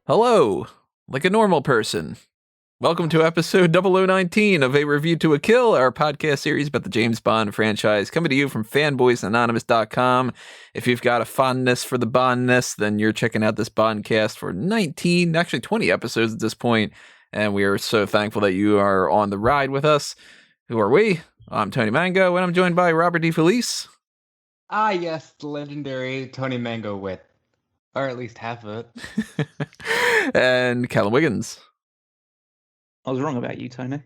Hello, like a normal person. Welcome to episode 0019 of A Review to a Kill, our podcast series about the James Bond franchise, coming to you from fanboysanonymous.com. If you've got a fondness for the Bondness, then you're checking out this Bondcast for 20 episodes at this point, and we are so thankful that you are on the ride with us. Who are we? I'm Tony Mango, and I'm joined by Robert D. Felice. Ah, yes, the legendary Tony Mango wit. Or at least half of it. And Callum Wiggins. I was wrong about you, Tony.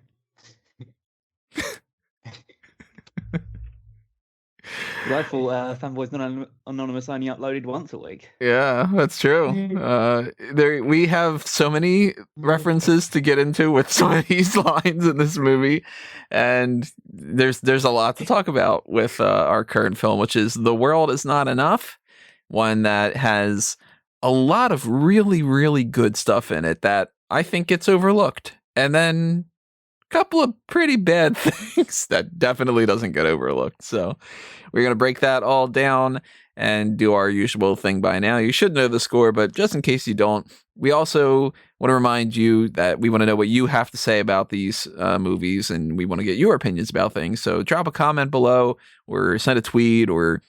Rifle Fanboys Not Anonymous only uploaded once a week. Yeah, that's true. We have so many references to get into with some of these lines in this movie, and there's a lot to talk about with our current film, which is The World Is Not Enough, one that has a lot of really, really good stuff in it that I think gets overlooked, and then a couple of pretty bad things that definitely doesn't get overlooked. So we're going to break that all down and do our usual thing by now. You should know the score, but just in case you don't, we also want to remind you that we want to know what you have to say about these movies, and we want to get your opinions about things. So drop a comment below or send a tweet or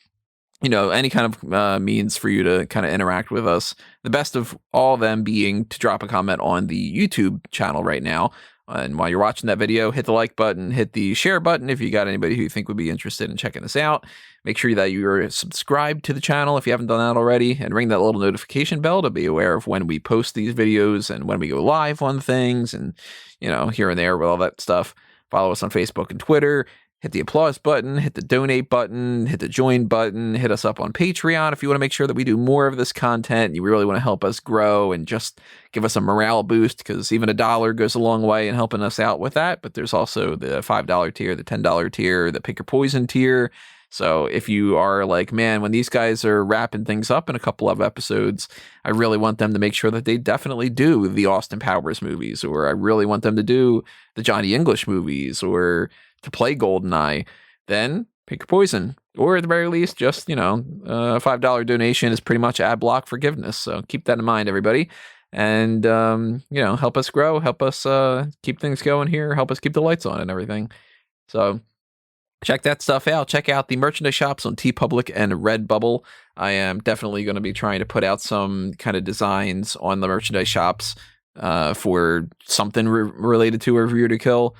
any kind of means for you to kind of interact with us. The best of all of them being to drop a comment on the YouTube channel right now. And while you're watching that video, hit the like button, hit the share button if you got anybody who you think would be interested in checking this out. Make sure that you're subscribed to the channel if you haven't done that already, and ring that little notification bell to be aware of when we post these videos and when we go live on things and, here and there with all that stuff. Follow us on Facebook and Twitter. Hit the applause button, hit the donate button, hit the join button, hit us up on Patreon if you want to make sure that we do more of this content and you really want to help us grow and just give us a morale boost, because even $1 goes a long way in helping us out with that. But there's also the $5 tier, the $10 tier, the Pick Your Poison tier. So if you are like, man, when these guys are wrapping things up in a couple of episodes, I really want them to make sure that they definitely do the Austin Powers movies, or I really want them to do the Johnny English movies, or to play GoldenEye, then pick your poison. Or at the very least, just, a $5 donation is pretty much ad block forgiveness. So keep that in mind, everybody. And, help us grow, help us keep things going here, help us keep the lights on and everything. So check that stuff out. Check out the merchandise shops on TeePublic and Redbubble. I am definitely going to be trying to put out some kind of designs on the merchandise shops for something related to A Review to Kill.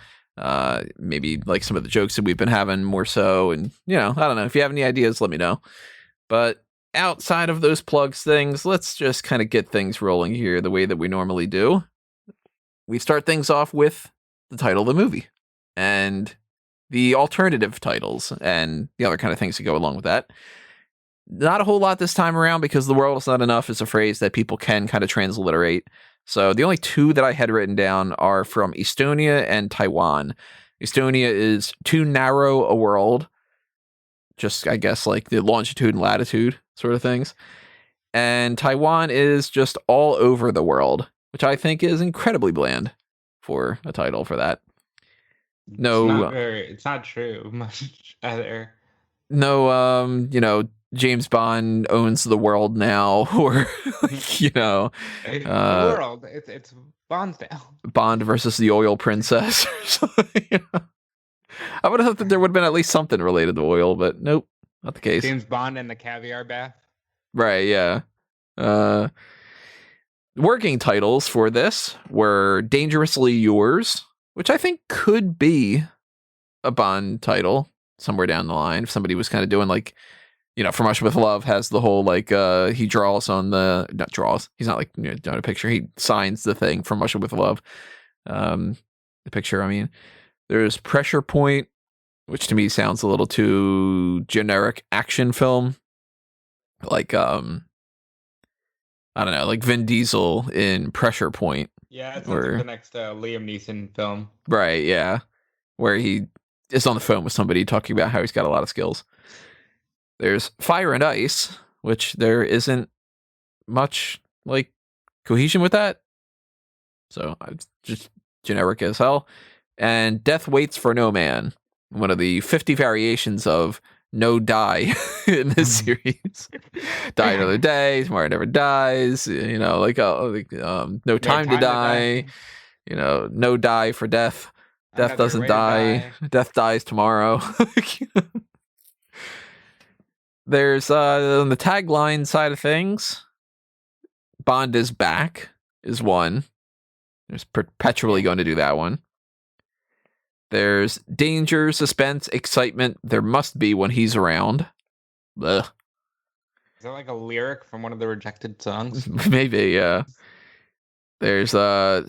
Maybe like some of the jokes that we've been having more so, and I don't know, if you have any ideas, let me know. But outside of those plugs things, let's just kind of get things rolling here the way that we normally do. We start things off with the title of the movie and the alternative titles and the other kind of things that go along with that. Not a whole lot this time around, because The World Is Not Enough is a phrase that people can kind of transliterate. So the only two that I had written down are from Estonia and Taiwan. Estonia is too narrow a world, just I guess like the longitude and latitude sort of things. And Taiwan is just all over the world, which I think is incredibly bland for a title for that. No, it's not true much either. No, James Bond owns the world now, or the world. It's Bondsdale. Bond versus the oil princess or something. I would have thought that there would have been at least something related to oil, but nope, not the case. James Bond and the caviar bath. Right, yeah. Working titles for this were Dangerously Yours, which I think could be a Bond title somewhere down the line if somebody was kind of doing like, From Russia with Love has the whole like he draws on the not draws. He's not like doing a picture. He signs the thing From Russia with Love. The picture. I mean, there's Pressure Point, which to me sounds a little too generic action film. Like I don't know, like Vin Diesel in Pressure Point. Yeah, it's like the next Liam Neeson film. Right. Yeah, where he is on the phone with somebody talking about how he's got a lot of skills. There's Fire and Ice, which there isn't much like cohesion with that. So it's just generic as hell. And Death Waits for No Man, one of the 50 variations of no die in this series. Die another day, tomorrow never dies. You know, no time to die. You know, no die for death. Death Another doesn't way to die. Death dies tomorrow. There's on the tagline side of things, Bond is back is one. There's perpetually going to do that one. There's danger, suspense, excitement. There must be when he's around. Ugh. Is that like a lyric from one of the rejected songs? Maybe, yeah. There's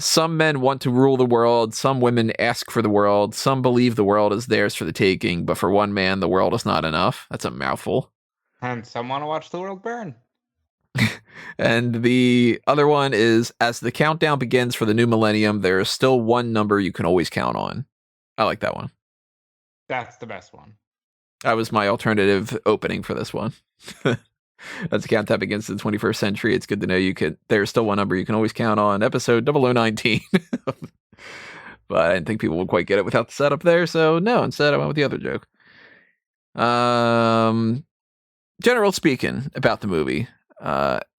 some men want to rule the world, some women ask for the world, some believe the world is theirs for the taking, but for one man, the world is not enough. That's a mouthful. And some want to watch the world burn. And the other one is, as the countdown begins for the new millennium, there is still one number you can always count on. I like that one. That's the best one. That was my alternative opening for this one. As the countdown begins to the 21st century, it's good to know there's still one number you can always count on. Episode 0019. But I didn't think people would quite get it without the setup there, so no, instead I went with the other joke. General speaking about the movie,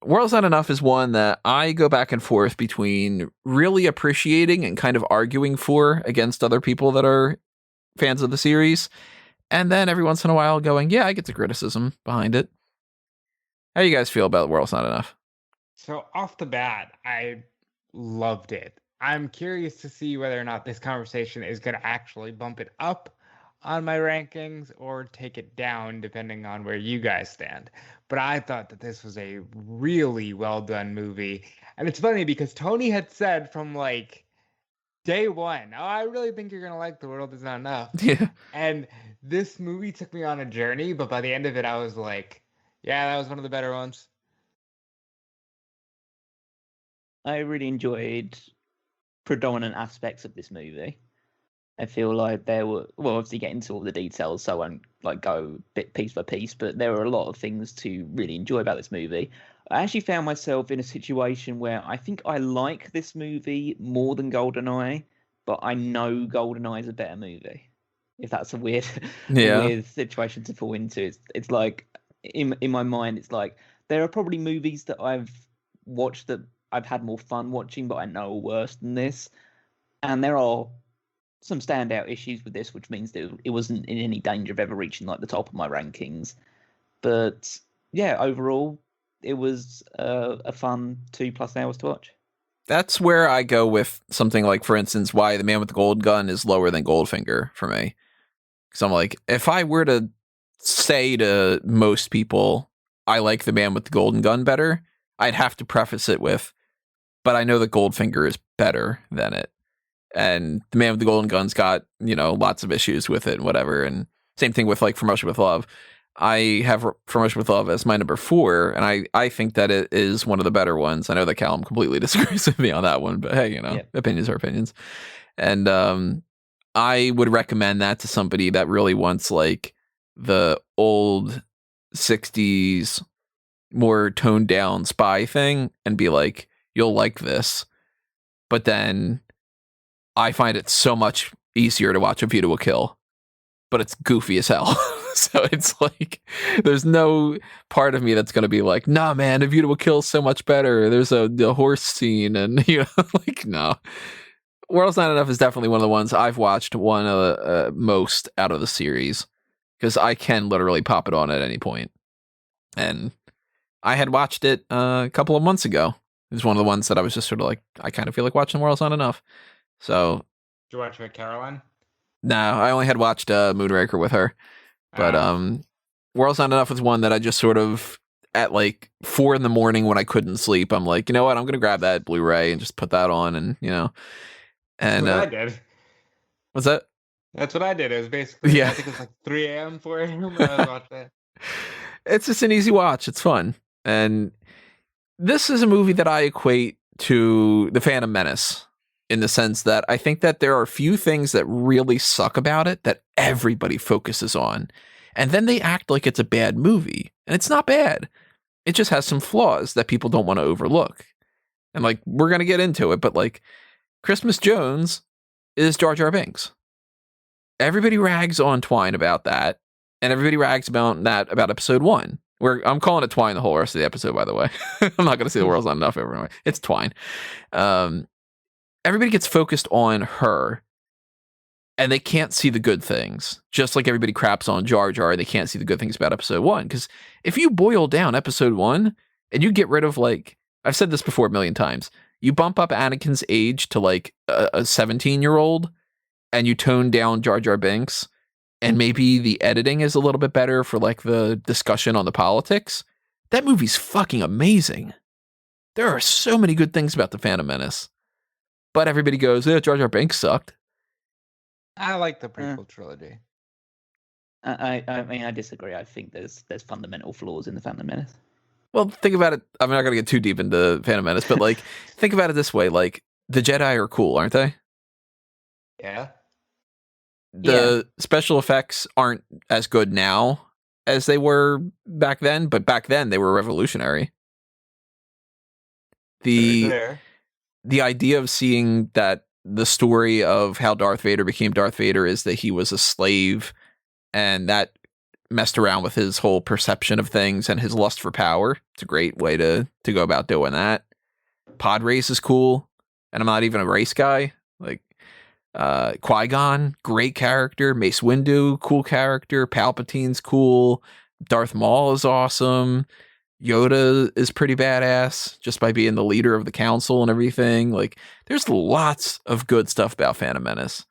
World's Not Enough is one that I go back and forth between really appreciating and kind of arguing for against other people that are fans of the series, and then every once in a while going, yeah, I get the criticism behind it. How do you guys feel about World's Not Enough? So off the bat, I loved it. I'm curious to see whether or not this conversation is going to actually bump it up on my rankings or take it down depending on where you guys stand. But I thought that this was a really well done movie. And it's funny because Tony had said from like day one, oh, I really think you're going to like The World Is Not Enough. Yeah. And this movie took me on a journey, but by the end of it, I was like, yeah, that was one of the better ones. I really enjoyed predominant aspects of this movie. I feel like there were, well, obviously get into all the details, so I won't like go bit piece by piece, but there were a lot of things to really enjoy about this movie. I actually found myself in a situation where I think I like this movie more than GoldenEye, but I know GoldenEye is a better movie. If that's a weird, weird situation to fall into, it's like in my mind, it's like there are probably movies that I've watched that I've had more fun watching, but I know are worse than this, and there are some standout issues with this, which means that it wasn't in any danger of ever reaching like the top of my rankings. But yeah, overall, it was a fun 2+ hours to watch. That's where I go with something like, for instance, why The Man with the Gold Gun is lower than Goldfinger for me. Because I'm like, if I were to say to most people, I like The Man with the Golden Gun better, I'd have to preface it with, but I know that Goldfinger is better than it. And The Man with the Golden Gun's got, lots of issues with it and whatever. And same thing with like From Russia with Love. I have From Russia with Love as my number 4, and I think that it is one of the better ones. I know that Callum completely disagrees with me on that one, but hey, Opinions are opinions. And I would recommend that to somebody that really wants like the old 60s, more toned down spy thing and be like, you'll like this. But then I find it so much easier to watch A View to a Kill, but it's goofy as hell. So it's like, there's no part of me that's going to be like, nah, man, A View to a Kill is so much better. There's a horse scene and, like, no. World's Not Enough is definitely one of the ones I've watched one of the most out of the series, because I can literally pop it on at any point. And I had watched it a couple of months ago. It was one of the ones that I was just sort of like, I kind of feel like watching World's Not Enough. So. Did you watch it with Caroline? No, I only had watched Moonraker with her. But World's Not Enough was one that I just sort of, at like 4 a.m. when I couldn't sleep, I'm like, you know what, I'm going to grab that Blu-ray and just put that on and, And that's what I did. What's that? That's what I did. It was basically, I think it was like 3 a.m., 4 a.m. when I was watching it. It's just an easy watch. It's fun. And this is a movie that I equate to The Phantom Menace, in the sense that I think that there are a few things that really suck about it that everybody focuses on. And then they act like it's a bad movie. And it's not bad. It just has some flaws that people don't want to overlook. And like, we're going to get into it, but like, Christmas Jones is Jar Jar Binks. Everybody rags on Twine about that. and everybody rags about that about episode 1. Where I'm calling it Twine the whole rest of the episode, by the way. I'm not going to say the world's not enough everywhere. It's Twine. Everybody gets focused on her, and they can't see the good things. Just like everybody craps on Jar Jar, they can't see the good things about episode 1. Because if you boil down episode 1 and you get rid of, like, I've said this before a million times, you bump up Anakin's age to like a 17-year-old, and you tone down Jar Jar Binks, and maybe the editing is a little bit better for like the discussion on the politics. That movie's fucking amazing. There are so many good things about the Phantom Menace, but everybody goes, "Yeah, Jar Jar Binks sucked." I like the prequel trilogy. I mean, I disagree. I think there's fundamental flaws in the Phantom Menace. Well, think about it. I'm not going to get too deep into Phantom Menace, but like, think about it this way: like, the Jedi are cool, aren't they? Yeah. The special effects aren't as good now as they were back then, but back then they were revolutionary. The idea of seeing that the story of how Darth Vader became Darth Vader is that he was a slave, and that messed around with his whole perception of things and his lust for power. It's a great way to go about doing that. Pod race is cool, and I'm not even a race guy. Like, Qui-Gon, great character. Mace Windu, cool character. Palpatine's cool. Darth Maul is awesome. Yoda is pretty badass just by being the leader of the council and everything. Like, there's lots of good stuff about Phantom Menace.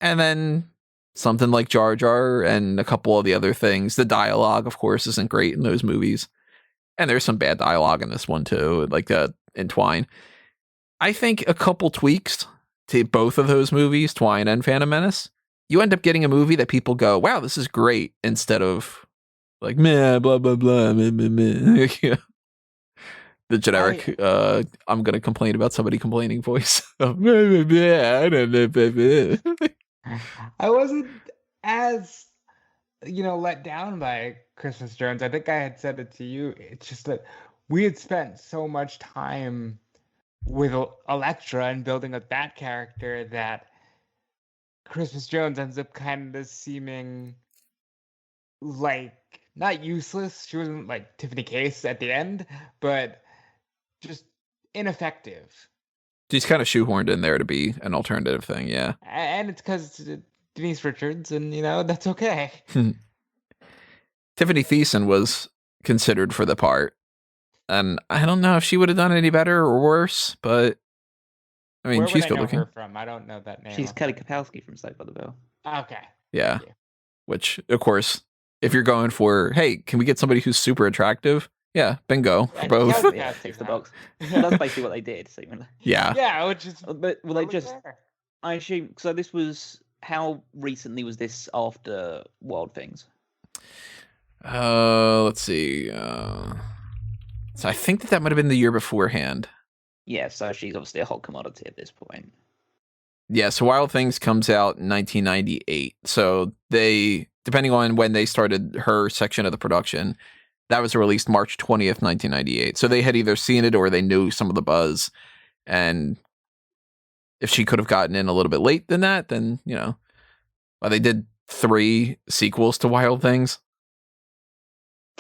And then something like Jar Jar and a couple of the other things. The dialogue, of course, isn't great in those movies. And there's some bad dialogue in this one too, like in Twine. I think a couple tweaks to both of those movies, Twine and Phantom Menace, you end up getting a movie that people go, "Wow, this is great," instead of like, meh, blah, blah, blah, meh, meh, meh. Yeah. The generic, I'm going to complain about somebody complaining voice. I wasn't as, let down by Christmas Jones. I think I had said it to you. It's just that we had spent so much time with Elektra and building up that character that Christmas Jones ends up kind of seeming like not useless. She wasn't like Tiffany Case at the end, but just ineffective. She's kind of shoehorned in there to be an alternative thing, yeah. And it's because Denise Richards, and that's okay. Tiffany Thiessen was considered for the part, and I don't know if she would have done any better or worse, but I mean, she's good looking. Where would I know her from? I don't know that name. She's Kelly Kapowski from Saved by the Bell. Okay. Yeah. Which, of course, if you're going for, hey, can we get somebody who's super attractive? Yeah, bingo for both. Yeah, ticks the box. That's basically what they did. Seemingly. Yeah. Yeah, which is. But well, they just. There. I assume so. This was how recently was this after Wild Things? Let's see. So I think that might have been the year beforehand. Yeah, so she's obviously a hot commodity at this point. Yeah, so Wild Things comes out in 1998. So they, depending on when they started her section of the production, that was released March 20th, 1998. So they had either seen it or they knew some of the buzz. And if she could have gotten in a little bit late than that, then, well, they did 3 sequels to Wild Things.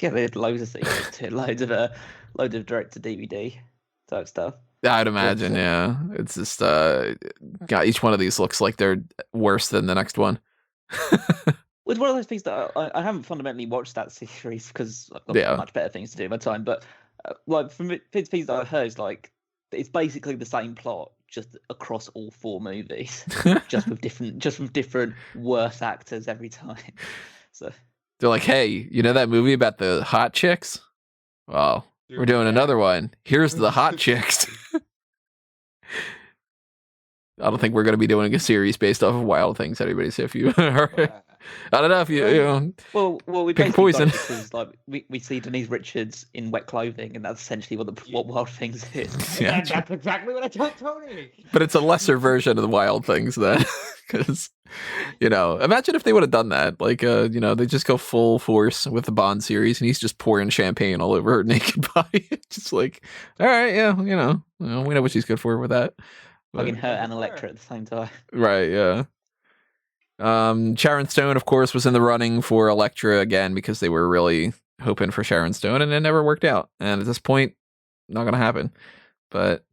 Yeah, they had loads of sequels to it, loads of direct-to-DVD type stuff. I'd imagine, yeah. It's just, God, each one of these looks like they're worse than the next one. It's one of those things that I haven't fundamentally watched that series because I've got much better things to do in my time. But like from bits that I've heard, it's like it's basically the same plot just across all 4 movies, just with different worse actors every time. So they're like, hey, you know that movie about the hot chicks? Well, we're doing another one. Here's the hot chicks. I don't think we're going to be doing a series based off of Wild Things. Anybody's if you I don't know if you well we pick poison because like we see Denise Richards in wet clothing, and that's essentially what Wild Things is. Yeah, that's exactly what I told Tony. But it's a lesser version of the Wild Things then, because imagine if they would have done that. Like they just go full force with the Bond series, and he's just pouring champagne all over her naked body. Just like, all right, yeah, we know what she's good for with that. Fucking her and Elektra at the same time. Right, yeah. Sharon Stone, of course, was in the running for Elektra again because they were really hoping for Sharon Stone, and it never worked out. And at this point, not going to happen. But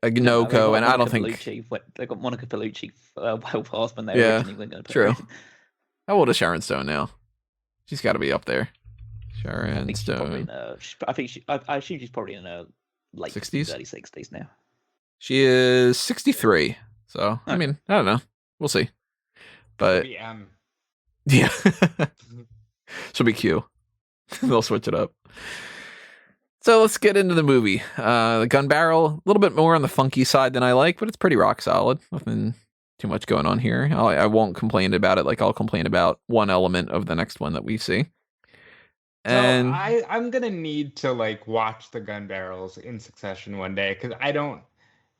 no go, and I don't think they got Monica Bellucci well past when they originally were going to put true. her in. How old is Sharon Stone now? She's got to be up there. Sharon Stone. I assume she's probably in her late 60s, early 60s now. She is 63. So okay. I mean, I don't know. We'll see. But yeah, she'll be Q. They'll switch it up. So let's get into the movie. The gun barrel, a little bit more on the funky side than I like, but it's pretty rock solid. Nothing too much going on here. I won't complain about it like I'll complain about one element of the next one that we see. And so I'm gonna need to like watch the gun barrels in succession one day because I don't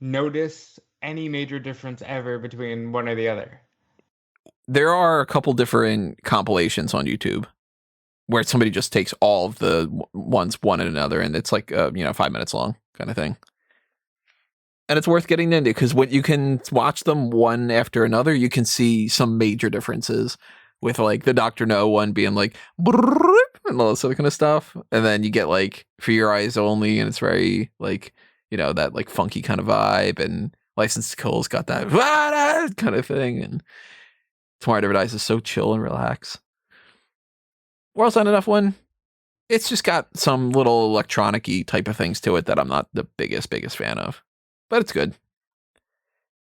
notice any major difference ever between one or the other. There are a couple different compilations on YouTube where somebody just takes all of the ones one and another, and it's like 5 minutes long kind of thing. And it's worth getting into because when you can watch them one after another, you can see some major differences with like the Dr. No one being like and all this other kind of stuff. And then you get like For Your Eyes Only, and it's very like, that like funky kind of vibe, and License to Kill's got that kind of thing. And Tomorrow Never Dies is so chill and relax. World's Not Enough one, it's just got some little electronic-y type of things to it that I'm not the biggest fan of. But it's good.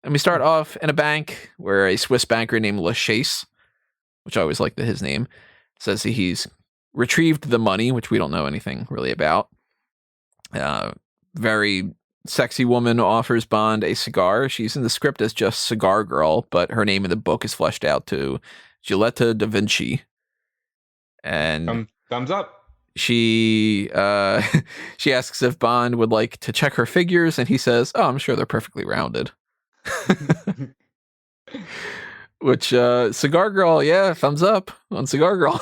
And we start off in a bank where a Swiss banker named Lachaise, which I always like his name, says he's retrieved the money, which we don't know anything really about. Very sexy woman offers Bond a cigar. She's in the script as just Cigar Girl, but her name in the book is fleshed out to Giulietta da Vinci. And thumbs up. She asks if Bond would like to check her figures, and he says, "Oh, I'm sure they're perfectly rounded." Which Cigar Girl, yeah, thumbs up on Cigar Girl.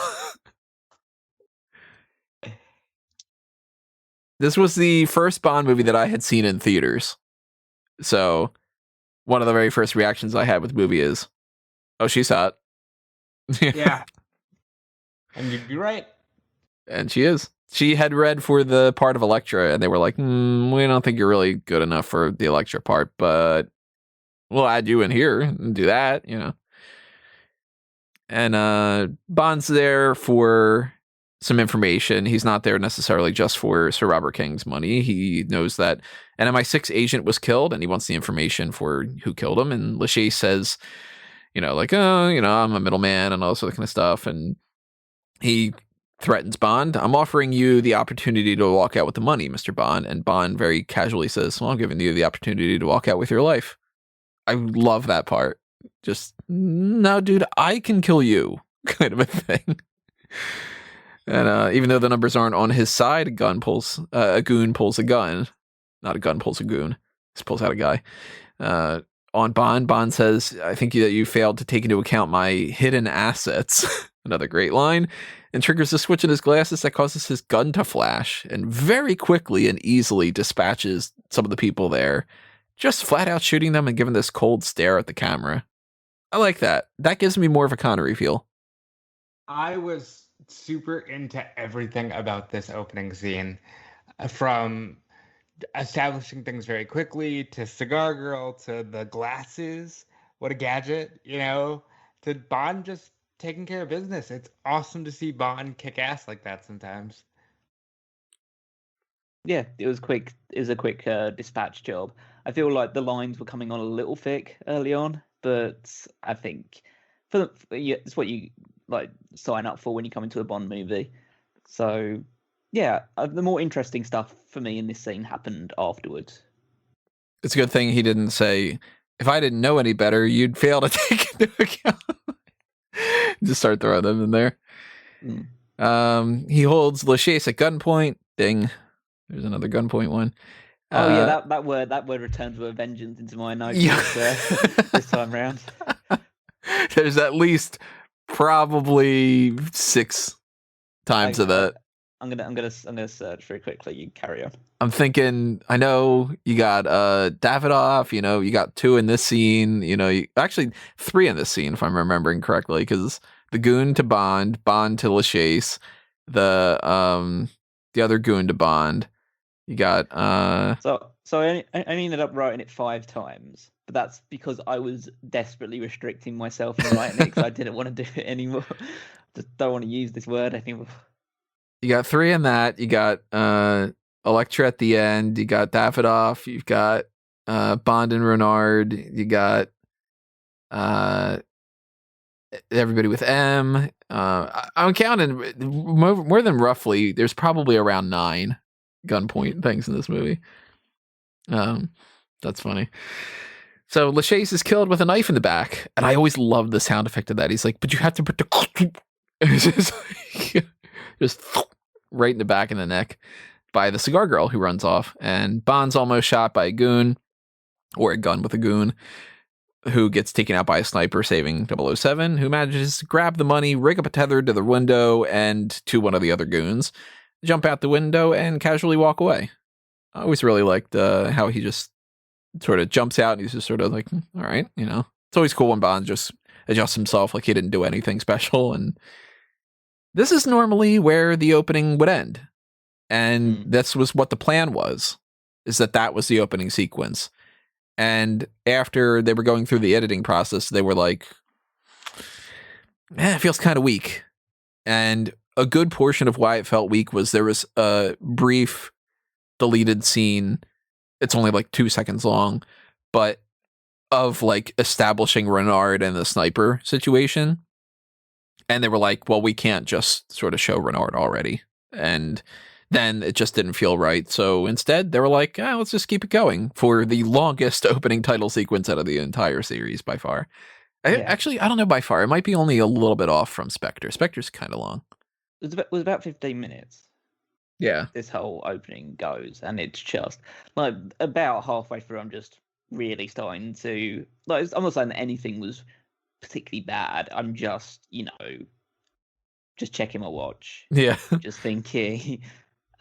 This was the first Bond movie that I had seen in theaters. So one of the very first reactions I had with the movie is, "Oh, she's hot." Yeah. And you'd be right. And she is. She had read for the part of Elektra, and they were like, we don't think you're really good enough for the Elektra part, but we'll add you in here and do that, And Bond's there for some information. He's not there necessarily just for Sir Robert King's money. He knows that an MI6 agent was killed, and he wants the information for who killed him. And Lachaise says, I'm a middleman and all this other kind of stuff. And he threatens Bond. "I'm offering you the opportunity to walk out with the money, Mr. Bond." And Bond very casually says, "Well, I'm giving you the opportunity to walk out with your life." I love that part. Just, "No, dude, I can kill you," kind of a thing. And even though the numbers aren't on his side, a goon pulls a gun. Not a gun pulls a goon. Just pulls out a guy. On Bond, Bond says, "I think that you failed to take into account my hidden assets." Another great line. And triggers a switch in his glasses that causes his gun to flash, and very quickly and easily dispatches some of the people there, just flat out shooting them and giving this cold stare at the camera. I like that. That gives me more of a Connery feel. I was super into everything about this opening scene, from establishing things very quickly to Cigar Girl to the glasses. What a gadget, to Bond just taking care of business. It's awesome to see Bond kick ass like that sometimes. Yeah, it was quick. It was a quick dispatch job. I feel like the lines were coming on a little thick early on, but I think it's what you like sign up for when you come into a Bond movie. So yeah, the more interesting stuff for me in this scene happened afterwards. It's a good thing he didn't say, "If I didn't know any better, you'd fail to take into account." Just start throwing them in there. He holds Lachaise at gunpoint. Ding. There's another gunpoint one. Oh yeah, that word returns with a vengeance into my notes this time round. There's at least probably 6 times of that. I'm gonna search very quickly. You carry on. I'm thinking, I know you got Davidoff, you got 2 in this scene, actually 3 in this scene, if I'm remembering correctly, because the goon to Bond, Bond to Lachase, the other goon to Bond. You got So I ended up writing it 5 times, but that's because I was desperately restricting myself in writing it because I didn't want to do it anymore. Just don't want to use this word anymore. you got 3 in that. You got Electra at the end. You got Davidoff. You've got Bond and Renard. You got everybody with M. I'm counting more than roughly. There's probably around 9 gunpoint things in this movie. That's funny. So Lachase is killed with a knife in the back, and I always love the sound effect of that. He's like, but you have to put the it's just right in the back of the neck by the cigar girl who runs off, and Bond's almost shot by a goon, or a gun with a goon, who gets taken out by a sniper, saving 007, who manages to grab the money, rig up a tether to the window and to one of the other goons, jump out the window, and casually walk away. I always really liked how he just sort of jumps out and he's just sort of like, all right, It's always cool when Bond just adjusts himself like he didn't do anything special. And this is normally where the opening would end. And this was what the plan was, is that was the opening sequence. And after they were going through the editing process, they were like, it feels kind of weak. And a good portion of why it felt weak was there was a brief deleted scene. It's only like 2 seconds long, but of like establishing Renard and the sniper situation. And they were like, well, we can't just sort of show Renard already. And then it just didn't feel right. So instead they were like, let's just keep it going for the longest opening title sequence out of the entire series by far. Actually, I don't know by far. It might be only a little bit off from Spectre. Spectre's kind of long. It was about 15 minutes. Yeah. This whole opening goes, and it's just like about halfway through, I'm just really starting to like. I'm not saying that anything was particularly bad. I'm just, just checking my watch. Yeah. Just thinking,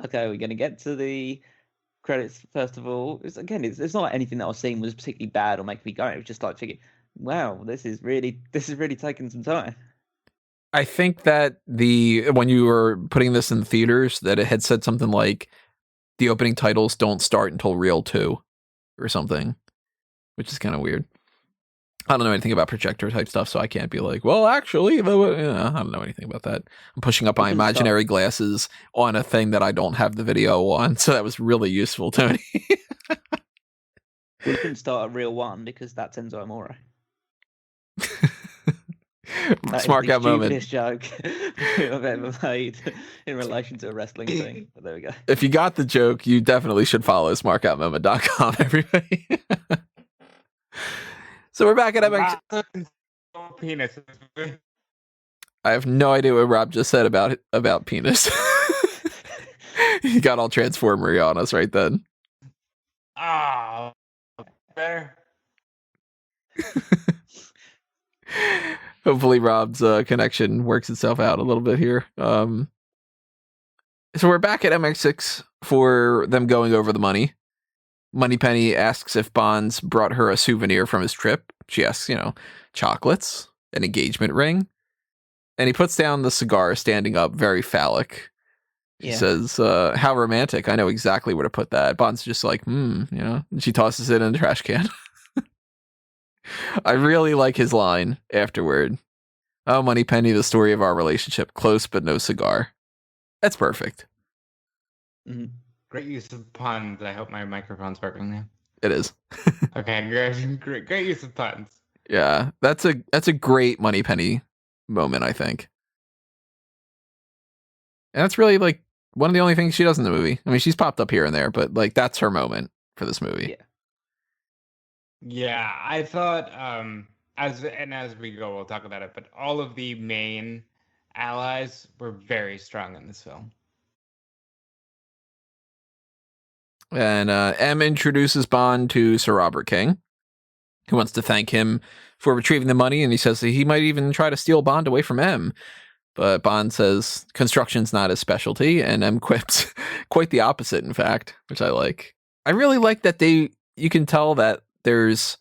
okay, we're gonna get to the credits first of all. It's not like anything that I was seeing was particularly bad or making me go. It was just like thinking, wow, this is really taking some time. I think that when you were putting this in theaters, that it had said something like the opening titles don't start until reel 2 or something, which is kind of weird. I don't know anything about projector type stuff, so I can't be like, well, actually, I don't know anything about that. I'm pushing up my imaginary glasses on a thing that I don't have the video on, so that was really useful, Tony. We couldn't start at reel 1 because that's Enzo Amore. Smart guy moment. Stupidest joke I've ever made in relation to a wrestling thing. But there we go. If you got the joke, you definitely should follow smartoutmoment.com, everybody. So we're back at MX. Penis. I have no idea what Rob just said about penis. He got all Transformer-y on us right then. Oh, better. Hopefully Rob's connection works itself out a little bit here. So we're back at MX6 for them going over the money. Moneypenny asks if Bond's brought her a souvenir from his trip. She asks, chocolates, an engagement ring. And he puts down the cigar standing up, very phallic. He says, how romantic. I know exactly where to put that. Bond's just like, And she tosses it in the trash can. I really like his line afterward. Oh, Moneypenny, the story of our relationship. Close, but no cigar. That's perfect. Mm-hmm. Great use of puns. I hope my microphone's working now. It is. Okay, great use of puns. Yeah, that's a great Moneypenny moment, I think. And that's really like one of the only things she does in the movie. I mean, she's popped up here and there, but like that's her moment for this movie. Yeah, I thought as we go, we'll talk about it. But all of the main allies were very strong in this film. And M introduces Bond to Sir Robert King, who wants to thank him for retrieving the money, and he says that he might even try to steal Bond away from M. But Bond says construction's not his specialty, and M quips quite the opposite, in fact, which I like. I really like that you can tell that there's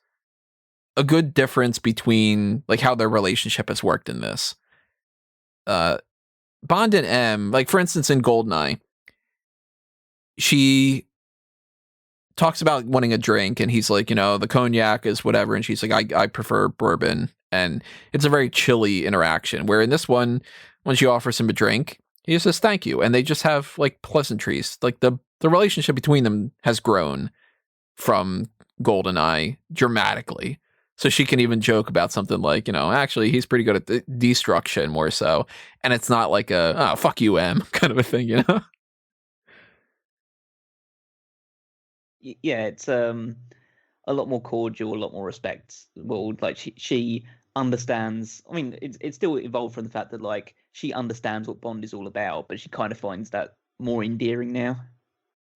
a good difference between like how their relationship has worked in this. Bond and M, like for instance in Goldeneye, she talks about wanting a drink, and he's like, the cognac is whatever, and she's like, I prefer bourbon, and it's a very chilly interaction. Where in this one, when she offers him a drink, he just says thank you, and they just have like pleasantries. Like the relationship between them has grown from Goldeneye dramatically. So she can even joke about something like, actually he's pretty good at destruction more so, and it's not like a oh fuck you M kind of a thing, Yeah, it's a lot more cordial, a lot more respect. Well, like she understands. I mean, it's still evolved from the fact that like she understands what Bond is all about, but she kind of finds that more endearing now.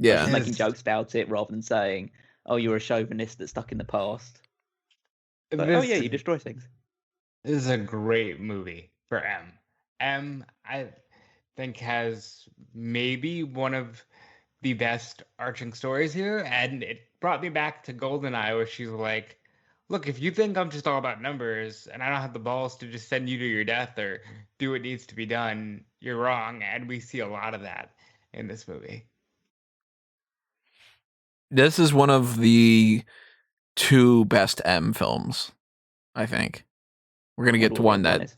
Yeah, she's making jokes about it rather than saying, "Oh, you're a chauvinist that's stuck in the past." But, oh yeah, you destroy things. This is a great movie for M. M, I think, has maybe one of the best arching stories here, and it brought me back to Goldeneye, where she's like, look, if you think I'm just all about numbers and I don't have the balls to just send you to your death or do what needs to be done, you're wrong. And we see a lot of that in this movie. This is one of the 2 best M films, I think. We're going to get to one that...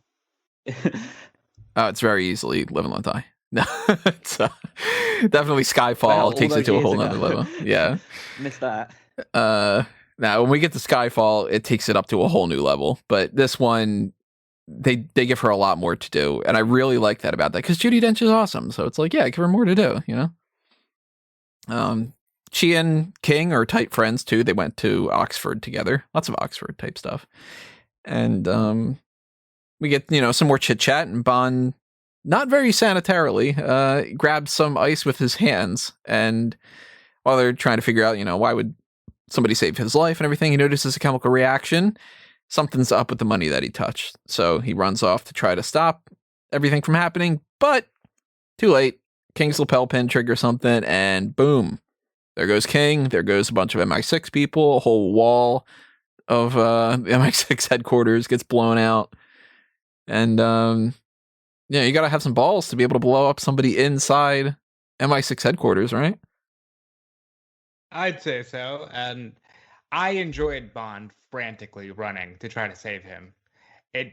it's very easily Live and Let Die. No, it's definitely Skyfall takes it to a whole nother level. Yeah. Missed that. Now, when we get to Skyfall, it takes it up to a whole new level. But this one, they give her a lot more to do. And I really like that about that, because Judi Dench is awesome. So it's like, yeah, give her more to do, She and King are tight friends, too. They went to Oxford together. Lots of Oxford type stuff. And we get, some more chit-chat, and Bond, not very sanitarily, grabs some ice with his hands. And while they're trying to figure out, why would somebody save his life and everything, he notices a chemical reaction. Something's up with the money that he touched. So he runs off to try to stop everything from happening, but too late. King's lapel pin triggers something, and boom. There goes King. There goes a bunch of MI6 people. A whole wall of MI6 headquarters gets blown out. And, you got to have some balls to be able to blow up somebody inside MI6 headquarters, right? I'd say so. And I enjoyed Bond frantically running to try to save him. It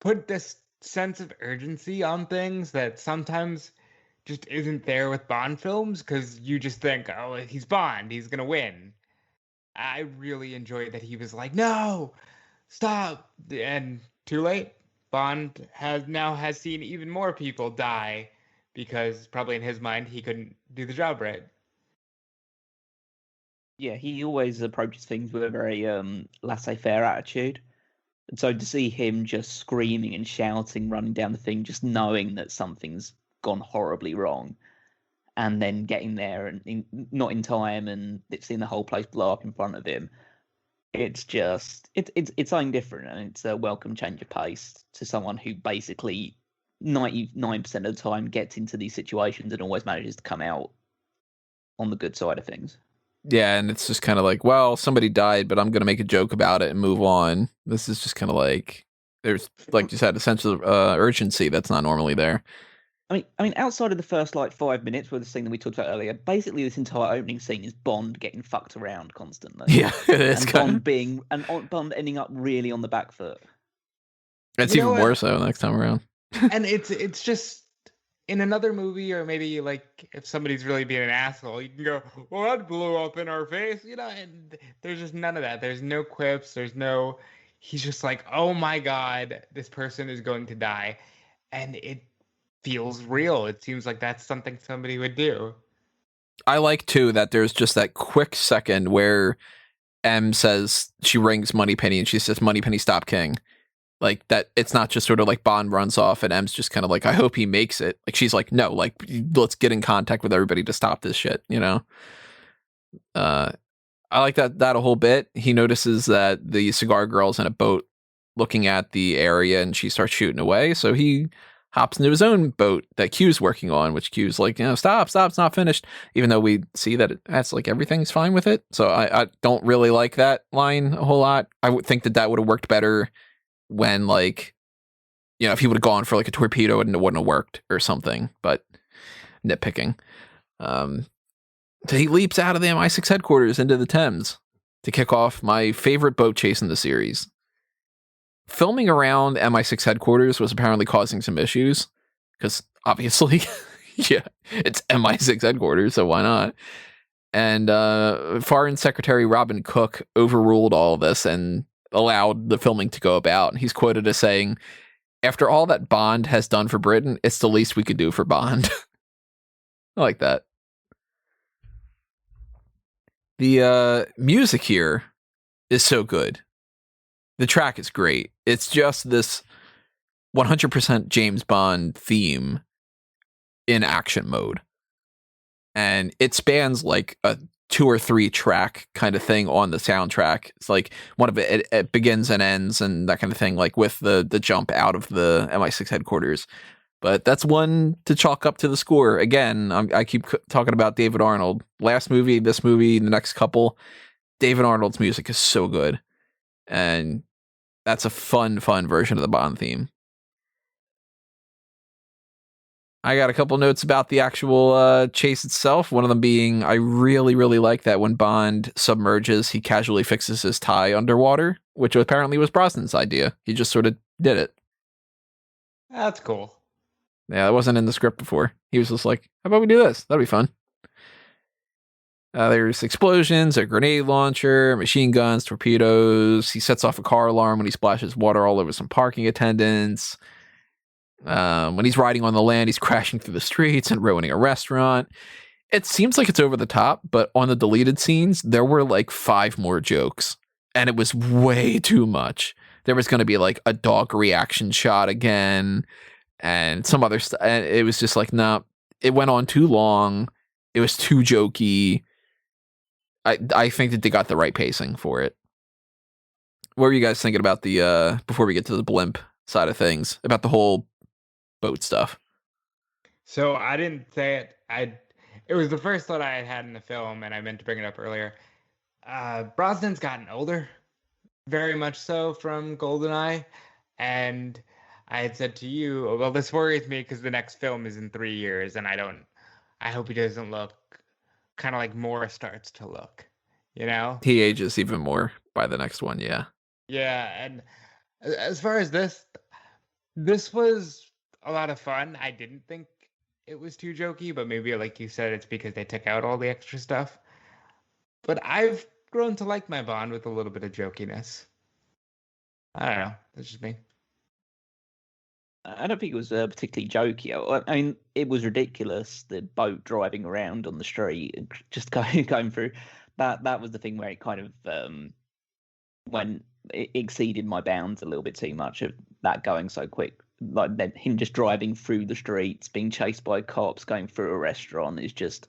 put this sense of urgency on things that sometimes just isn't there with Bond films, because you just think, oh, he's Bond, he's gonna win. I really enjoyed that he was like, no, stop, and too late. Bond has seen even more people die, because probably in his mind he couldn't do the job right. Yeah, he always approaches things with a very laissez-faire attitude. And so to see him just screaming and shouting, running down the thing, just knowing that something's gone horribly wrong, and then getting there and not in time, and seeing the whole place blow up in front of him, it's something different, and it's a welcome change of pace to someone who basically 99% of the time gets into these situations and always manages to come out on the good side of things. Yeah, and it's just kind of like, well, somebody died, but I'm going to make a joke about it and move on. This is just kind of like, there's, like you said, a sense of urgency that's not normally there. I mean, outside of the first 5 minutes, where the scene that we talked about earlier, basically this entire opening scene is Bond getting fucked around constantly. Yeah, it is. And Bond ending up really on the back foot. It's even more so next time around. And it's just, in another movie, or maybe if somebody's really being an asshole, you can go, well, that blew up in our face, and there's just none of that. There's no quips. He's just like, oh my God, this person is going to die. And it feels real. It seems like that's something somebody would do. I like, too, that there's just that quick second where M says, she rings Moneypenny and she says, Moneypenny, stop King. Like that, it's not just sort of like Bond runs off and M's just kind of like, I hope he makes it. Like she's like, no, let's get in contact with everybody to stop this shit, I like that a whole bit. He notices that the cigar girl's in a boat looking at the area and she starts shooting away. So he hops into his own boat that Q's working on, which Q's like, stop, it's not finished. Even though we see that that's like everything's fine with it. So I don't really like that line a whole lot. I would think that would have worked better when like, if he would have gone for like a torpedo and it wouldn't have worked or something, but nitpicking. So he leaps out of the MI6 headquarters into the Thames to kick off my favorite boat chase in the series. Filming around MI6 headquarters was apparently causing some issues because obviously, yeah, it's MI6 headquarters, so why not? And Foreign Secretary Robin Cook overruled all of this and allowed the filming to go about. He's quoted as saying, "After all that Bond has done for Britain, it's the least we could do for Bond." I like that. The music here is so good. The track is great. It's just this 100% James Bond theme in action mode. And it spans like a 2 or 3 track kind of thing on the soundtrack. It's like one of it begins and ends and that kind of thing, like with the jump out of the MI6 headquarters. But that's one to chalk up to the score. Again, I keep talking about David Arnold. Last movie, this movie, the next couple, David Arnold's music is so good. And that's a fun version of the Bond theme. I got a couple notes about the actual chase itself. One of them being, I really, really like that when Bond submerges, he casually fixes his tie underwater, which apparently was Brosnan's idea. He just sort of did it. That's cool. Yeah, that wasn't in the script before. He was just like, how about we do this? That'd be fun. There's explosions, a grenade launcher, machine guns, torpedoes. He sets off a car alarm when he splashes water all over some parking attendants. When he's riding on the land, he's crashing through the streets and ruining a restaurant. It seems like it's over the top, but on the deleted scenes, there were like 5 more jokes. And it was way too much. There was going to be like a dog reaction shot again. And some other stuff. And it was just like, nah, it went on too long. It was too jokey. I think that they got the right pacing for it. What were you guys thinking about before we get to the blimp side of things, about the whole boat stuff? So I didn't say it. It was the first thought I had in the film, and I meant to bring it up earlier. Brosnan's gotten older, very much so from GoldenEye, and I had said to you, well, this worries me because the next film is in 3 years, and I hope he doesn't look kind of like Morris starts to look, He ages even more by the next one, yeah. Yeah, and as far as this was a lot of fun. I didn't think it was too jokey, but maybe like you said, it's because they took out all the extra stuff. But I've grown to like my Bond with a little bit of jokiness. I don't know. That's just me. I don't think it was particularly jokey. I mean, it was ridiculous. The boat driving around on the street, and just going through. That was the thing where it kind of when it exceeded my bounds a little bit too much of that going so quick. Like then him just driving through the streets, being chased by cops, going through a restaurant is just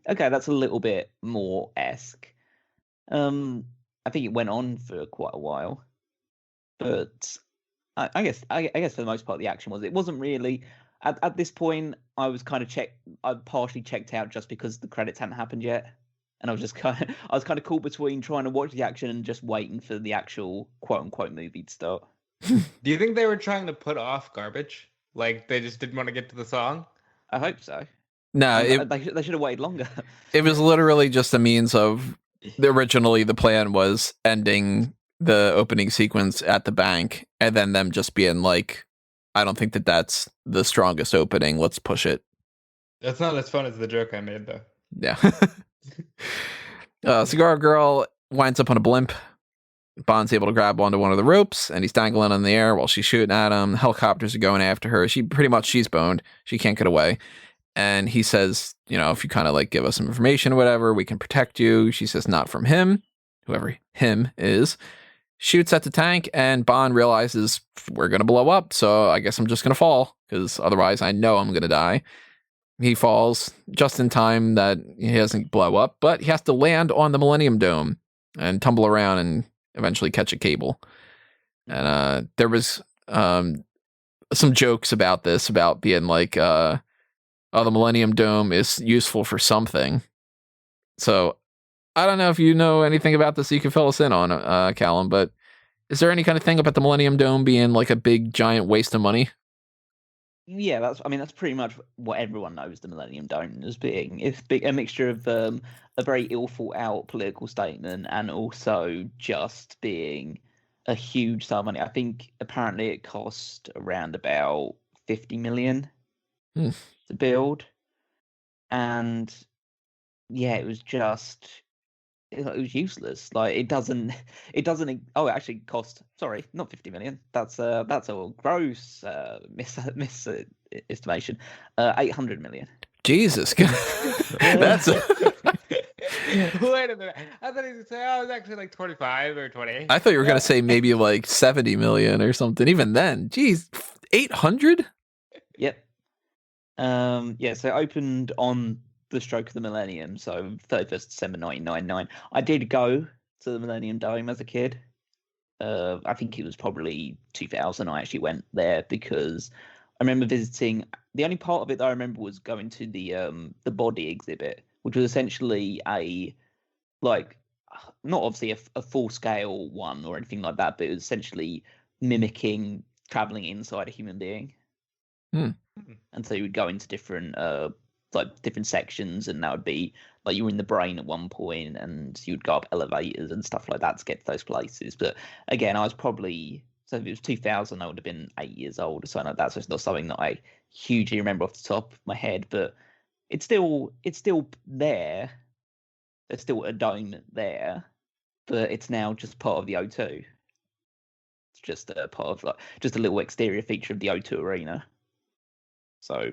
okay. That's a little bit more esque. I think it went on for quite a while, but. I guess for the most part the action it wasn't really at this point. I was kind of I partially checked out just because the credits hadn't happened yet, and I was kind of caught between trying to watch the action and just waiting for the actual quote unquote movie to start. Do you think they were trying to put off garbage? Like they just didn't want to get to the song? I hope so. No, they should have waited longer. It was literally just a means of originally the plan was ending the opening sequence at the bank and then them just being like, I don't think that's the strongest opening. Let's push it. That's not as fun as the joke I made, though. Yeah. Cigar Girl winds up on a blimp. Bond's able to grab onto one of the ropes and he's dangling in the air while she's shooting at him. The helicopters are going after her. She's boned. She can't get away. And he says, if you kind of like give us some information or whatever, we can protect you. She says, not from him, whoever him is. Shoots at the tank, and Bond realizes we're going to blow up, so I guess I'm just going to fall, because otherwise I know I'm going to die. He falls just in time that he doesn't blow up, but he has to land on the Millennium Dome and tumble around and eventually catch a cable. And there was some jokes about this, about being like, oh, the Millennium Dome is useful for something. So I don't know if you know anything about this, you can fill us in on, Callum, but is there any kind of thing about the Millennium Dome being like a big giant waste of money? Yeah, that's pretty much what everyone knows the Millennium Dome as being. It's a mixture of a very ill thought out political statement and also just being a huge sum of money. I think apparently it cost around about 50 million Hmm. to build, and yeah, it was useless. Like it doesn't. Oh, it actually cost. Sorry, not 50 million. That's a gross estimation. 800 million. Jesus, that's Wait a minute. I thought he was saying, oh, it was actually like 25 or 20. I thought you were gonna say maybe like 70 million or something. Even then, geez, 800. Yep. Yeah. So it opened on the stroke of the millennium, so 31st December 1999. I did go to the Millennium Dome as a kid. I think it was probably 2000. I actually went there because I remember visiting. The only part of it that I remember was going to the body exhibit, which was essentially a like not obviously a full scale one or anything like that, but it was essentially mimicking traveling inside a human being. Hmm. And so you would go into different different sections, and that would be like you were in the brain at one point, and you would go up elevators and stuff like that to get to those places. But again, I was probably, so if it was 2000, I would have been 8 years old or something like that. So it's not something that I hugely remember off the top of my head, but it's still there. There's still a dome there, but it's now just part of the O2. It's just a part of just a little exterior feature of the O2 arena. So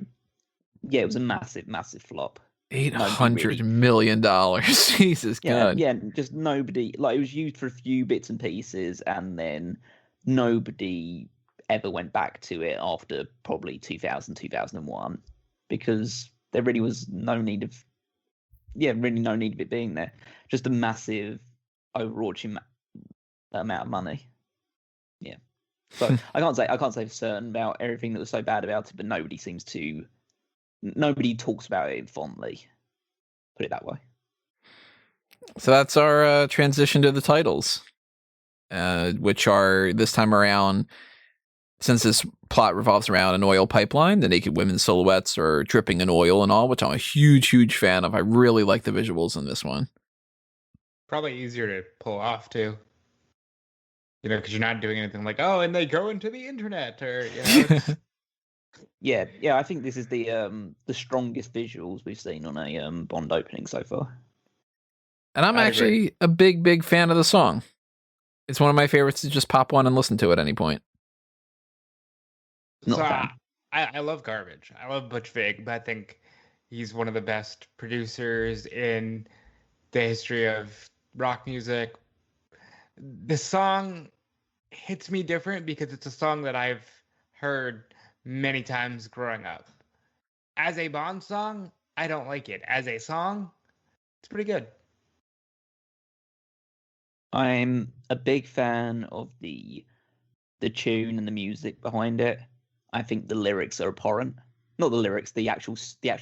yeah, it was a massive, massive flop. $800 million. Jesus God. Yeah, just nobody, like it was used for a few bits and pieces, and then nobody ever went back to it after probably 2000, 2001, because there really was no need of it being there. Just a massive overarching amount of money. Yeah. So I can't say for certain about everything that was so bad about it, but nobody talks about it fondly. Put it that way. So that's our transition to the titles, which are this time around, since this plot revolves around an oil pipeline, the naked women's silhouettes are dripping in oil and all, which I'm a huge, huge fan of. I really like the visuals in this one. Probably easier to pull off too. You know, because you're not doing anything like, oh, and they go into the internet, or Yeah, I think this is the strongest visuals we've seen on a Bond opening so far. And I'm actually a big, big fan of the song. It's one of my favorites to just pop on and listen to at any point. So I love Garbage. I love Butch Vig, but I think he's one of the best producers in the history of rock music. The song hits me different because it's a song that I've heard many times growing up. As a Bond song, I don't like it. As a song, it's pretty good. I'm a big fan of the tune and the music behind it. I think the lyrics are abhorrent. Not the lyrics, the actual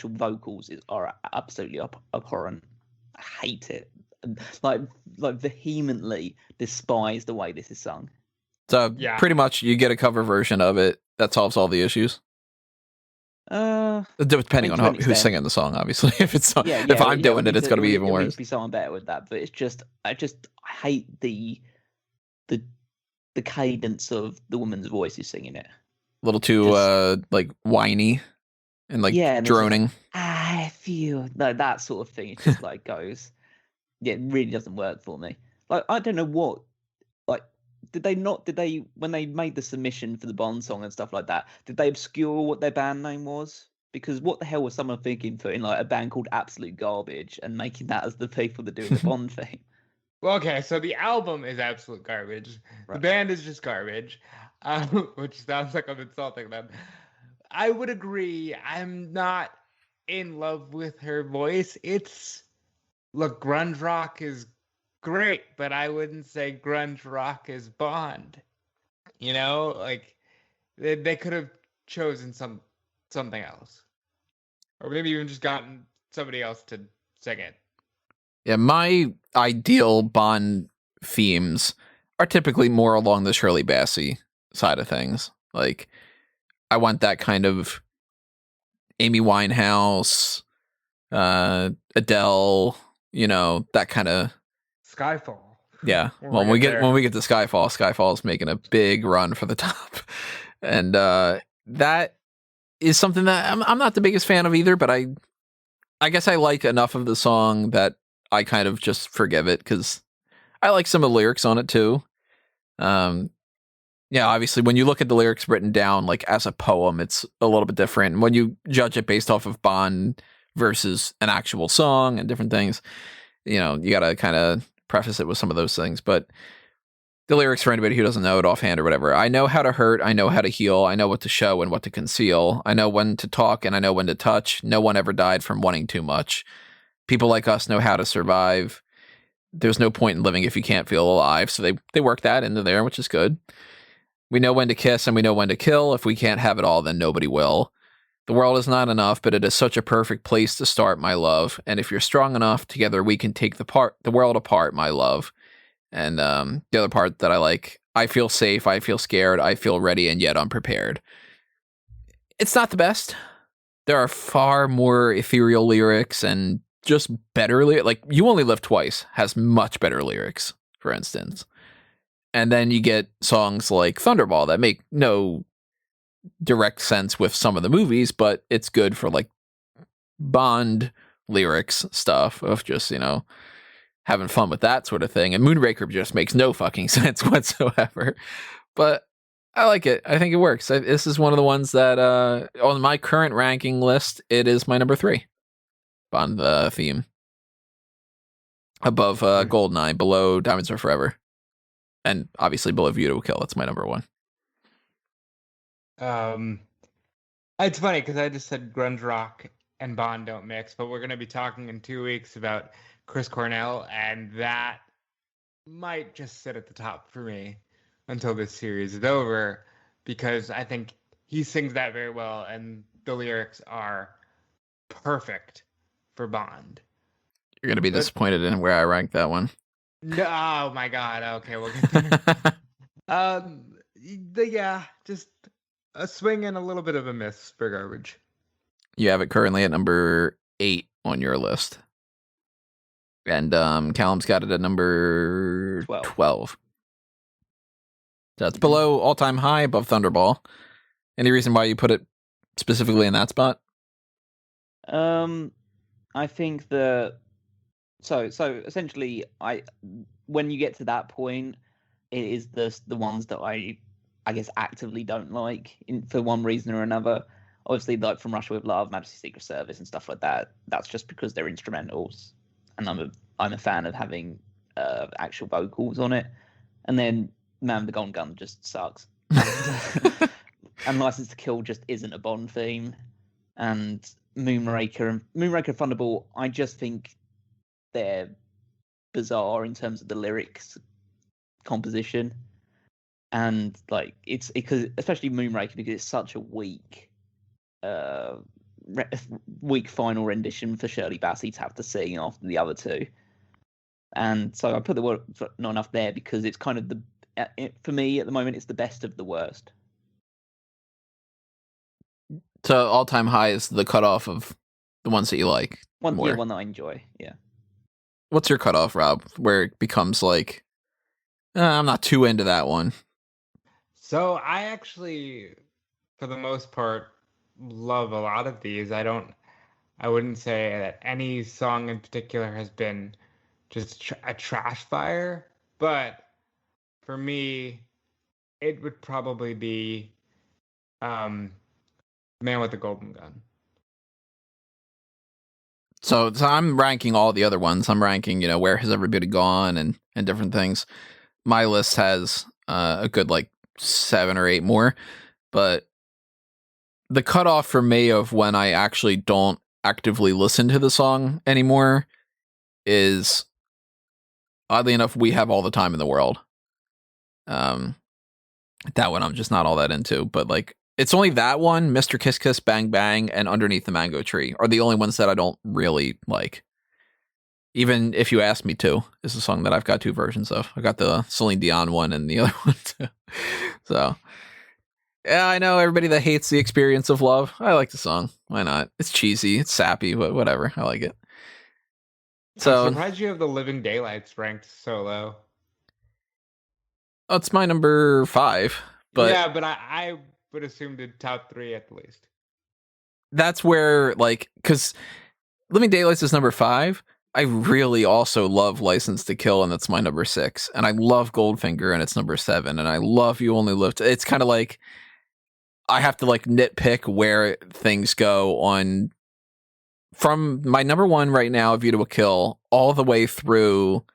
vocals are absolutely abhorrent. I hate it. Like vehemently despise the way this is sung. So pretty much you get a cover version of it that solves all the issues. Depending on who's singing the song, obviously. If I'm doing it, it's going to be even worse. Needs to be someone better with that, but it's just I hate the cadence of the woman's voice who's singing it. A little too like whiny and like droning. I feel that sort of thing. It just like goes. Yeah, it really doesn't work for me. Like I don't know what. Like did they when they made the submission for the Bond song and stuff like that? Did they obscure what their band name was? Because what the hell was someone thinking putting like a band called Absolute Garbage and making that as the people that do the Bond thing? Well, okay, so the album is Absolute Garbage. Right. The band is just garbage, which sounds like I'm insulting them. I would agree. I'm not in love with her voice. Look, grunge rock is great, but I wouldn't say grunge rock is Bond. You know, like they could have chosen something else, or maybe even just gotten somebody else to sing it. Yeah, my ideal Bond themes are typically more along the Shirley Bassey side of things. Like, I want that kind of Amy Winehouse, Adele, that kind of. Skyfall. Yeah. We're Well, right there. when we get to Skyfall is making a big run for the top, and that is something that I'm not the biggest fan of either. But I guess I like enough of the song that I kind of just forgive it because I like some of the lyrics on it too. Yeah, obviously, when you look at the lyrics written down like as a poem, it's a little bit different. When you judge it based off of Bond versus an actual song and different things, you got to kind of preface it with some of those things. But the lyrics, for anybody who doesn't know it offhand or whatever, I know how to hurt, I know how to heal, I know what to show and what to conceal. I know when to talk and I know when to touch. No one ever died from wanting too much. People like us know how to survive. There's no point in living if you can't feel alive. So they work that into there, which is good. We know when to kiss and we know when to kill. If we can't have it all, then nobody will. The world is not enough, but it is such a perfect place to start, my love. And if you're strong enough, together we can take the world apart, my love. And the other part that I like, I feel safe, I feel scared, I feel ready, and yet unprepared. It's not the best. There are far more ethereal lyrics and just better lyrics. Like, You Only Live Twice has much better lyrics, for instance. And then you get songs like Thunderball that make no direct sense with some of the movies, but it's good for like Bond lyrics stuff of just, having fun with that sort of thing. And Moonraker just makes no fucking sense whatsoever. But I like it. I think it works. This is one of the ones that on my current ranking list, it is my number 3 Bond theme. Above Goldeneye, below Diamonds Are Forever. And obviously below View to a Kill. That's my number 1. It's funny because I just said grunge rock and Bond don't mix, but we're going to be talking in 2 weeks about Chris Cornell, and that might just sit at the top for me until this series is over, because I think he sings that very well, and the lyrics are perfect for Bond. You're going to be disappointed in where I rank that one. No, oh my God. Okay, we'll get there. Yeah, just a swing and a little bit of a miss for garbage. You have it currently at number 8 on your list. And Callum's got it at number 12. That's below All Time High, above Thunderball. Any reason why you put it specifically in that spot? I think so essentially, when you get to that point, it is the ones that I guess actively don't like for one reason or another. Obviously, like From Russia with Love, Majesty's Secret Service, and stuff like that. That's just because they're instrumentals, and I'm a fan of having actual vocals on it. And then Man with the Golden Gun just sucks. And License to Kill just isn't a Bond theme. And Moonraker and Thunderball, I just think they're bizarre in terms of the lyrics composition. And like it's because especially Moonraker, because it's such a weak final rendition for Shirley Bassey to have to sing after the other two. And so I put the word not enough there because it's kind of for me at the moment, it's the best of the worst. So All Time High is the cutoff of the ones that you like. One that I enjoy. Yeah. What's your cutoff, Rob? Where it becomes like, I'm not too into that one. So I actually, for the most part, love a lot of these. I wouldn't say that any song in particular has been just a trash fire, but for me, it would probably be Man with the Golden Gun. So I'm ranking all the other ones. I'm ranking, Where Has Everybody Gone and different things. My list has a good 7 or 8 more, but the cutoff for me of when I actually don't actively listen to the song anymore is, oddly enough, We Have All the Time in the World. That one I'm just not all that into, but It's only that one, Mr. Kiss Kiss Bang Bang, and Underneath the Mango Tree are the only ones that I don't really like. Even if you ask me to, is a song that I've got 2 versions of. I got the Celine Dion one and the other one too. So, yeah, I know everybody that hates The Experience of Love. I like the song. Why not? It's cheesy, it's sappy, but whatever. I like it. So, I'm surprised you have the Living Daylights ranked so low. oh, it's my number 5. But yeah, but I would assume the top 3 at least. That's where, like, because Living Daylights is number 5. I really also love License to Kill, and that's my number 6. And I love Goldfinger, and it's number 7. And I love You Only Live. It's kind of like I have to like nitpick where things go on from my number 1 right now, View to a Kill, all the way through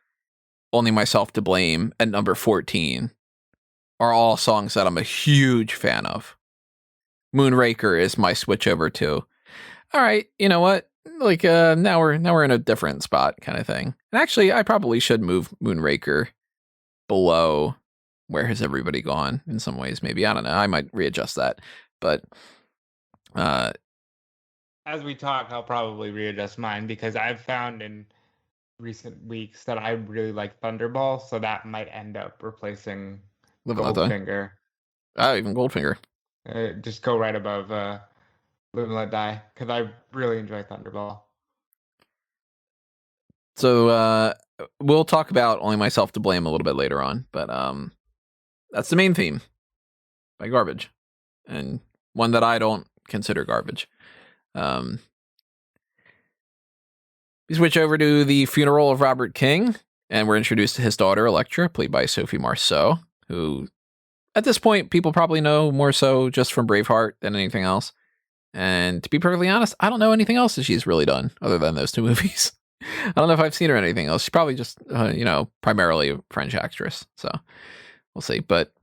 Only Myself to Blame at number 14 are all songs that I'm a huge fan of. Moonraker is my switch over to. All right, you know what? Like now we're in a different spot kind of thing. And actually, I probably should move Moonraker below Where Has Everybody Gone in some ways. Maybe, I don't know. I might readjust that. But as we talk, I'll probably readjust mine because I've found in recent weeks that I really like Thunderball, so that might end up replacing Live and Let Die. Goldfinger. Oh, even Goldfinger. Just go right above Live and Let Die because I really enjoy Thunderball. So we'll talk about Only Myself to Blame a little bit later on, but that's the main theme by Garbage, and one that I don't consider garbage. We switch over to The Funeral of Robert King, and we're introduced to his daughter, Electra, played by Sophie Marceau, who, at this point, people probably know more so just from Braveheart than anything else. And to be perfectly honest, I don't know anything else that she's really done other than those 2 movies. I don't know if I've seen her in anything else. She's probably just, primarily a French actress. So we'll see. But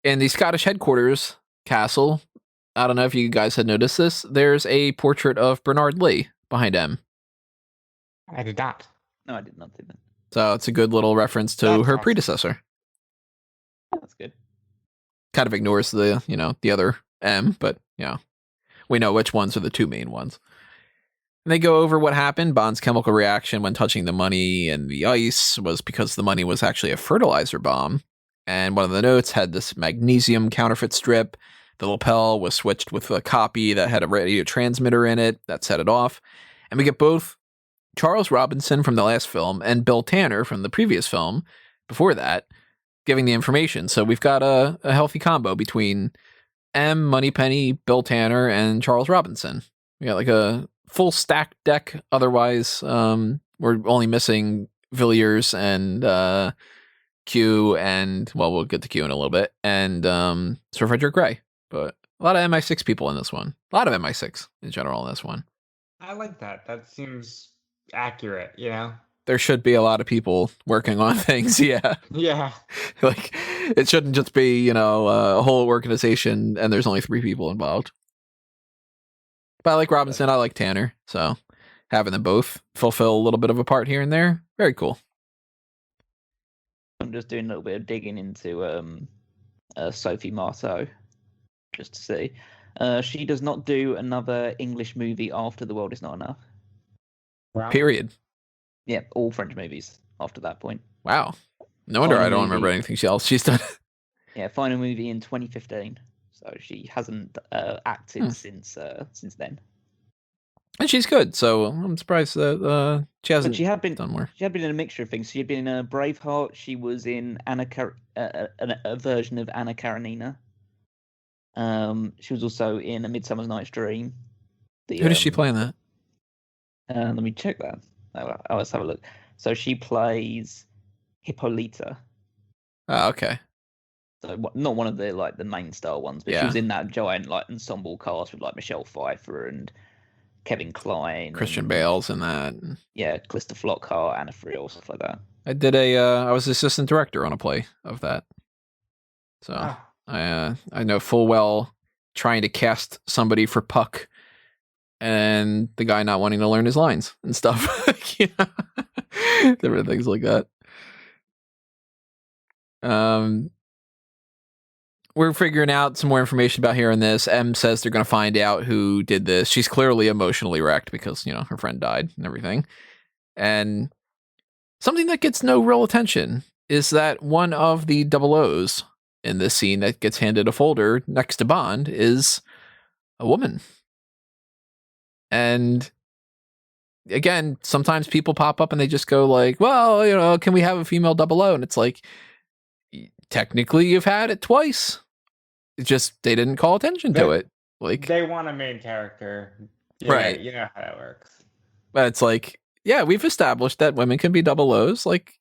in the Scottish headquarters castle, I don't know if you guys had noticed this, there's a portrait of Bernard Lee behind M. I did not. No, I did not do that. So it's a good little reference to That's her awesome. predecessor. That's good. Kind of ignores the, the other M, but, we know which ones are the 2 main ones. And they go over what happened. Bond's chemical reaction when touching the money and the ice was because the money was actually a fertilizer bomb. And one of the notes had this magnesium counterfeit strip. The lapel was switched with a copy that had a radio transmitter in it that set it off. And we get both Charles Robinson from the last film and Bill Tanner from the previous film before that giving the information. So we've got a healthy combo between M, Moneypenny, Bill Tanner, and Charles Robinson. We got like a full stacked deck. Otherwise, we're only missing Villiers and Q, and we'll get to Q in a little bit, and Sir Frederick Gray. But a lot of MI6 people in this one. A lot of MI6 in general in this one. I like that. That seems accurate, There should be a lot of people working on things, yeah. Yeah. Like, it shouldn't just be, a whole organization and there's only 3 people involved. But I like Robinson, I like Tanner, so having them both fulfill a little bit of a part here and there, very cool. I'm just doing a little bit of digging into Sophie Marceau, just to see. She does not do another English movie after The World Is Not Enough. Wow. Period. Yeah, all French movies after that point. Wow. No wonder I don't remember anything else she's done. Yeah, final movie in 2015. So she hasn't acted since then. And she's good, so I'm surprised that she hasn't done more. She had been in a mixture of things. She had been in Braveheart. She was in a version of Anna Karenina. She was also in A Midsummer Night's Dream. Who does she play in that? Let me check that. Let's have a look. So she plays Hippolyta. Oh, okay. So not one of the main star ones, but she was in that giant ensemble cast with Michelle Pfeiffer and Kevin Kline, Christian Bale's in that. Yeah, Calista Flockhart, Anna Friel, stuff like that. I was assistant director on a play of that. So I know full well trying to cast somebody for Puck and the guy not wanting to learn his lines and stuff. Different things like that. we're figuring out some more information about here in this. M says they're going to find out who did this. She's clearly emotionally wrecked because, her friend died and everything. And something that gets no real attention is that one of the double O's in this scene that gets handed a folder next to Bond is a woman. And again, sometimes people pop up and they just go like, well, can we have a female double O? And it's like, technically you've had it twice. It's just they didn't call attention to it. Like, they want a main character. Yeah, right. You know how that works. But it's like, yeah, we've established that women can be double O's. Like,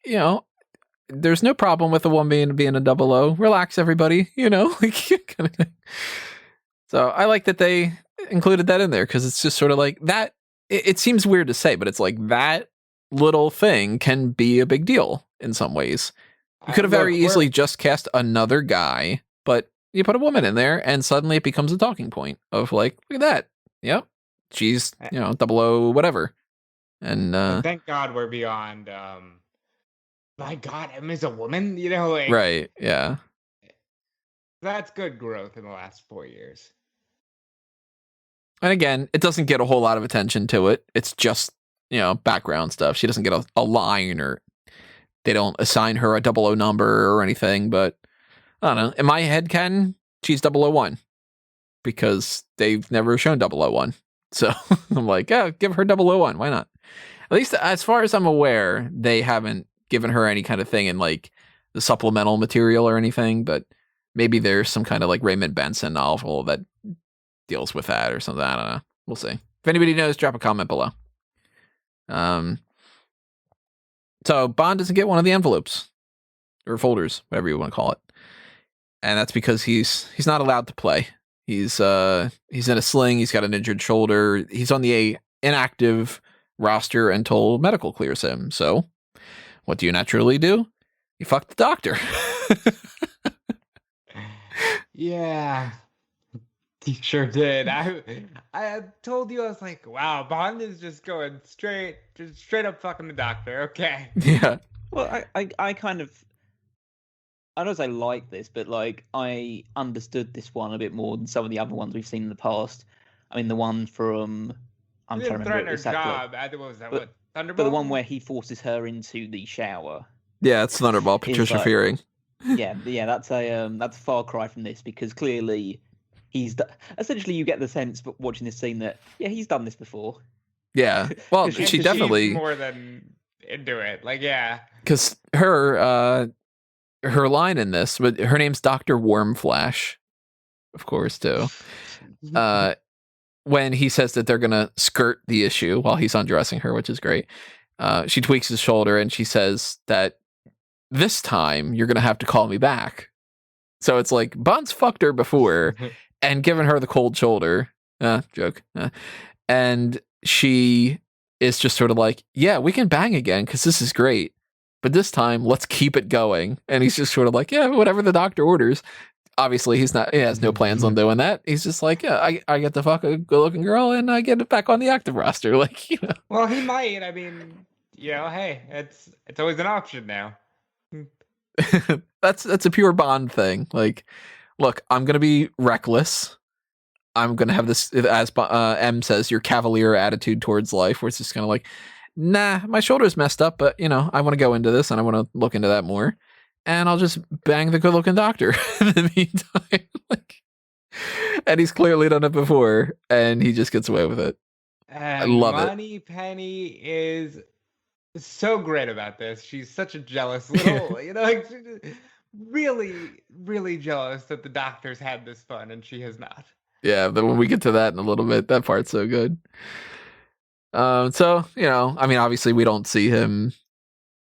there's no problem with a woman being a double O. Relax, everybody, like, kind of thing. So I like that they included that in there because it's just sort of like that. It seems weird to say, but it's like that little thing can be a big deal in some ways. You could have very easily just cast another guy, but you put a woman in there and suddenly it becomes a talking point of like, look at that. Yep. She's, double O whatever. And thank God we're beyond my God, M is a woman, like, right, yeah. That's good growth in the last 4 years. And again, it doesn't get a whole lot of attention to it. It's just, background stuff. She doesn't get a line, or they don't assign her a 00 number or anything, but I don't know. In my head canon, she's 001 because they've never shown 001. So I'm like, yeah, give her 001. Why not? At least as far as I'm aware, they haven't given her any kind of thing in like the supplemental material or anything, but maybe there's some kind of like Raymond Benson novel that deals with that or something. I don't know. We'll see. If anybody knows, drop a comment below. So Bond doesn't get one of the envelopes or folders, whatever you want to call it. And that's because he's not allowed to play. He's in a sling. He's got an injured shoulder. He's on the inactive roster until medical clears him. So what do you naturally do? You fuck the doctor. Yeah, he sure did. I had told you, I was like, wow, Bond is just going straight up fucking the doctor. Okay. Yeah. Well, I kind of, I don't know if I like this, but like I understood this one a bit more than some of the other ones we've seen in the past. I mean, the one from I'm trying to remember exactly. What was that? What Thunderball? But the one where he forces her into the shower. Yeah, it's Thunderball. Patricia Fearing. yeah, that's a far cry from this because clearly essentially you get the sense, but watching this scene that he's done this before. Yeah, well, she definitely she's more than into it. Like, yeah, because her line in this, but her name's Dr. Wormflash, of course, too. When he says that they're gonna skirt the issue while he's undressing her, which is great. She tweaks his shoulder and she says that this time you're gonna have to call me back. So it's like Bond's fucked her before and given her the cold shoulder. Joke. And she is just sort of like, yeah, we can bang again because this is great. But this time, let's keep it going. And he's just sort of like, yeah, whatever the doctor orders. Obviously, he has no plans on doing that. He's just like, yeah, I get to fuck a good-looking girl and I get it back on the active roster. Like, Well, he might. I mean, hey, it's always an option now. That's a pure Bond thing. Like, look, I'm gonna be reckless. I'm gonna have this, as M says, your cavalier attitude towards life, where it's just kind of like, nah, my shoulder's messed up, but I want to go into this and I want to look into that more, and I'll just bang the good-looking doctor in the meantime. And he's clearly done it before, and he just gets away with it. I love it. Moneypenny is so great about this. She's such a jealous little, like really, really jealous that the doctor's had this fun and she has not. Yeah, but when we get to that in a little bit, that part's so good. So, I mean, obviously we don't see him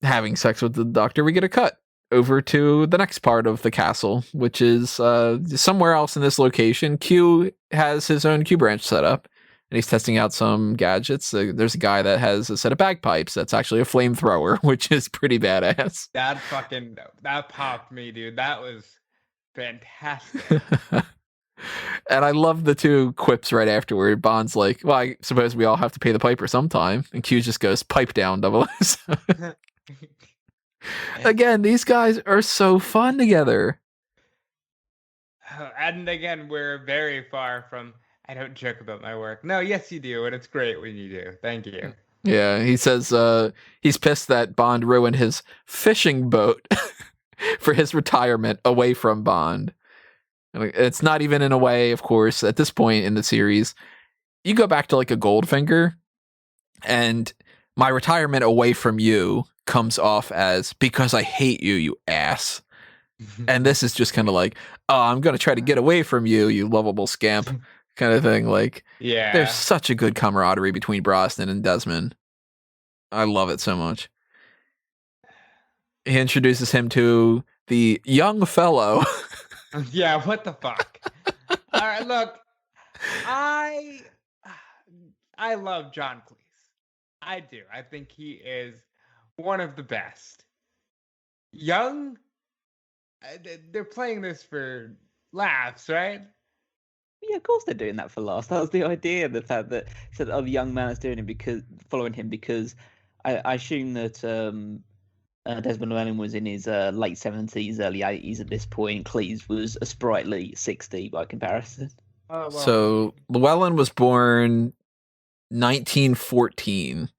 having sex with the doctor. We get a cut over to the next part of the castle, which is somewhere else in this location. Q has his own Q branch set up, and he's testing out some gadgets. There's a guy that has a set of bagpipes that's actually a flamethrower, which is pretty badass. That popped me, dude. That was fantastic. And I love the two quips right afterward. Bond's like, well, I suppose we all have to pay the piper sometime. And Q just goes, pipe down, 007. Again, these guys are so fun together. And again, we're very far from. I don't joke about my work. No, yes, you do, and it's great when you do. Thank you. Yeah, he says he's pissed that Bond ruined his fishing boat for his retirement away from Bond. It's not even in a way, of course, at this point in the series. You go back to like a Goldfinger, and my retirement away from you comes off as because I hate you, you ass. And this is just kind of like, oh, I'm going to try to get away from you, you lovable scamp kind of thing. Like, Yeah. there's such a good camaraderie between Brosnan and Desmond. I love it so much. He introduces him to the young fellow. Yeah, what the fuck? All right, look, I love John Cleese. I do. I think he is one of the best. Young, they're playing this for laughs, right? Yeah, of course they're doing that for laughs. That was the idea. The fact that said, "Oh, the young man is doing it because following him," because I assume that Desmond Llewellyn was in his late 70s, early 80s at this point. Cleese was a sprightly 60 by comparison. Oh, well. So Llewellyn was born 1914.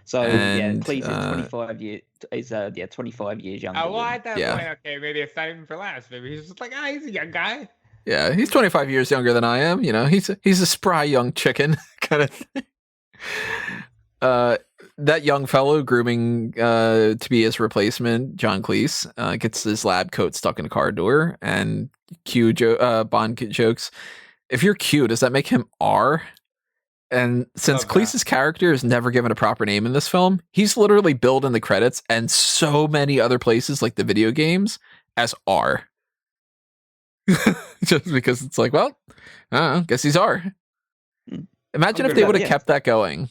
So And, Cleese is 25 years. Is 25 years younger. Oh, well, at that Yeah. point, okay, maybe it's not even for laughs. Maybe he's just like, he's a young guy. Yeah, he's 25 years younger than I am. You know, he's a spry young chicken kind of thing. That young fellow grooming to be his replacement, John Cleese, gets his lab coat stuck in a car door, and Bond jokes, if you're Q, does that make him R? And since Love that. Cleese's character is never given a proper name in this film, he's literally billed in the credits and so many other places like the video games as R. Just because it's like, well, I don't know, guess he's R. Imagine I'm if good they with would have that, kept that going,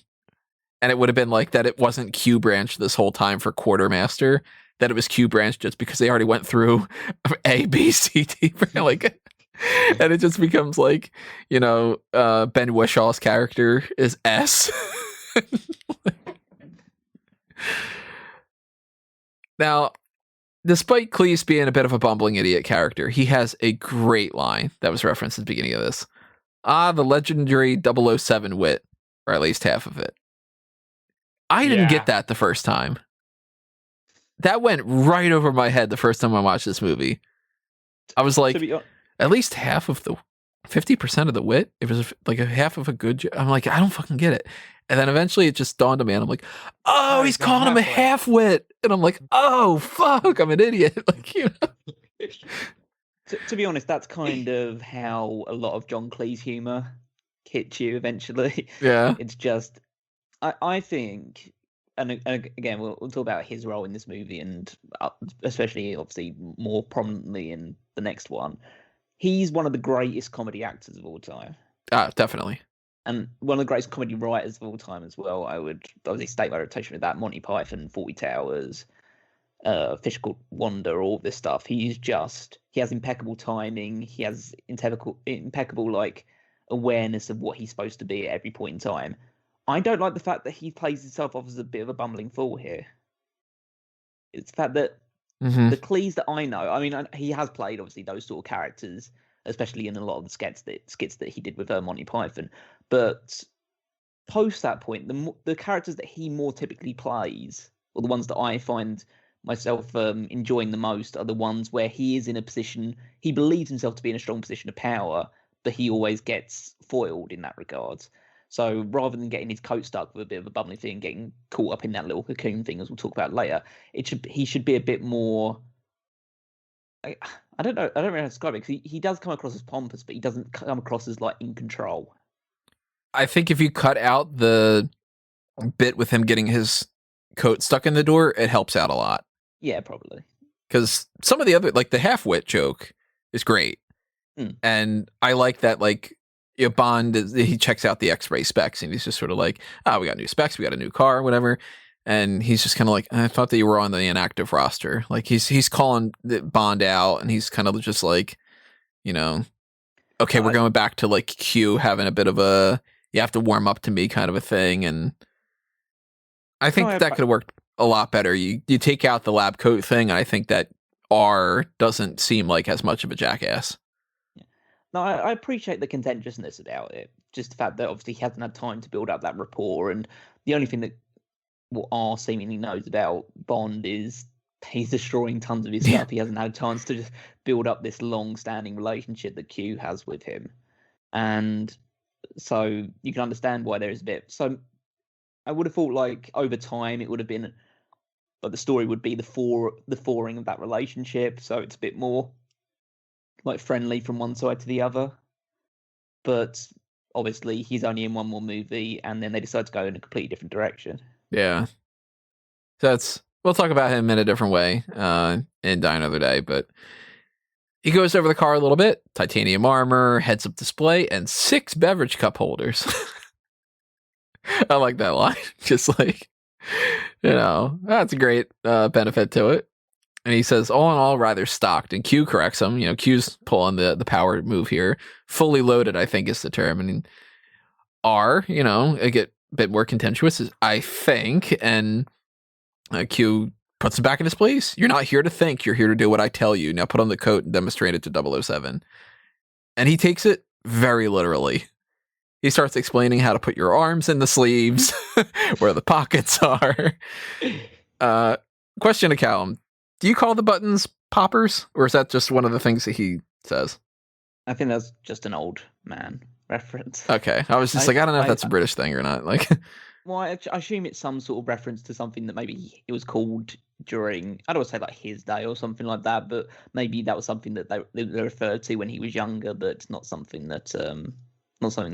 and it would have been like that it wasn't Q Branch this whole time for Quartermaster, that it was Q Branch just because they already went through A, B, C, D, like, and it just becomes like, you know, Ben Wishaw's character is S. Now, despite Cleese being a bit of a bumbling idiot character, he has a great line that was referenced at the beginning of this. The legendary 007 wit, or at least half of it. I didn't Yeah. get that the first time. That went right over my head the first time I watched this movie. I was like, To be hon- at least half of the 50% of the wit, it was like a half of a good I'm like, I don't fucking get it. And then eventually it just dawned on me, and I'm like, oh, he's he's a calling him a half-wit. half-wit. And I'm like, oh, fuck, I'm an idiot. Like, you know. to be honest, that's kind of how a lot of John Cleese humor hits you eventually. Yeah. It's just, I think, and again, we'll talk about his role in this movie, and especially, obviously, more prominently in the next one. He's one of the greatest comedy actors of all time, Definitely. and one of the greatest comedy writers of all time as well. I would obviously state my rotation with that. Monty Python, 40 Towers, Fish Called Wanda, all this stuff. He has impeccable timing. He has impeccable like awareness of what he's supposed to be at every point in time. I don't like the fact that he plays himself off as a bit of a bumbling fool here. It's the fact that Mm-hmm. the Cleese that I know, I mean, he has played obviously those sort of characters, especially in a lot of the skits that he did with Monty Python. But post that point, the characters that he more typically plays, or the ones that I find myself enjoying the most, are the ones where he is in a position, he believes himself to be in a strong position of power, but he always gets foiled in that regard. So rather than getting his coat stuck with a bit of a bumbling thing, getting caught up in that little cocoon thing, as we'll talk about later, he should be a bit more. I don't know how to describe it, because he does come across as pompous, but he doesn't come across as like in control. I think if you cut out the bit with him getting his coat stuck in the door, it helps out a lot. Yeah, probably. Because some of the other, like the half-wit joke is great. And I like that, like, you know, Bond, he checks out the X-ray specs, and he's just sort of like, we got new specs, we got a new car, whatever. And he's just kind of like, I thought that you were on the inactive roster. Like, he's calling the Bond out, and he's kind of just like, you know, okay, we're going back to like Q having a bit of a, you have to warm up to me kind of a thing. And I think that could have worked a lot better. You take out the lab coat thing, and I think that R doesn't seem like as much of a jackass. No, I appreciate the contentiousness about it. Just the fact that obviously he hasn't had time to build up that rapport, and the only thing that what R seemingly knows about Bond is he's destroying tons of his Yeah. stuff. He hasn't had a chance to just build up this long-standing relationship that Q has with him, and so you can understand why there is a bit. So I would have thought like over time it would have been like the story would be the fouring of that relationship, so it's a bit more like friendly from one side to the other. But obviously he's only in one more movie, and then they decide to go in a completely different direction. Yeah. We'll talk about him in a different way in Die Another Day, but he goes over the car a little bit, titanium armor, heads-up display, and 6 beverage cup holders. I like that line. Just like, that's a great benefit to it. And he says, all in all, rather stocked. And Q corrects him. Q's pulling the power move here. Fully loaded, I think, is the term. And R, it get a bit more contentious, I think. And Q puts it back in his place. You're not here to think. You're here to do what I tell you. Now put on the coat and demonstrate it to 007. And he takes it very literally. He starts explaining how to put your arms in the sleeves, where the pockets are. Question to Callum. Do you call the buttons poppers, or is that just one of the things that he says? I think that's just an old man reference. Okay. I was just I don't know if that's a British thing or not. Like, well, I assume it's some sort of reference to something that maybe it was called during, I don't want to say like his day or something like that, but maybe that was something that they referred to when he was younger, but it's not something that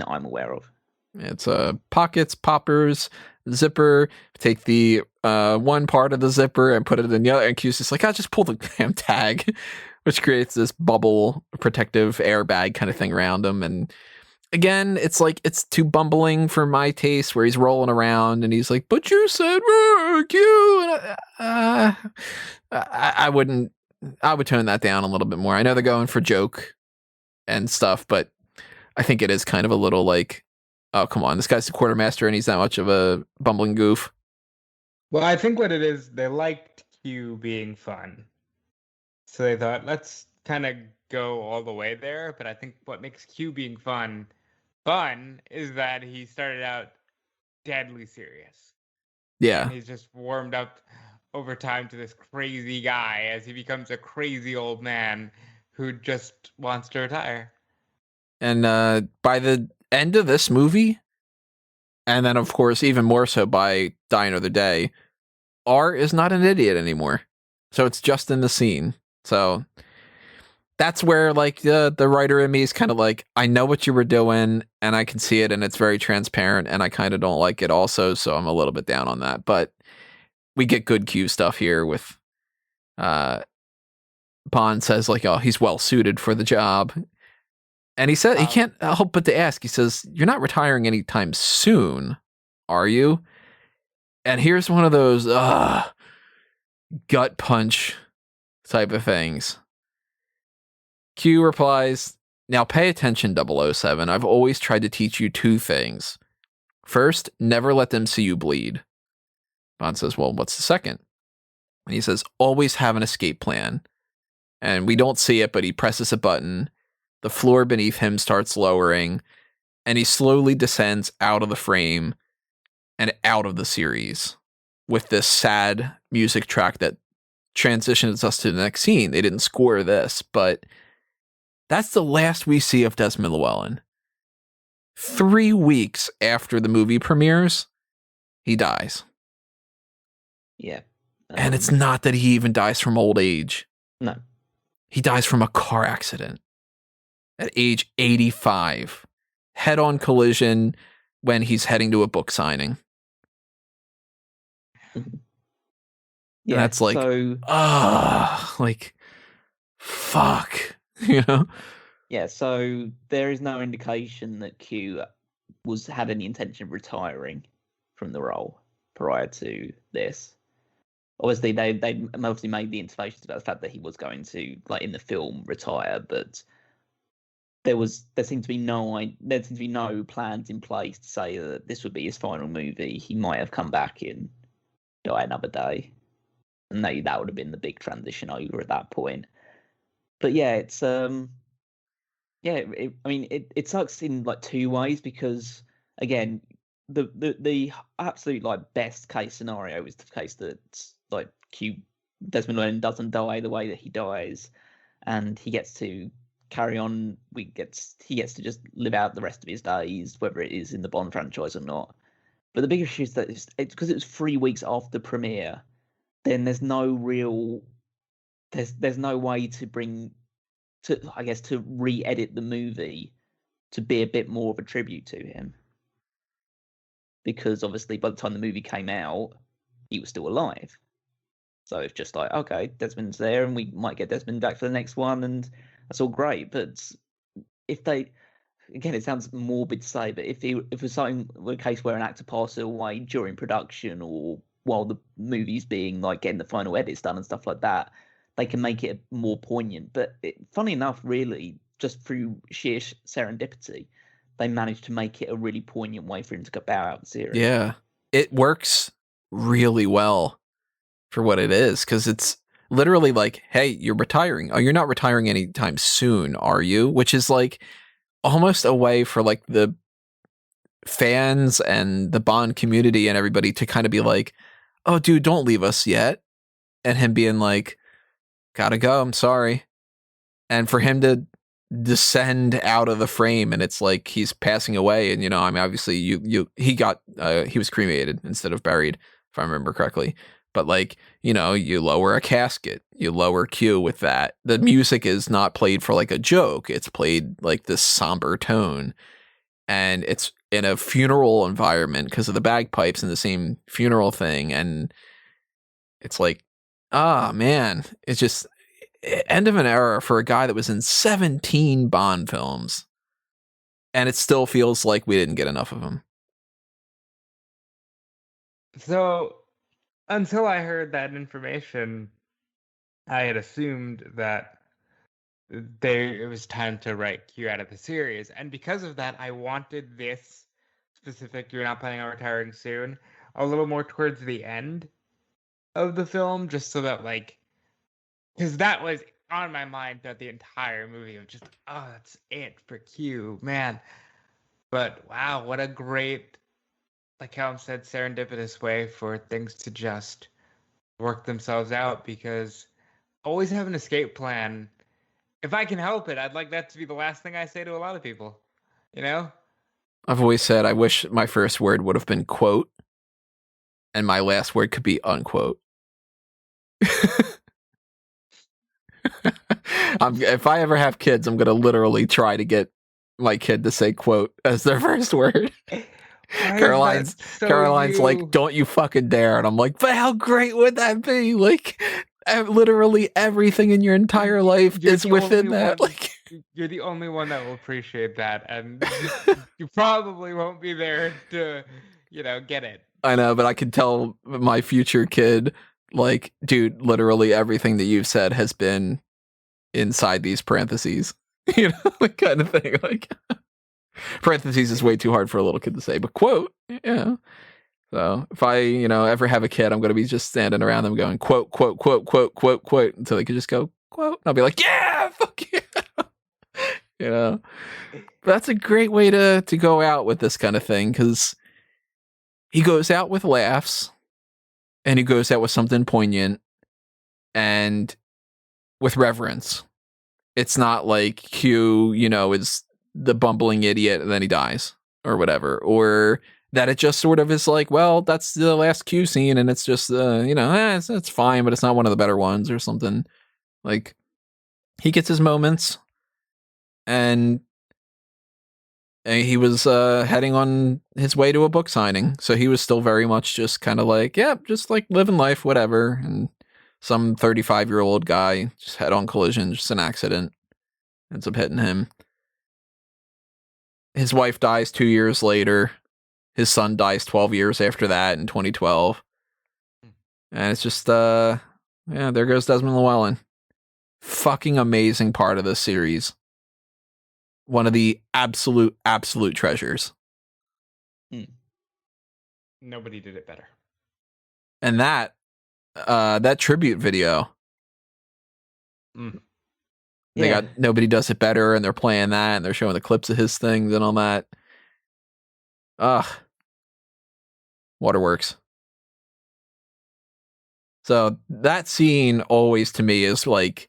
I'm aware of. It's pockets, poppers, zipper. Take the one part of the zipper and put it in the other. And Q's just like, I'll just pull the damn tag, which creates this bubble protective airbag kind of thing around him. And again, it's like it's too bumbling for my taste, where he's rolling around and he's like, "But you said Q," and I would tone that down a little bit more. I know they're going for joke and stuff, but I think it is kind of a little like, oh, come on, this guy's the quartermaster and he's that much of a bumbling goof. Well, I think what it is, they liked Q being fun. So they thought, let's kind of go all the way there. But I think what makes Q being fun is that he started out deadly serious. Yeah. And he's just warmed up over time to this crazy guy as he becomes a crazy old man who just wants to retire. And by the end of this movie, and then, of course, even more so by Die Another Day, R is not an idiot anymore. So it's just in the scene. So that's where, like, the writer in me is kind of like, I know what you were doing, and I can see it, and it's very transparent, and I kind of don't like it also, so I'm a little bit down on that. But we get good Q stuff here with Bond says, like, oh, he's well-suited for the job. And he said, he can't help but to ask, he says, you're not retiring anytime soon, are you? And here's one of those gut punch type of things. Q replies, now pay attention, 007. I've always tried to teach you 2 things. First, never let them see you bleed. Bond says, well, what's the second? And he says, always have an escape plan. And we don't see it, but he presses a button. The floor beneath him starts lowering, and he slowly descends out of the frame and out of the series with this sad music track that transitions us to the next scene. They didn't score this, but that's the last we see of Desmond Llewellyn. 3 weeks after the movie premieres, he dies. Yeah. And it's not that he even dies from old age. No. He dies from a car accident at age 85. Head-on collision when he's heading to a book signing. Yeah, that's like, like, fuck, Yeah, so there is no indication that Q had any intention of retiring from the role prior to this. Obviously, they mostly made the intimations about the fact that he was going to, like in the film, retire, but there seemed to be no plans in place to say that this would be his final movie. He might have come back in Die Another Day, and maybe that would have been the big transition over at that point. But yeah, it's Yeah, I mean, it sucks in like two ways because again, the absolute like best case scenario is the case that like Desmond Llewellyn doesn't die the way that he dies, and he gets to carry on. He gets to just live out the rest of his days, whether it is in the Bond franchise or not. But the bigger issue is that it's because it was 3 weeks after the premiere. Then there's no real there's no way to re-edit the movie to be a bit more of a tribute to him, because obviously by the time the movie came out, he was still alive. So it's just like, okay, Desmond's there, and we might get Desmond back for the next one, and that's all great. But if they, again, it sounds morbid to say, but if it was something, a case where an actor passed away during production or while the movie's being like getting the final edits done and stuff like that, they can make it more poignant. But funny enough, really, just through sheer serendipity, they managed to make it a really poignant way for him to go bow out the series. Yeah, it works really well for what it is, because it's literally like, hey, you're retiring. Oh, you're not retiring anytime soon, are you? Which is like almost a way for like the fans and the Bond community and everybody to kind of be like, oh, dude, don't leave us yet. And him being like, gotta go, I'm sorry. And for him to descend out of the frame, and it's like he's passing away, and I mean, obviously he was cremated instead of buried, if I remember correctly. But like, you lower a casket, you lower Q with that. The music is not played for like a joke. It's played like this somber tone. And it's in a funeral environment because of the bagpipes and the same funeral thing. And it's like, man, it's just end of an era for a guy that was in 17 Bond films. And it still feels like we didn't get enough of him. So, until I heard that information, I had assumed that it was time to write Q out of the series. And because of that, I wanted this specific "you're not planning on retiring soon" a little more towards the end of the film, just so that, like, because that was on my mind throughout the entire movie of just, oh, that's it for Q, man. But wow, what a great, like Callum said, serendipitous way for things to just work themselves out, because always have an escape plan. If I can help it, I'd like that to be the last thing I say to a lot of people, I've always said I wish my first word would have been quote, and my last word could be unquote. If I ever have kids, I'm going to literally try to get my kid to say quote as their first word. Caroline's like, don't you fucking dare. And I'm like, but how great would that be? Like, literally everything in your entire life is within that. Like, you're the only one that will appreciate that. And you probably won't be there to, get it. I know, but I can tell my future kid, like, dude, literally everything that you've said has been inside these parentheses, like kind of thing. Like, parentheses is way too hard for a little kid to say, but quote, yeah. So if I, ever have a kid, I'm going to be just standing around them going quote, quote, quote, quote, quote, quote, until they can just go quote. And I'll be like, yeah, fuck yeah. But that's a great way to go out with this kind of thing, because he goes out with laughs, and he goes out with something poignant and with reverence. It's not like Q, is the bumbling idiot and then he dies or whatever, or that it just sort of is like, well, that's the last Q scene and it's just, it's fine, but it's not one of the better ones or something. Like, he gets his moments, and he was heading on his way to a book signing, so he was still very much just kind of like, just like living life, whatever. And some 35-year-old guy just head-on collision, just an accident, ends up hitting him. His wife dies 2 years later. His son dies 12 years after that in 2012. And it's just, there goes Desmond Llewellyn. Fucking amazing part of this series. One of the absolute treasures. Nobody did it better. And that tribute video They Yeah. got Nobody Does It Better, and they're playing that, and they're showing the clips of his things and all that. Ugh. Waterworks. So that scene always to me is like,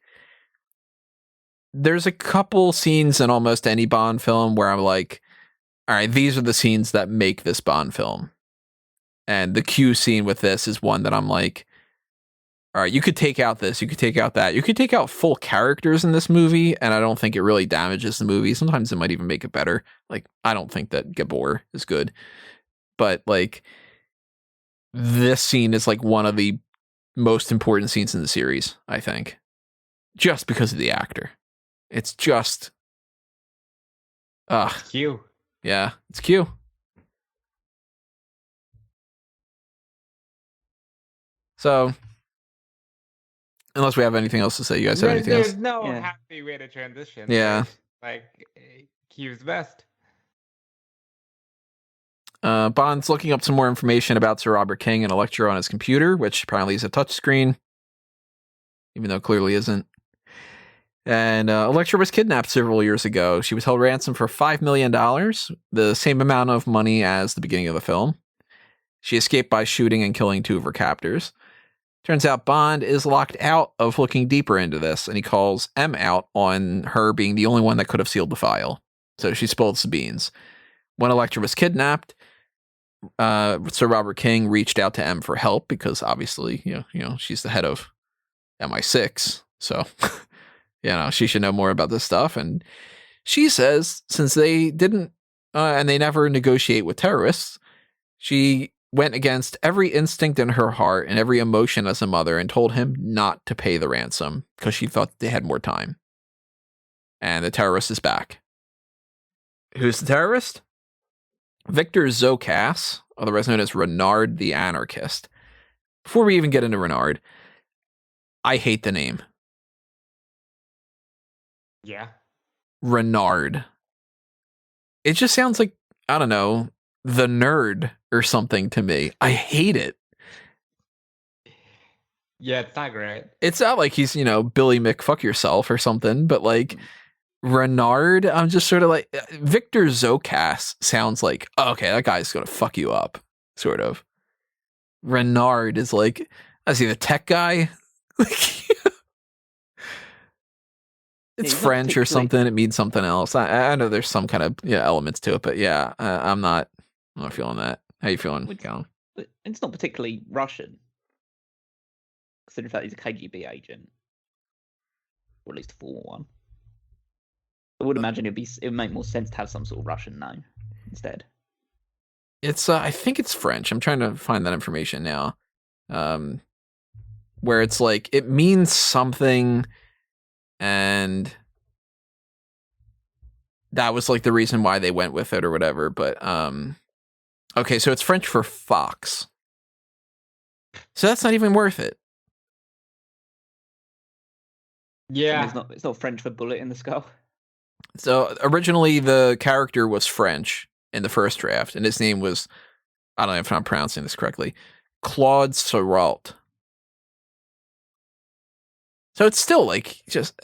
there's a couple scenes in almost any Bond film where I'm like, all right, these are the scenes that make this Bond film. And the Q scene with this is one that I'm like, all right, you could take out this, you could take out that, you could take out full characters in this movie, and I don't think it really damages the movie. Sometimes it might even make it better. Like, I don't think that Gabor is good, but like, this scene is like one of the most important scenes in the series, I think, just because of the actor. It's just, Q. yeah, it's Q. So, unless we have anything else to say, you guys have anything else? There's no Yeah. happy way to transition. Yeah. Like, Q's best. Bond's looking up some more information about Sir Robert King and Electra on his computer, which apparently is a touchscreen, even though it clearly isn't. And Electra was kidnapped several years ago. She was held ransom for $5 million, the same amount of money as the beginning of the film. She escaped by shooting and killing 2 of her captors. Turns out Bond is locked out of looking deeper into this, and he calls M out on her being the only one that could have sealed the file. So she spilled the beans. When Electra was kidnapped, Sir Robert King reached out to M for help because obviously, you know, she's the head of MI6, so she should know more about this stuff. And she says since they didn't and they never negotiate with terrorists, she went against every instinct in her heart and every emotion as a mother and told him not to pay the ransom because she thought they had more time. And the terrorist is back. Who's the terrorist? Victor Zokas, otherwise known as Renard the Anarchist. Before we even get into Renard, I hate the name. Yeah. Renard. It just sounds like, I don't know, the nerd or something to me. I hate it. Yeah, it's not great. It's not like he's, Billy McFuck yourself or something, but like Renard, I'm just sort of like, Victor Zokas sounds like, oh, okay, that guy's going to fuck you up, sort of. Renard is like, is he the tech guy? It's French or something. It means something else. I know there's some kind of elements to it, but yeah, I'm not feeling that. How you feeling, Callum? It's not particularly Russian, considering that he's a KGB agent, or at least a former one. I would imagine it would make more sense to have some sort of Russian name instead. It's I think it's French. I'm trying to find that information now. Where it's like it means something, and that was like the reason why they went with it or whatever. But okay, so it's French for fox. So that's not even worth it. Yeah. It's not French for bullet in the skull. So originally the character was French in the first draft, and his name was, I don't know if I'm pronouncing this correctly, Claude Soralt. So it's still like just,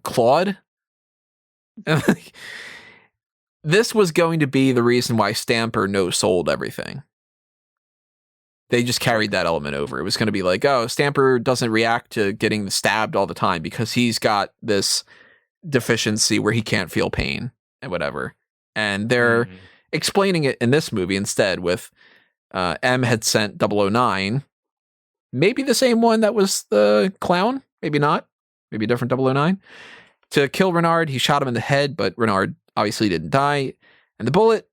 Claude. This was going to be the reason why Stamper no-sold everything. They just carried that element over. It was going to be like, oh, Stamper doesn't react to getting stabbed all the time because he's got this deficiency where he can't feel pain and whatever. And they're explaining it in this movie instead with M had sent 009, maybe the same one that was the clown, maybe not, maybe a different 009, to kill Renard. He shot him in the head, but Renard obviously didn't die. And the bullet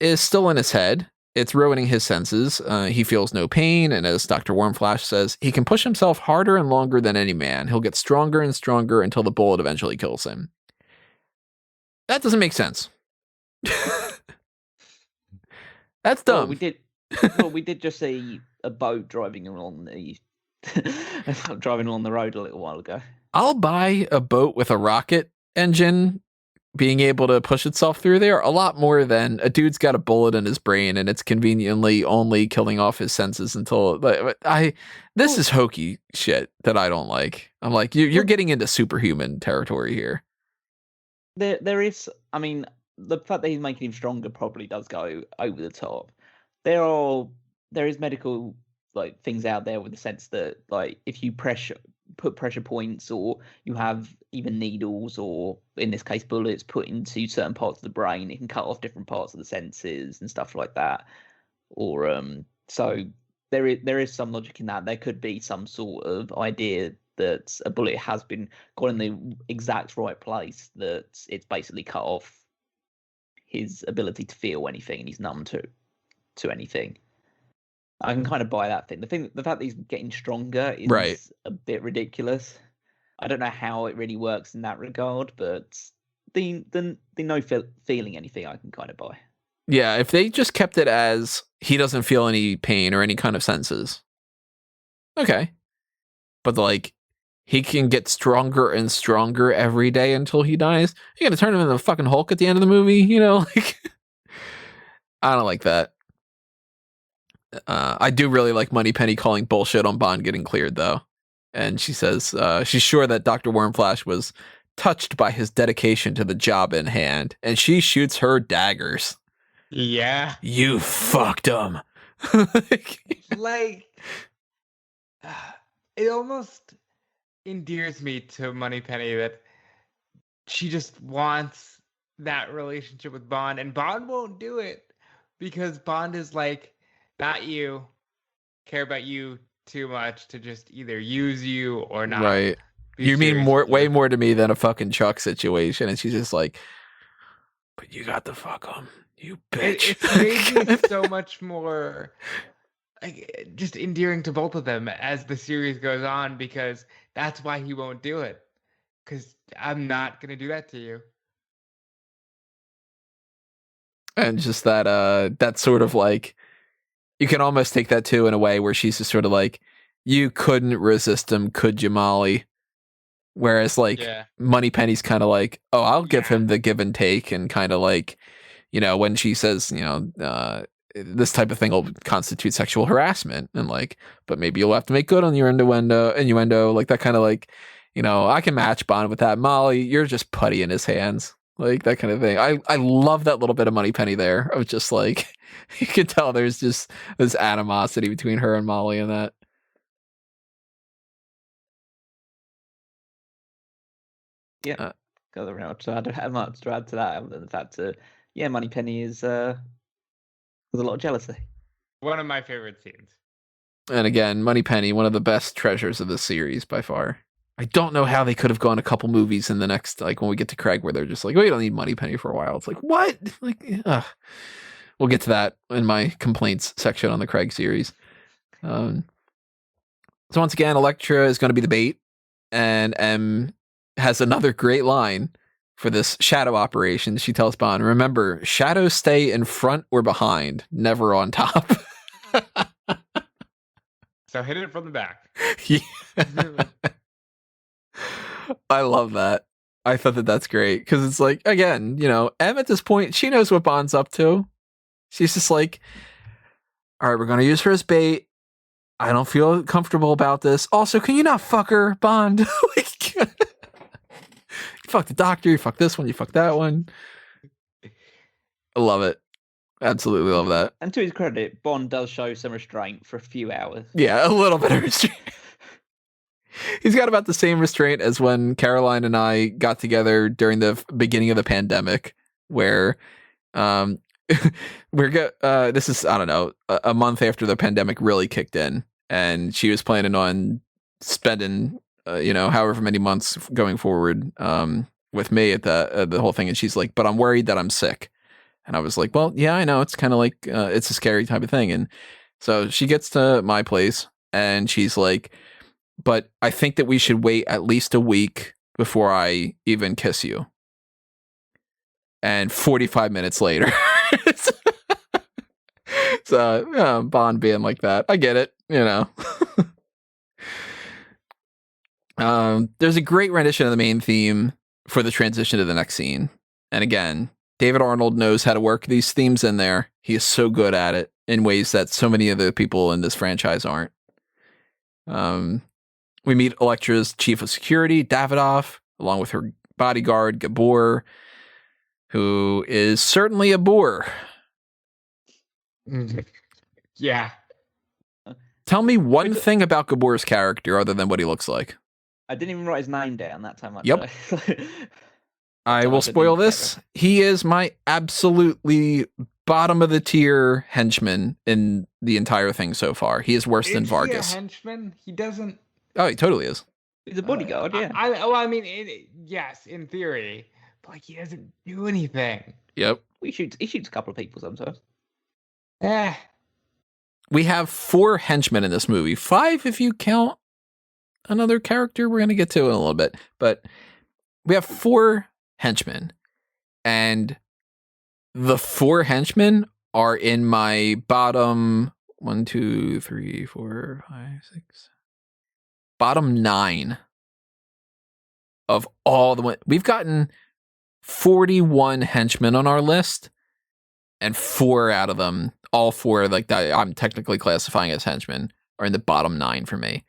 is still in his head. It's ruining his senses. He feels no pain. And as Dr. Warmflash says, he can push himself harder and longer than any man. He'll get stronger and stronger until the bullet eventually kills him. That doesn't make sense. That's dumb. We did just see a boat driving along the road a little while ago. I'll buy a boat with a rocket engine being able to push itself through there a lot more than a dude's got a bullet in his brain and it's conveniently only killing off his senses until this is hokey shit that I don't like. I'm like, you're getting into superhuman territory here. There is, I mean, the fact that he's making him stronger probably does go over the top. There is medical like things out there with the sense that like if you put pressure points or you have even needles or in this case bullets put into certain parts of the brain, it can cut off different parts of the senses and stuff like that. Or so there is some logic in that. There could be some sort of idea that a bullet has been got in the exact right place, that it's basically cut off his ability to feel anything and he's numb to anything. I can kind of buy that thing. The fact that he's getting stronger is a bit ridiculous. I don't know how it really works in that regard, but the no feeling anything I can kind of buy. Yeah, if they just kept it as he doesn't feel any pain or any kind of senses, okay. But like he can get stronger and stronger every day until he dies. You're gonna turn him into the fucking Hulk at the end of the movie, you know? Like I don't like that. I do really like Moneypenny calling bullshit on Bond getting cleared, though. And she says she's sure that Dr. Wormflash was touched by his dedication to the job in hand. And she shoots her daggers. Yeah. You fucked him. Like, it almost endears me to Moneypenny that she just wants that relationship with Bond. And Bond won't do it because Bond is like, not you, care about you too much to just either use you or not. Right. You mean way more to me than a fucking Chuck situation. And she's just like, but you got to fuck him, you bitch. It's made me so much more like, just endearing to both of them as the series goes on, because that's why he won't do it. Because I'm not going to do that to you. And just that sort of like, you can almost take that too in a way where she's just sort of like, you couldn't resist him, could you, Molly? Whereas like Moneypenny's kind of like, oh, I'll give him the give and take, and kind of like, you know, when she says, you know, this type of thing will constitute sexual harassment, and like, but maybe you'll have to make good on your innuendo, like that kind of like, you know, I can match Bond with that. Molly, you're just putty in his hands. Like that kind of thing. I love that little bit of Moneypenny there. Of just like, you can tell there's just this animosity between her and Molly and that. Yeah, got the route. So I don't have much to add to that other than the fact that Moneypenny is there's a lot of jealousy. One of my favorite scenes. And again, Moneypenny, one of the best treasures of the series by far. I don't know how they could have gone a couple movies in the next, like when we get to Craig, where they're just like, oh, you don't need Moneypenny for a while. It's like, what? Like, we'll get to that in my complaints section on the Craig series. So once again, Elektra is going to be the bait, and M has another great line for this shadow operation. She tells Bond, remember, shadows stay in front or behind, never on top. So hit it from the back. Yeah. I love that. I thought that's great because it's like, again, you know, M at this point, she knows what Bond's up to. She's just like, all right, we're going to use her as bait. I don't feel comfortable about this. Also, can you not fuck her, Bond? Like, you fuck the doctor, you fuck this one, you fuck that one. I love it. Absolutely love that. And to his credit, Bond does show some restraint for a few hours. Yeah, a little bit of restraint. He's got about the same restraint as when Caroline and I got together during the beginning of the pandemic, where this is, I don't know, a month after the pandemic really kicked in, and she was planning on spending however many months going forward with me at the whole thing, and she's like, but I'm worried that I'm sick. And I was like, well, yeah, I know, it's kind of like it's a scary type of thing. And so she gets to my place and she's like, but I think that we should wait at least a week before I even kiss you. And 45 minutes later. So Bond being like that, I get it, you know. There's a great rendition of the main theme for the transition to the next scene. And again, David Arnold knows how to work these themes in there. He is so good at it in ways that so many of the people in this franchise aren't. We meet Elektra's chief of security, Davidoff, along with her bodyguard, Gabor, who is certainly a bore. Yeah. Tell me one thing about Gabor's character other than what he looks like. I didn't even write his name down. That's how much. Yep. I So will I spoil didn't this. He is my absolutely bottom of the tier henchman in the entire thing so far. He is worse than Is Vargas. he a henchman? He doesn't. Oh, he totally is. He's a bodyguard, yeah. I mean, yes, in theory, but like he doesn't do anything. Yep. He shoots a couple of people sometimes. Eh. We have 4 henchmen in this movie. 5 if you count another character we're going to get to in a little bit. But we have 4 henchmen. And the 4 henchmen are in my bottom 1, 2, 3, 4, 5, 6. Bottom 9 of all the... We've gotten 41 henchmen on our list. And 4 out of them, all 4 like that I'm technically classifying as henchmen, are in the bottom 9 for me.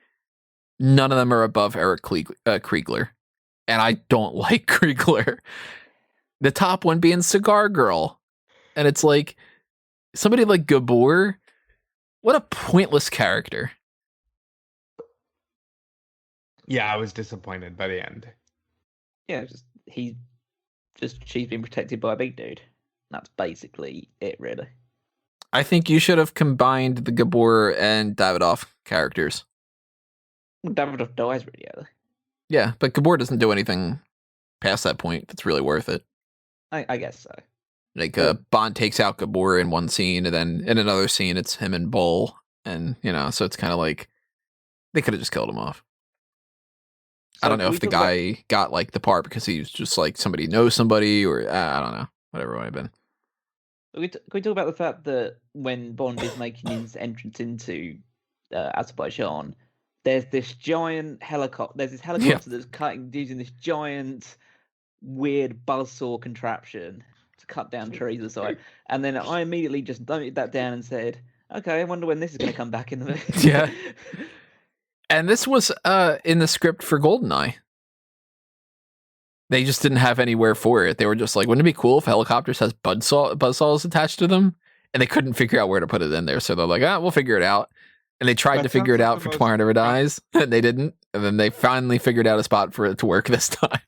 None of them are above Eric Kriegler. And I don't like Kriegler. The top one being Cigar Girl. And it's like, somebody like Gabor, what a pointless character. Yeah, I was disappointed by the end. Yeah, she's been protected by a big dude. That's basically it, really. I think you should have combined the Gabor and Davidoff characters. Davidoff dies really early. Yeah, but Gabor doesn't do anything past that point that's really worth it. I guess so. Like, Bond takes out Gabor in one scene, and then in another scene, it's him and Bull. And, so it's kind of like, they could have just killed him off. I don't know if the guy got, like, the part because he was just, like, somebody knows somebody, or, I don't know. Whatever it might have been. Can we talk about the fact that when Bond is making his entrance into Azerbaijan, there's this giant helicopter. There's this helicopter that's using this giant, weird buzzsaw contraption to cut down trees aside. And then I immediately just noted that down and said, "Okay, I wonder when this is going to come back in the movie." Yeah. And this was in the script for GoldenEye. They just didn't have anywhere for it. They were just like, wouldn't it be cool if helicopters has buzzsaws attached to them? And they couldn't figure out where to put it in there. So they're like, we'll figure it out. And they tried to figure it out for Tomorrow Never Dies, and they didn't. And then they finally figured out a spot for it to work this time.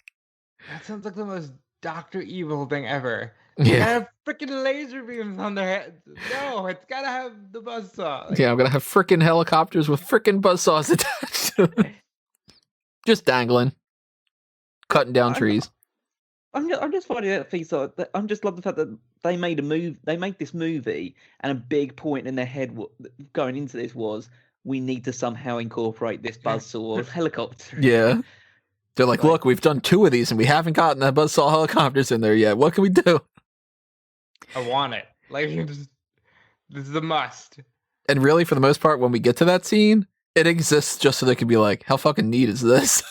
That sounds like the most Dr. Evil thing ever. Yeah. They have freaking laser beams on their heads. No, it's gotta have the buzzsaw. Like, Yeah, I'm gonna have freaking helicopters with freaking buzzsaws attached to them. Just dangling. Cutting down trees. I'm just finding that piece of. I'm just love the fact that they made this movie, and a big point in their head going into this was, we need to somehow incorporate this buzzsaw helicopter. Yeah. They're like, look, we've done 2 of these and we haven't gotten the buzzsaw helicopters in there yet. What can we do? I want it. Like, this is a must. And really, for the most part, when we get to that scene, it exists just so they can be like, how fucking neat is this?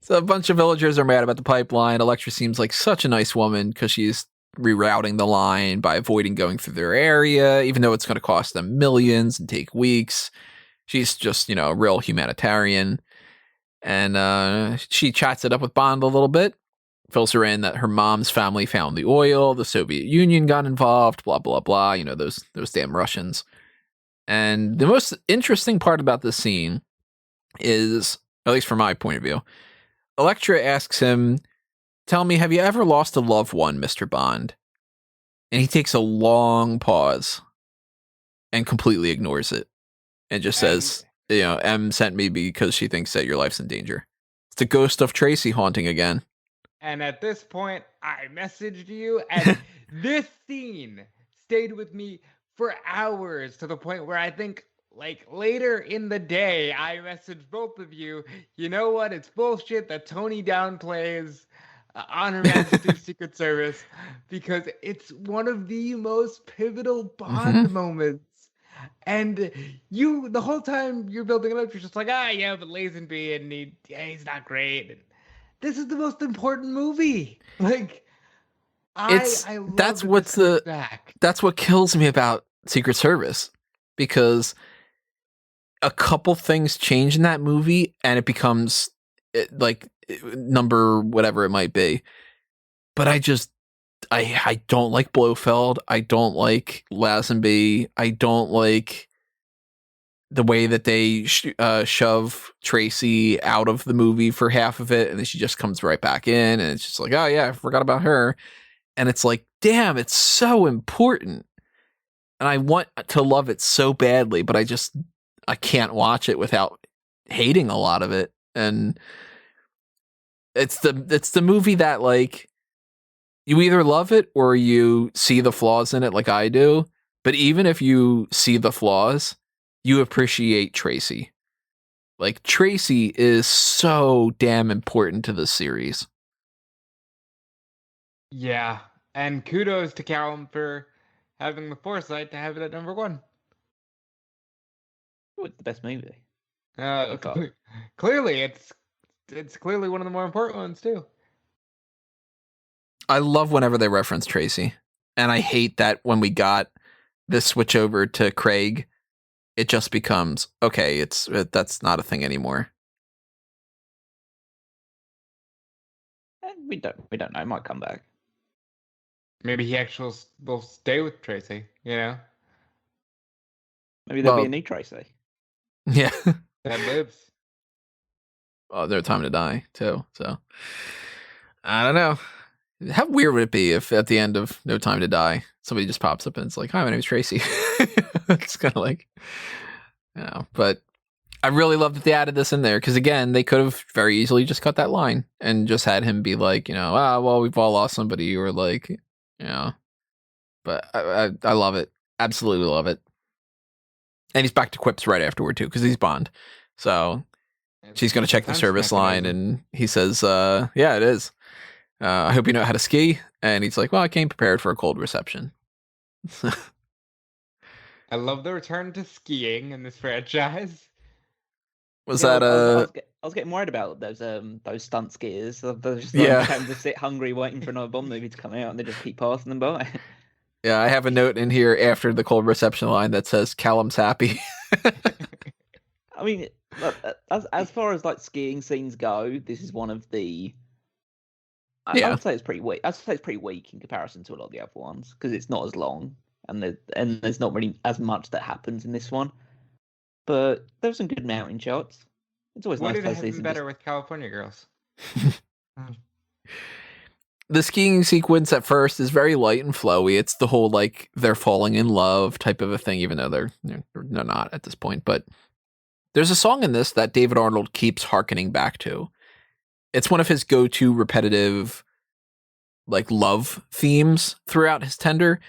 So a bunch of villagers are mad about the pipeline. Elektra seems like such a nice woman because she's rerouting the line by avoiding going through their area, even though it's going to cost them millions and take weeks. She's just, a real humanitarian. And she chats it up with Bond a little bit, fills her in that her mom's family found the oil, the Soviet Union got involved, blah, blah, blah. Those damn Russians. And the most interesting part about this scene is, at least from my point of view, Elektra asks him, "Tell me, have you ever lost a loved one, Mr. Bond?" And he takes a long pause and completely ignores it and just says, M sent me because she thinks that your life's in danger. It's the ghost of Tracy haunting again. And at this point, I messaged you, and this scene stayed with me for hours, to the point where I think, like, later in the day, I messaged both of you, you know what, it's bullshit that Tony downplays on Her Majesty's Secret Service, because it's one of the most pivotal Bond moments. And you, the whole time you're building it up, you're just like, yeah, but Lazenby, and he's not great. this is the most important movie. Like, I love that's that what's this comes back. that's what kills me about Secret Service, because a couple things change in that movie and it becomes number whatever it might be. But I don't like Blofeld. I don't like Lazenby. I don't like the way that they shove Tracy out of the movie for half of it, and then she just comes right back in, and it's just like, oh yeah, I forgot about her. And it's like, damn, it's so important. And I want to love it so badly, but I can't watch it without hating a lot of it. And it's the movie that, like, you either love it or you see the flaws in it like I do. But even if you see the flaws, you appreciate Tracy. Like, Tracy is so damn important to the series. Yeah, and kudos to Callum for having the foresight to have it at number 1. What's the best movie? Clearly, it's clearly one of the more important ones too. I love whenever they reference Tracy, and I hate that when we got this switch over to Craig, it just becomes, okay, that's not a thing anymore. We don't know. It might come back. Maybe he actually will stay with Tracy. You know, maybe there'll be a new Tracy. Yeah, that lives. Oh, their time to die too. So I don't know. How weird would it be if at the end of No Time to Die, somebody just pops up and it's like, hi, my name is Tracy. It's kind of like, you know, but I really love that they added this in there, because again, they could have very easily just cut that line and just had him be like, you know, well, we've all lost somebody, or like, you know, but I love it. Absolutely love it. And he's back to quips right afterward too, because he's Bond. So she's going to check the service line, and he says, yeah, it is. I hope you know how to ski. And he's like, well, I came prepared for a cold reception. I love the return to skiing in this franchise. Was I was getting worried about those stunt skiers. They're just trying to sit hungry waiting for another Bond movie to come out, and they just keep passing them by. Yeah, I have a note in here after the cold reception line that says Callum's happy. I mean, as far as like skiing scenes go, this is one of the. I would say it's pretty weak. I'd say it's pretty weak in comparison to a lot of the other ones, because it's not as long, and there's not really as much that happens in this one. But there's some good mountain shots. It's always nice to see some better with California Girls. The skiing sequence at first is very light and flowy. It's the whole, like, they're falling in love type of a thing, even though they're not at this point. But there's a song in this that David Arnold keeps hearkening back to. It's one of his go-to repetitive, like, love themes throughout his tenure.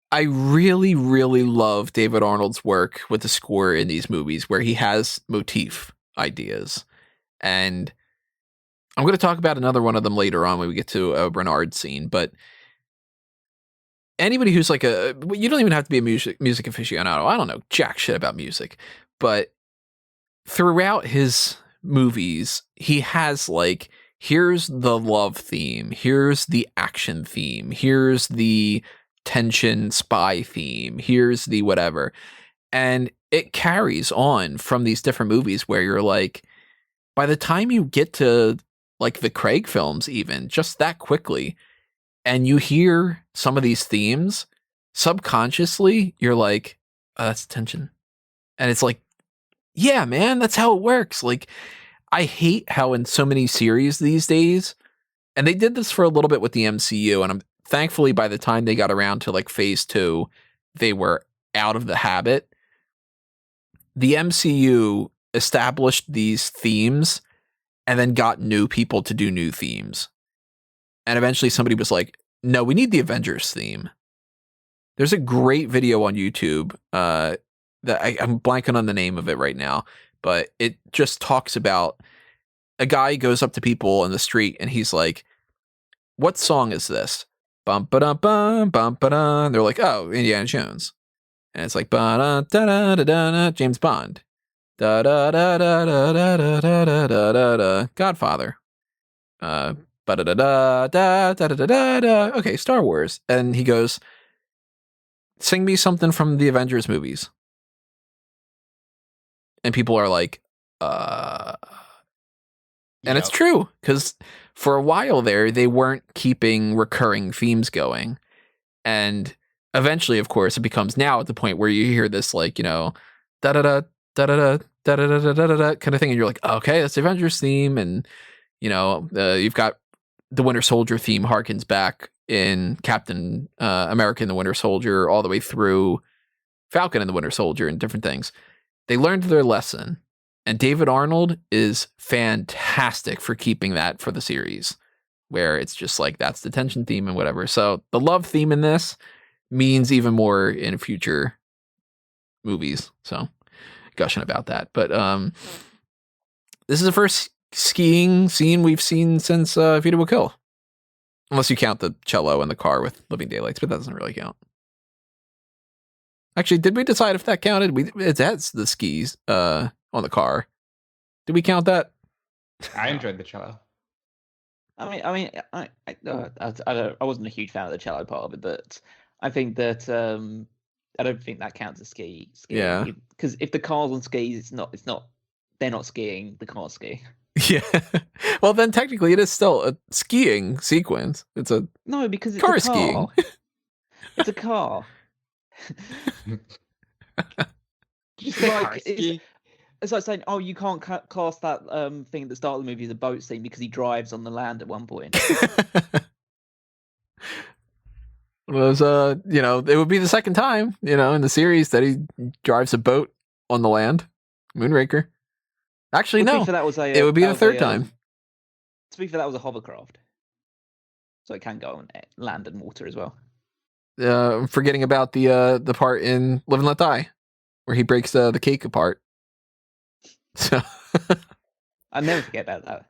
I really, really love David Arnold's work with the score in these movies, where he has motif ideas. And I'm going to talk about another one of them later on when we get to a Renard scene. But anybody who's like you don't even have to be a music aficionado. I don't know jack shit about music. But throughout his movies, he has, like, here's the love theme, here's the action theme, here's the tension spy theme, here's the whatever. And it carries on from these different movies, where you're like, by the time you get to, like, the Craig films, even just that quickly, and you hear some of these themes, subconsciously, you're like, oh, that's tension. And it's like, yeah, man, that's how it works. Like, I hate how in so many series these days, and they did this for a little bit with the MCU, and thankfully by the time they got around to, like, phase 2, they were out of the habit. The MCU established these themes and then got new people to do new themes. And eventually somebody was like, no, we need the Avengers theme. There's a great video on YouTube that I'm blanking on the name of it right now, but it just talks about a guy goes up to people in the street and he's like, what song is this? Bum ba dum bum bum ba dum. They're like, oh, Indiana Jones. And it's like, ba da da da da da, James Bond. Da da da da da da da da da da da da. Godfather. Da da da da da da da da da. Okay, Star Wars. And he goes, sing me something from the Avengers movies. And people are like, and it's true, because for a while there, they weren't keeping recurring themes going. And eventually, of course, it becomes now at the point where you hear this, like, da da da da da da da da da da da kind of thing, and you're like, okay, that's the Avengers theme, and you've got the Winter Soldier theme harkens back in Captain America and the Winter Soldier all the way through Falcon and the Winter Soldier and different things. They learned their lesson, and David Arnold is fantastic for keeping that for the series, where it's just like that's the tension theme and whatever. So the love theme in this means even more in future movies. So gushing about that. But this is the first skiing scene we've seen since Vita Will Kill. Unless you count the cello in the car with Living Daylights, but that doesn't really count. Actually, did we decide if that counted? That's the skis on the car. Did we count that? I enjoyed the cello. I wasn't a huge fan of the cello part of it, but I think that I don't think that counts as skiing. Yeah. Because if the car's on skis, they're not skiing. The car's skiing. Yeah. Well, then technically it is still a skiing sequence. It's a because it's car a car. skiing. It's a car. Just it's like saying, oh, you can't cast that thing at the start of the movie as a boat scene because he drives on the land at one point. Was it would be the second time, in the series that he drives a boat on the land. Moonraker. Actually, no. It would be the third time. To be fair, that was a hovercraft. So it can go on land and water as well. I'm forgetting about the part in Live and Let Die where he breaks the cake apart. So I never forget about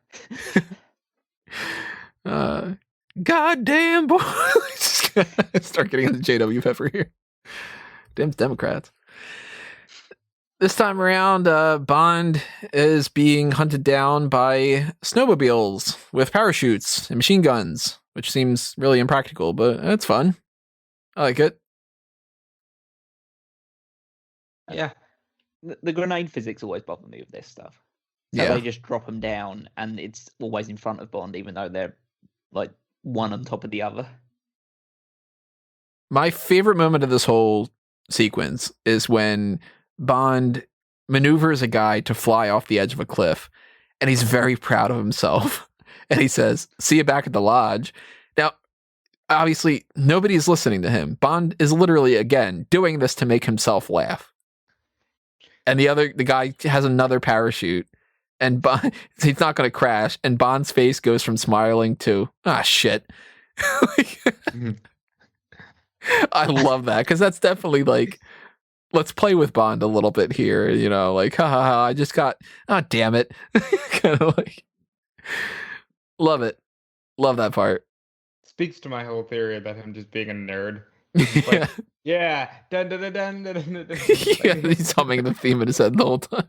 that. Goddamn boy. Start getting into JW Pepper here. Damn Democrats. This time around, Bond is being hunted down by snowmobiles with parachutes and machine guns, which seems really impractical, but it's fun. I like it. Yeah. The grenade physics always bother me with this stuff. So they just drop them down, and it's always in front of Bond, even though they're like one on top of the other. My favorite moment of this whole sequence is when Bond maneuvers a guy to fly off the edge of a cliff, and he's very proud of himself. And he says, "See you back at the lodge." Now, obviously, nobody's listening to him. Bond is literally, again, doing this to make himself laugh. And the guy has another parachute, and Bond, he's not going to crash. And Bond's face goes from smiling to, shit. I love that, because that's definitely like, let's play with Bond a little bit here, like, ha ha ha, I just got, damn it. Kind of like, love it. Love that part. Speaks to my whole theory about him just being a nerd. Yeah. Yeah. Dun, dun, dun, dun, dun, dun, dun. Yeah, he's humming the theme in his head the whole time.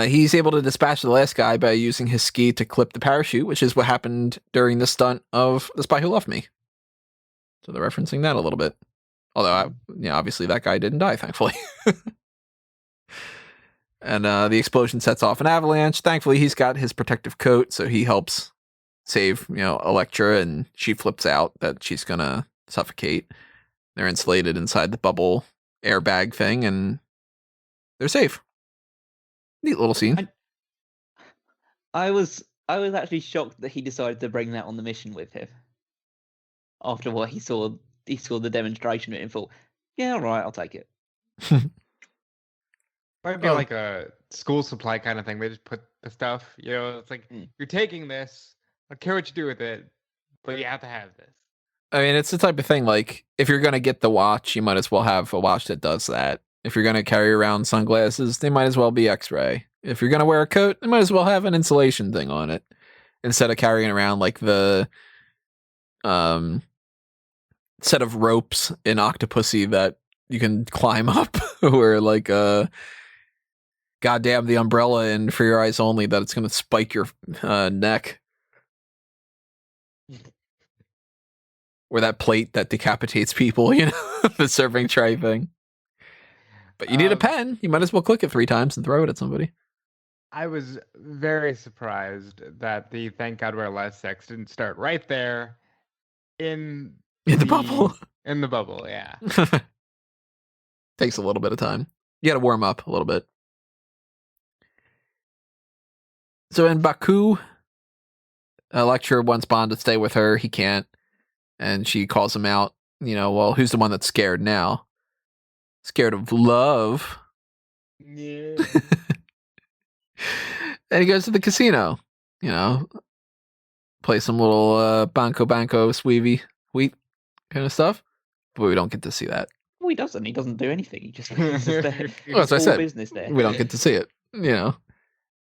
He's able to dispatch the last guy by using his ski to clip the parachute, which is what happened during the stunt of The Spy Who Loved Me. So they're referencing that a little bit. Although, obviously that guy didn't die, thankfully. And the explosion sets off an avalanche. Thankfully, he's got his protective coat, so he helps save, Elektra, and she flips out that she's gonna suffocate. They're insulated inside the bubble airbag thing, and they're safe. Neat little scene. I was actually shocked that he decided to bring that on the mission with him. After what he saw the demonstration and thought, yeah, all right, I'll take it. Might be like a school supply kind of thing. They just put the stuff, it's like, you're taking this, I don't care what you do with it, but you have to have this. I mean, it's the type of thing, like, if you're going to get the watch, you might as well have a watch that does that. If you're going to carry around sunglasses, they might as well be X-ray. If you're going to wear a coat, they might as well have an insulation thing on it. Instead of carrying around, like, the set of ropes in Octopussy that you can climb up, where like goddamn the umbrella and For Your Eyes Only, that it's gonna spike your neck. Or that plate that decapitates people, you know, the serving tray thing. But you need a pen. You might as well click it 3 times and throw it at somebody. I was very surprised that the Thank God We're Less Sex didn't start right there in the bubble. In the bubble, yeah. Takes a little bit of time. You gotta warm up a little bit. So in Baku, Elektra wants Bond to stay with her. He can't. And she calls him out. You know, well, who's the one that's scared now? Scared of love. Yeah. And he goes to the casino. You know, play some little Banco Sweevy wheat kind of stuff. But we don't get to see that. Well, he doesn't. He doesn't do anything. He just he's just there. Well, as I All said, business there. we don't get to see it. You know,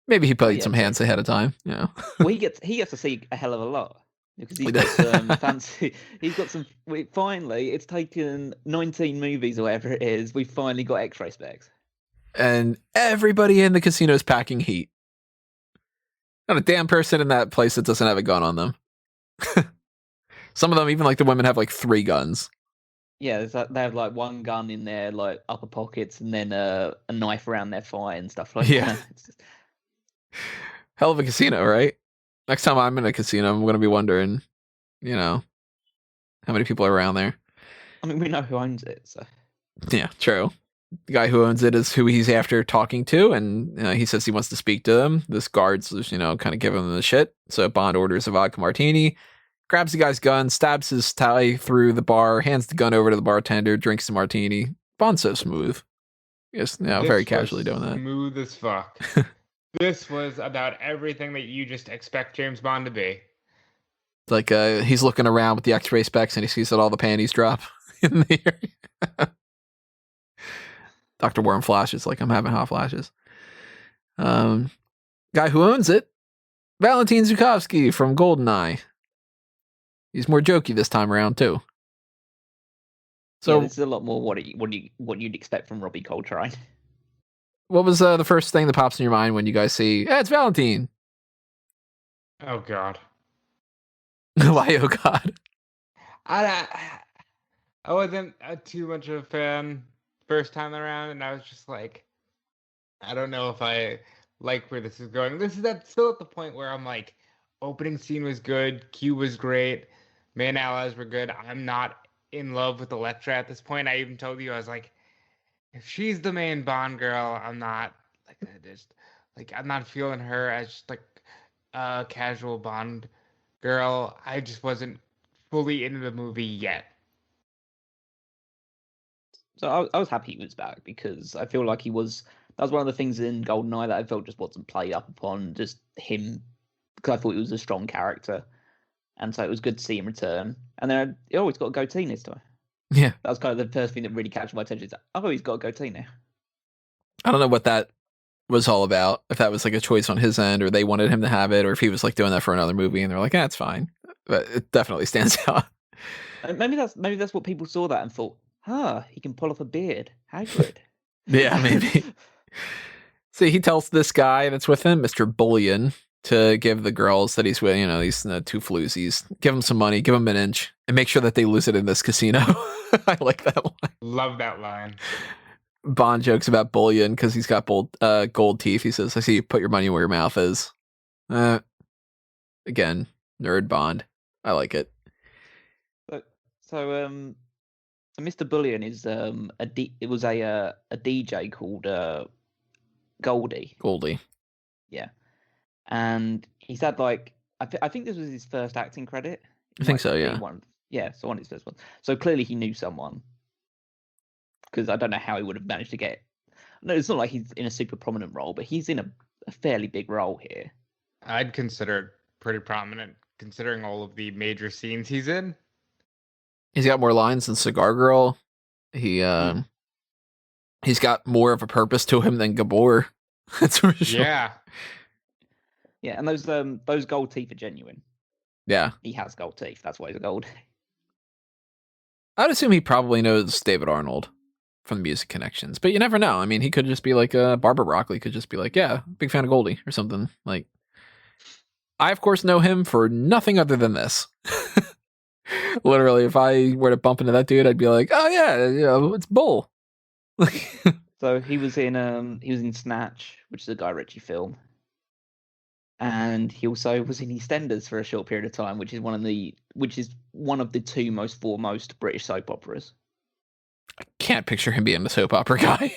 maybe he played yeah, some hands ahead of time. You know, well, he gets to see a hell of a lot because he's got some fancy. He's got some. Finally, it's taken 19 movies or whatever it is. We finally got X-ray specs, and everybody in the casino is packing heat. Not a damn person in that place that doesn't have a gun on them. Some of them, even like the women, have like 3 guns. Yeah, they have like 1 gun in their like upper pockets, and then a knife around their thigh and stuff like that. It's just... Hell of a casino, right? Next time I'm in a casino, I'm going to be wondering, you know, how many people are around there. I mean, we know who owns it, so. Yeah, true. The guy who owns it is who he's after talking to, and he says he wants to speak to them. This guard's, you know, kind of giving him the shit. So Bond orders a vodka martini, grabs the guy's gun, stabs his tie through the bar, hands the gun over to the bartender, drinks the martini. Bond's so smooth. Yes, you know, very casually doing that. Smooth as fuck. This was about everything that you just expect James Bond to be. Like he's looking around with the X-ray specs and he sees that all the panties drop in the area. Dr. Worm flashes like I'm having hot flashes. Guy who owns it, Valentin Zukovsky from GoldenEye. He's more jokey this time around too. So yeah, this is a lot more what you'd expect from Robbie Coltrane. What was the first thing that pops in your mind when you guys see, it's Valentin? Oh God. Why? Oh God. I wasn't too much of a fan first time around, and I was just like, I don't know if I like where this is going. This is still at the point where I'm like, opening scene was good, Q was great, main allies were good. I'm not in love with Elektra at this point. I even told you, I was like, if she's the main Bond girl, I'm not I'm not feeling her as just like a casual Bond girl. I just wasn't fully into the movie yet. So I was happy he was back because I feel like that was one of the things in GoldenEye that I felt just wasn't played up upon, just him, because I thought he was a strong character. And so it was good to see him return. And then he always got a goatee this time. Yeah. That was kind of the first thing that really captured my attention. Oh, he's got a goatee now. I don't know what that was all about. If that was like a choice on his end, or they wanted him to have it, or if he was like doing that for another movie and they're like, it's fine. But it definitely stands out. Maybe that's what people saw that and thought, he can pull off a beard. Hagrid. Yeah, maybe. See, he tells this guy that's with him, Mr. Bullion, to give the girls that he's with, you know, these 2 floozies, give them some money, give them an inch, and make sure that they lose it in this casino. I like that line. Love that line. Bond jokes about Bullion because he's got gold teeth. He says, I see you put your money where your mouth is. Again, nerd Bond. I like it. So Mr. Bullion is it was a DJ called Goldie. Goldie. Yeah. And he's had like I think this was his first acting credit. I think so, yeah. One of his first ones. So clearly he knew someone. Because I don't know how he would have managed to get. No, it's not like he's in a super prominent role, but he's in a fairly big role here. I'd consider it pretty prominent, considering all of the major scenes he's in. He's got more lines than Cigar Girl. He's got more of a purpose to him than Gabor. That's for sure. Yeah. Yeah, and those gold teeth are genuine. Yeah. He has gold teeth. That's why he's a gold. I'd assume he probably knows David Arnold from the Music Connections, but you never know. I mean, he could just be like Barbara Broccoli could just be like, yeah, big fan of Goldie or something. Like, I of course know him for nothing other than this. Literally, if I were to bump into that dude, I'd be like, oh yeah, it's Bull. So he was in Snatch, which is a Guy Ritchie film, and he also was in EastEnders for a short period of time, which is one of the two most foremost British soap operas. I can't picture him being a soap opera guy.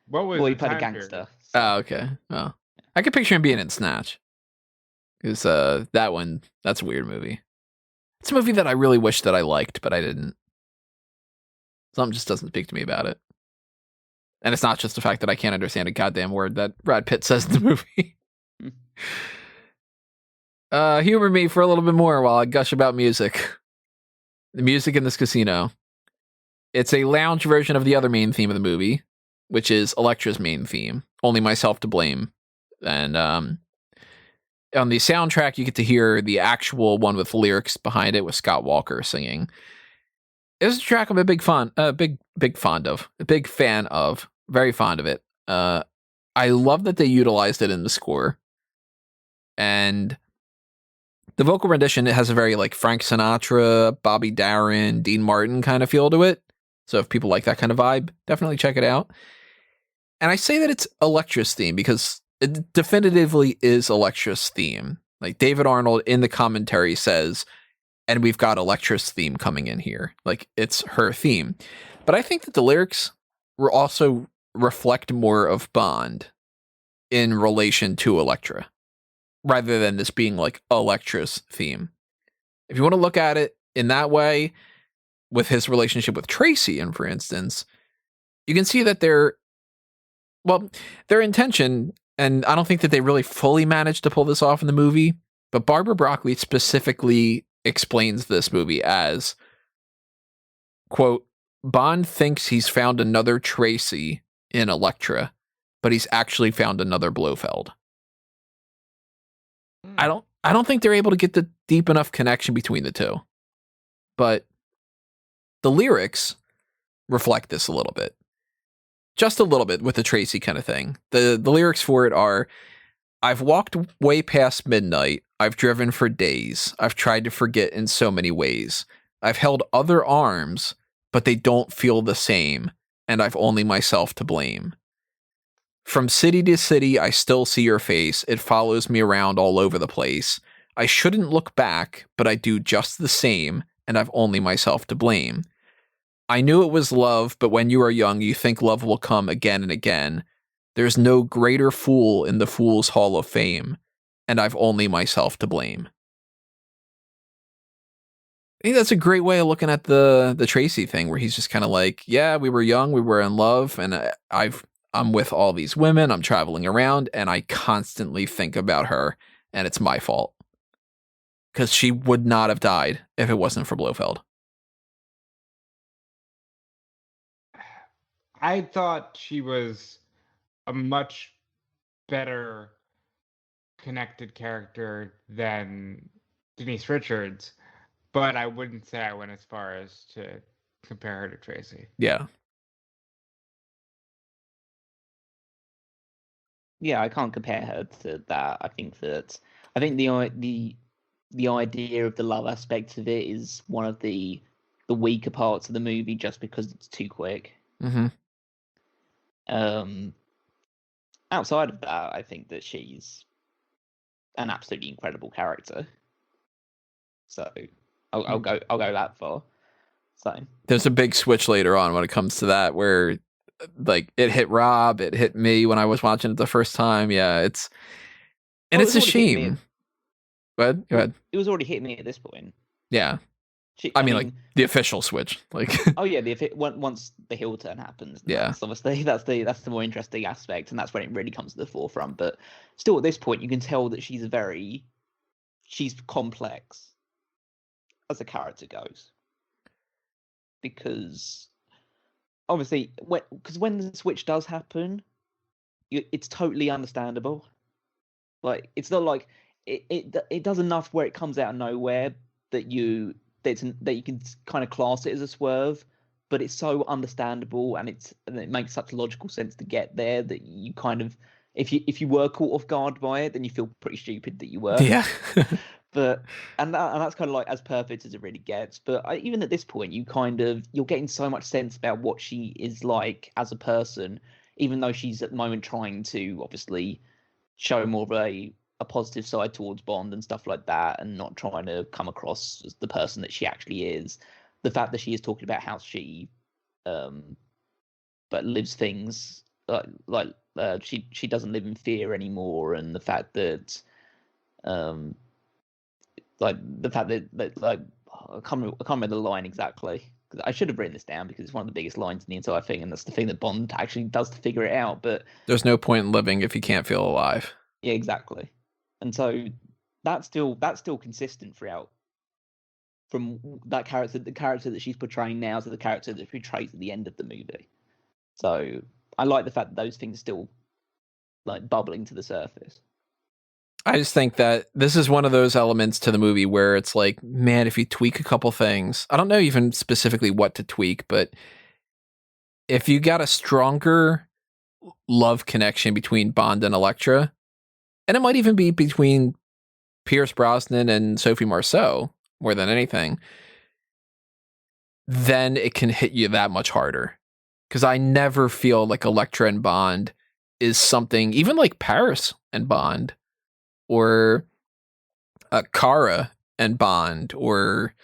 What was Well, he the played a time gangster. period? So. Oh, okay. Well, I could picture him being in Snatch. Because that one, that's a weird movie. It's a movie that I really wish that I liked, but I didn't. Something just doesn't speak to me about it. And it's not just the fact that I can't understand a goddamn word that Brad Pitt says in the movie. Humor me for a little bit more while I gush about music. The music in this casino. It's a lounge version of the other main theme of the movie, which is Elektra's main theme, Only Myself to Blame. And on the soundtrack, you get to hear the actual one with lyrics behind it with Scott Walker singing. It's a track I'm a big fan of, very fond of it. I love that they utilized it in the score. And the vocal rendition, it has a very like Frank Sinatra, Bobby Darin, Dean Martin kind of feel to it. So if people like that kind of vibe, definitely check it out. And I say that it's Elektra's theme because it definitively is Elektra's theme. Like David Arnold in the commentary says, and we've got Elektra's theme coming in here. Like it's her theme. But I think that the lyrics were also reflect more of Bond in relation to Elektra, rather than this being like Elektra's theme. If you want to look at it in that way, with his relationship with Tracy, and for instance, you can see that their intention, and I don't think that they really fully managed to pull this off in the movie, but Barbara Broccoli specifically explains this movie as, quote, Bond thinks he's found another Tracy in Elektra, but he's actually found another Blofeld. I don't think they're able to get the deep enough connection between the two. But the lyrics reflect this a little bit. Just a little bit with the Tracy kind of thing. The lyrics for it are, I've walked way past midnight. I've driven for days. I've tried to forget in so many ways. I've held other arms, but they don't feel the same, and I've only myself to blame. From city to city, I still see your face. It follows me around all over the place. I shouldn't look back, but I do just the same, and I've only myself to blame. I knew it was love, but when you are young, you think love will come again and again. There's no greater fool in the Fool's Hall of Fame, and I've only myself to blame. I think that's a great way of looking at the Tracy thing, where he's just kind of like, yeah, we were young, we were in love, and I'm with all these women, I'm traveling around, and I constantly think about her, and it's my fault. Because she would not have died if it wasn't for Blofeld. I thought she was a much better connected character than Denise Richards, but I wouldn't say I went as far as to compare her to Tracy. Yeah. Yeah, I can't compare her to that. I think the idea of the love aspect of it is one of the weaker parts of the movie, just because it's too quick. Mm-hmm. Outside of that, I think that she's an absolutely incredible character. So I'll go that far. So there's a big switch later on when it comes to that, where like it hit Rob, it hit me when I was watching it the first time. Yeah, it's a shame. Go ahead. It was already hitting me at this point. Yeah. I mean, like the official switch, like. Oh yeah, once the heel turn happens. Yeah. Obviously, that's the more interesting aspect, and that's when it really comes to the forefront. But still, at this point, you can tell that she's complex as a character goes, because obviously, when the switch does happen, it's totally understandable. Like, it's not like it does enough where it comes out of nowhere that you that you can kind of class it as a swerve, but it's so understandable and it makes such logical sense to get there that you kind of, if you were caught off guard by it, then you feel pretty stupid that you were. Yeah. But that's kind of like as perfect as it really gets. But even at this point, you're getting so much sense about what she is like as a person, even though she's at the moment trying to obviously show more of a positive side towards Bond and stuff like that, and not trying to come across as the person that she actually is. The fact that she is talking about how she, but lives things she doesn't live in fear anymore, and the fact that, like I can't remember the line exactly. I should have written this down because it's one of the biggest lines in the entire thing, and that's the thing that Bond actually does to figure it out. But there's no point in living if you can't feel alive. Yeah, exactly. And so that's still consistent throughout, from the character that she's portraying now to the character that she portrays at the end of the movie. So I like the fact that those things are still like bubbling to the surface. I just think that this is one of those elements to the movie where it's like, man, if you tweak a couple things, I don't know even specifically what to tweak, but if you got a stronger love connection between Bond and Elektra, and it might even be between Pierce Brosnan and Sophie Marceau more than anything, then it can hit you that much harder. Because I never feel like Elektra and Bond is something, even like Paris and Bond, or Kara and Bond, or,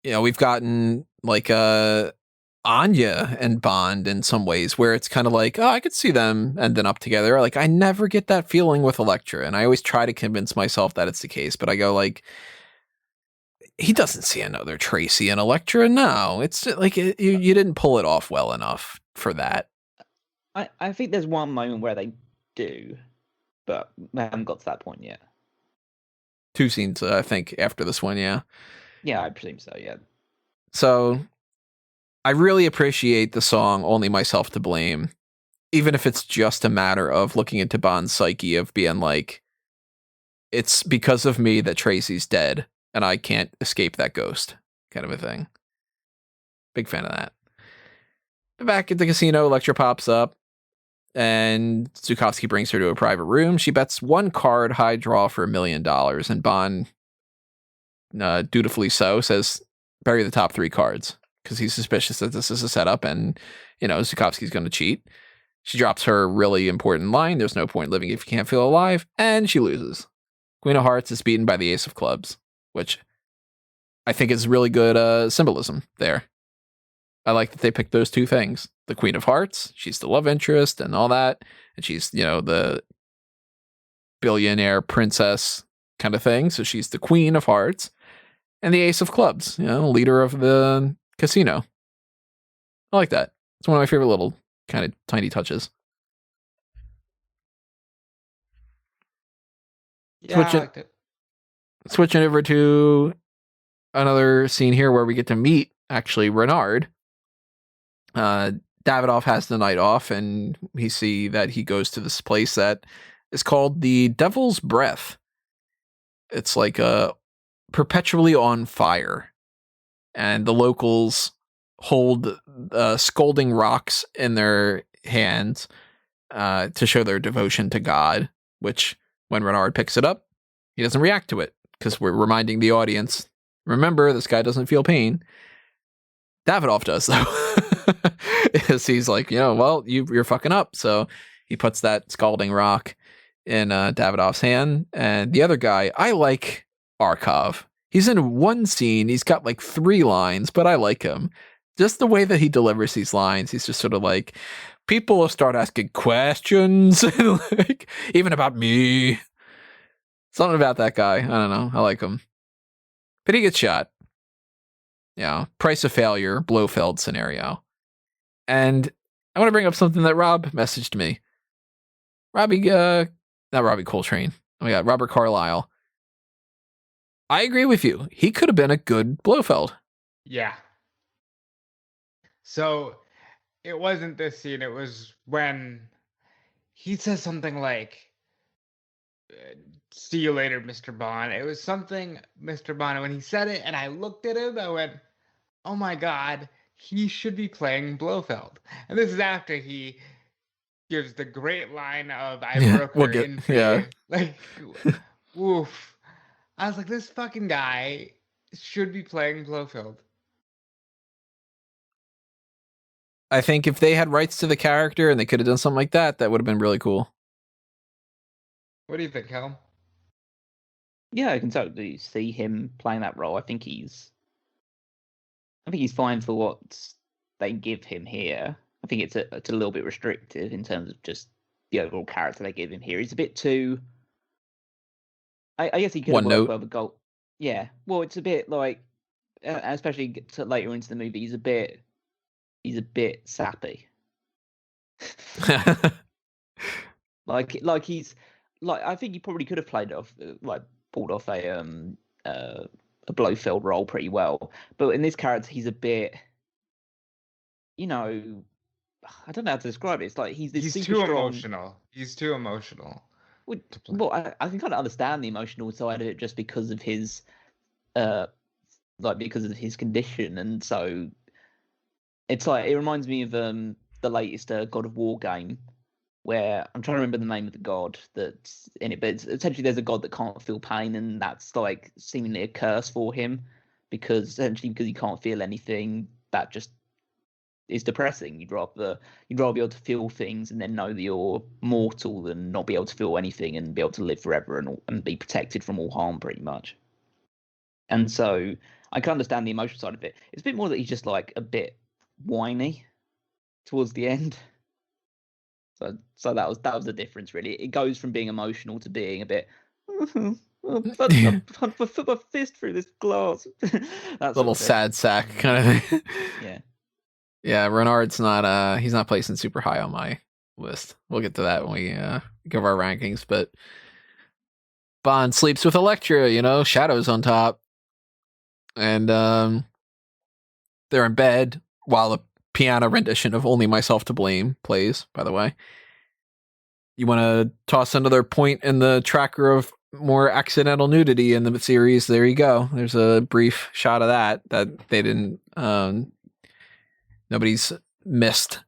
you know, we've gotten like Anya and Bond in some ways where it's kind of like, oh, I could see them ending up together. Like, I never get that feeling with Elektra, and I always try to convince myself that it's the case, but I go like, he doesn't see another Tracy and Elektra. No, it's like you didn't pull it off well enough for that. I think there's one moment where they do, but I haven't got to that point yet. 2 scenes, I think, after this one, yeah. Yeah, I presume so, yeah. So I really appreciate the song Only Myself to Blame, even if it's just a matter of looking into Bond's psyche of being like, it's because of me that Tracy's dead, and I can't escape that ghost, kind of a thing. Big fan of that. Back at the casino, Elektra pops up, and Zukovsky brings her to a private room. She bets 1 card high draw for $1 million, and Bond, dutifully so, says, bury the top 3 cards, because he's suspicious that this is a setup, and, you know, Zukovsky's going to cheat. She drops her really important line, there's no point living if you can't feel alive, and she loses. Queen of Hearts is beaten by the Ace of Clubs, which I think is really good symbolism there. I like that they picked those 2 things. The Queen of Hearts, she's the love interest and all that, and she's, you know, the billionaire princess kind of thing, so she's the Queen of Hearts. And the Ace of Clubs, you know, leader of the casino. I like that. It's one of my favorite little kind of tiny touches. Yeah, I liked it. Switching over to another scene here where we get to meet, actually, Renard. Davidoff has the night off, and we see that he goes to this place that is called the Devil's Breath. It's like perpetually on fire, and the locals hold scalding rocks in their hands to show their devotion to God, which when Renard picks it up, he doesn't react to it, because we're reminding the audience, remember, this guy doesn't feel pain. Davidoff does, though. He's like, you know, well, you're fucking up. So he puts that scalding rock in Davidoff's hand. And the other guy, I like Arkov. He's in 1 scene. He's got like 3 lines, but I like him. Just the way that he delivers these lines. He's just sort of like, people will start asking questions, like, even about me. Something about that guy. I don't know. I like him. But he gets shot. Yeah, price of failure, Blofeld scenario. And I want to bring up something that Rob messaged me. Not Robbie Coltrane. Oh my God, Robert Carlyle. I agree with you. He could have been a good Blofeld. Yeah. So it wasn't this scene. It was when he says something like, see you later, Mr. Bond. It was something, Mr. Bond, when he said it and I looked at him, I went, oh my God, he should be playing Blofeld. And this is after he gives the great line of, I Yeah, broke we'll her get- in for yeah. you. Like, woof. I was like, this fucking guy should be playing Blofeld. I think if they had rights to the character and they could have done something like that, that would have been really cool. What do you think, Helm? Yeah, I can totally see him playing that role. I think he's fine for what they give him here. I think it's a little bit restrictive in terms of just the overall character they give him here. He's a bit too. I guess he could One have note. worked well with Gold. Yeah, well, it's a bit like, especially later into the movie, he's a bit sappy. Like he's like, I think he probably could have played off pulled off a Blofeld role pretty well, but in this character he's a bit, I don't know how to describe it. It's like he's this He's super too strong. emotional. He's too emotional. Well, I can kind of understand the emotional side of it just because of his because of his condition, and so it's like, it reminds me of the latest God of War game, where I'm trying to remember the name of the god that's in it, but essentially there's a god that can't feel pain, and that's like seemingly a curse for him, because he can't feel anything. That just is depressing. You'd rather be able to feel things and then know that you're mortal than not be able to feel anything and be able to live forever and be protected from all harm, pretty much. And so I can understand the emotional side of it. It's a bit more that he's just like a bit whiny towards the end. So that was the difference, really. It goes from being emotional to being a bit. I'll put my fist through this glass. That Little sad sack kind of thing. Yeah. Yeah, Renard's not he's not placing super high on my list. We'll get to that when we give our rankings, but Bond sleeps with Elektra, shadows on top. And they're in bed while the piano rendition of Only Myself to Blame plays, by the way. You want to toss another point in the tracker of more accidental nudity in the series? There you go. There's a brief shot of that they didn't nobody's missed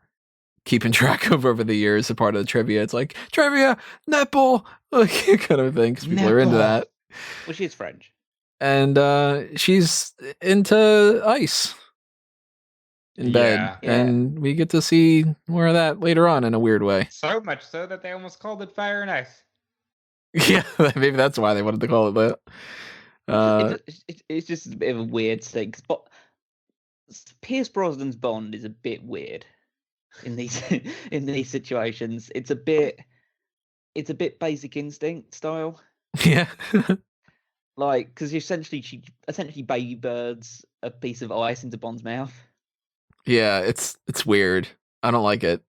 keeping track of over the years. A part of the trivia. It's like trivia, nipple, kind of thing, because people are into that. Well, she's French. And she's into ice in bed. Yeah. And we get to see more of that later on in a weird way. So much so that they almost called it Fire and Ice. Yeah, maybe that's why they wanted to call it that. It's just a bit of a weird thing. But Pierce Brosnan's Bond is a bit weird in these situations. It's a bit Basic Instinct style. Yeah. Like, because she essentially baby birds a piece of ice into Bond's mouth. Yeah, it's weird. I don't like it.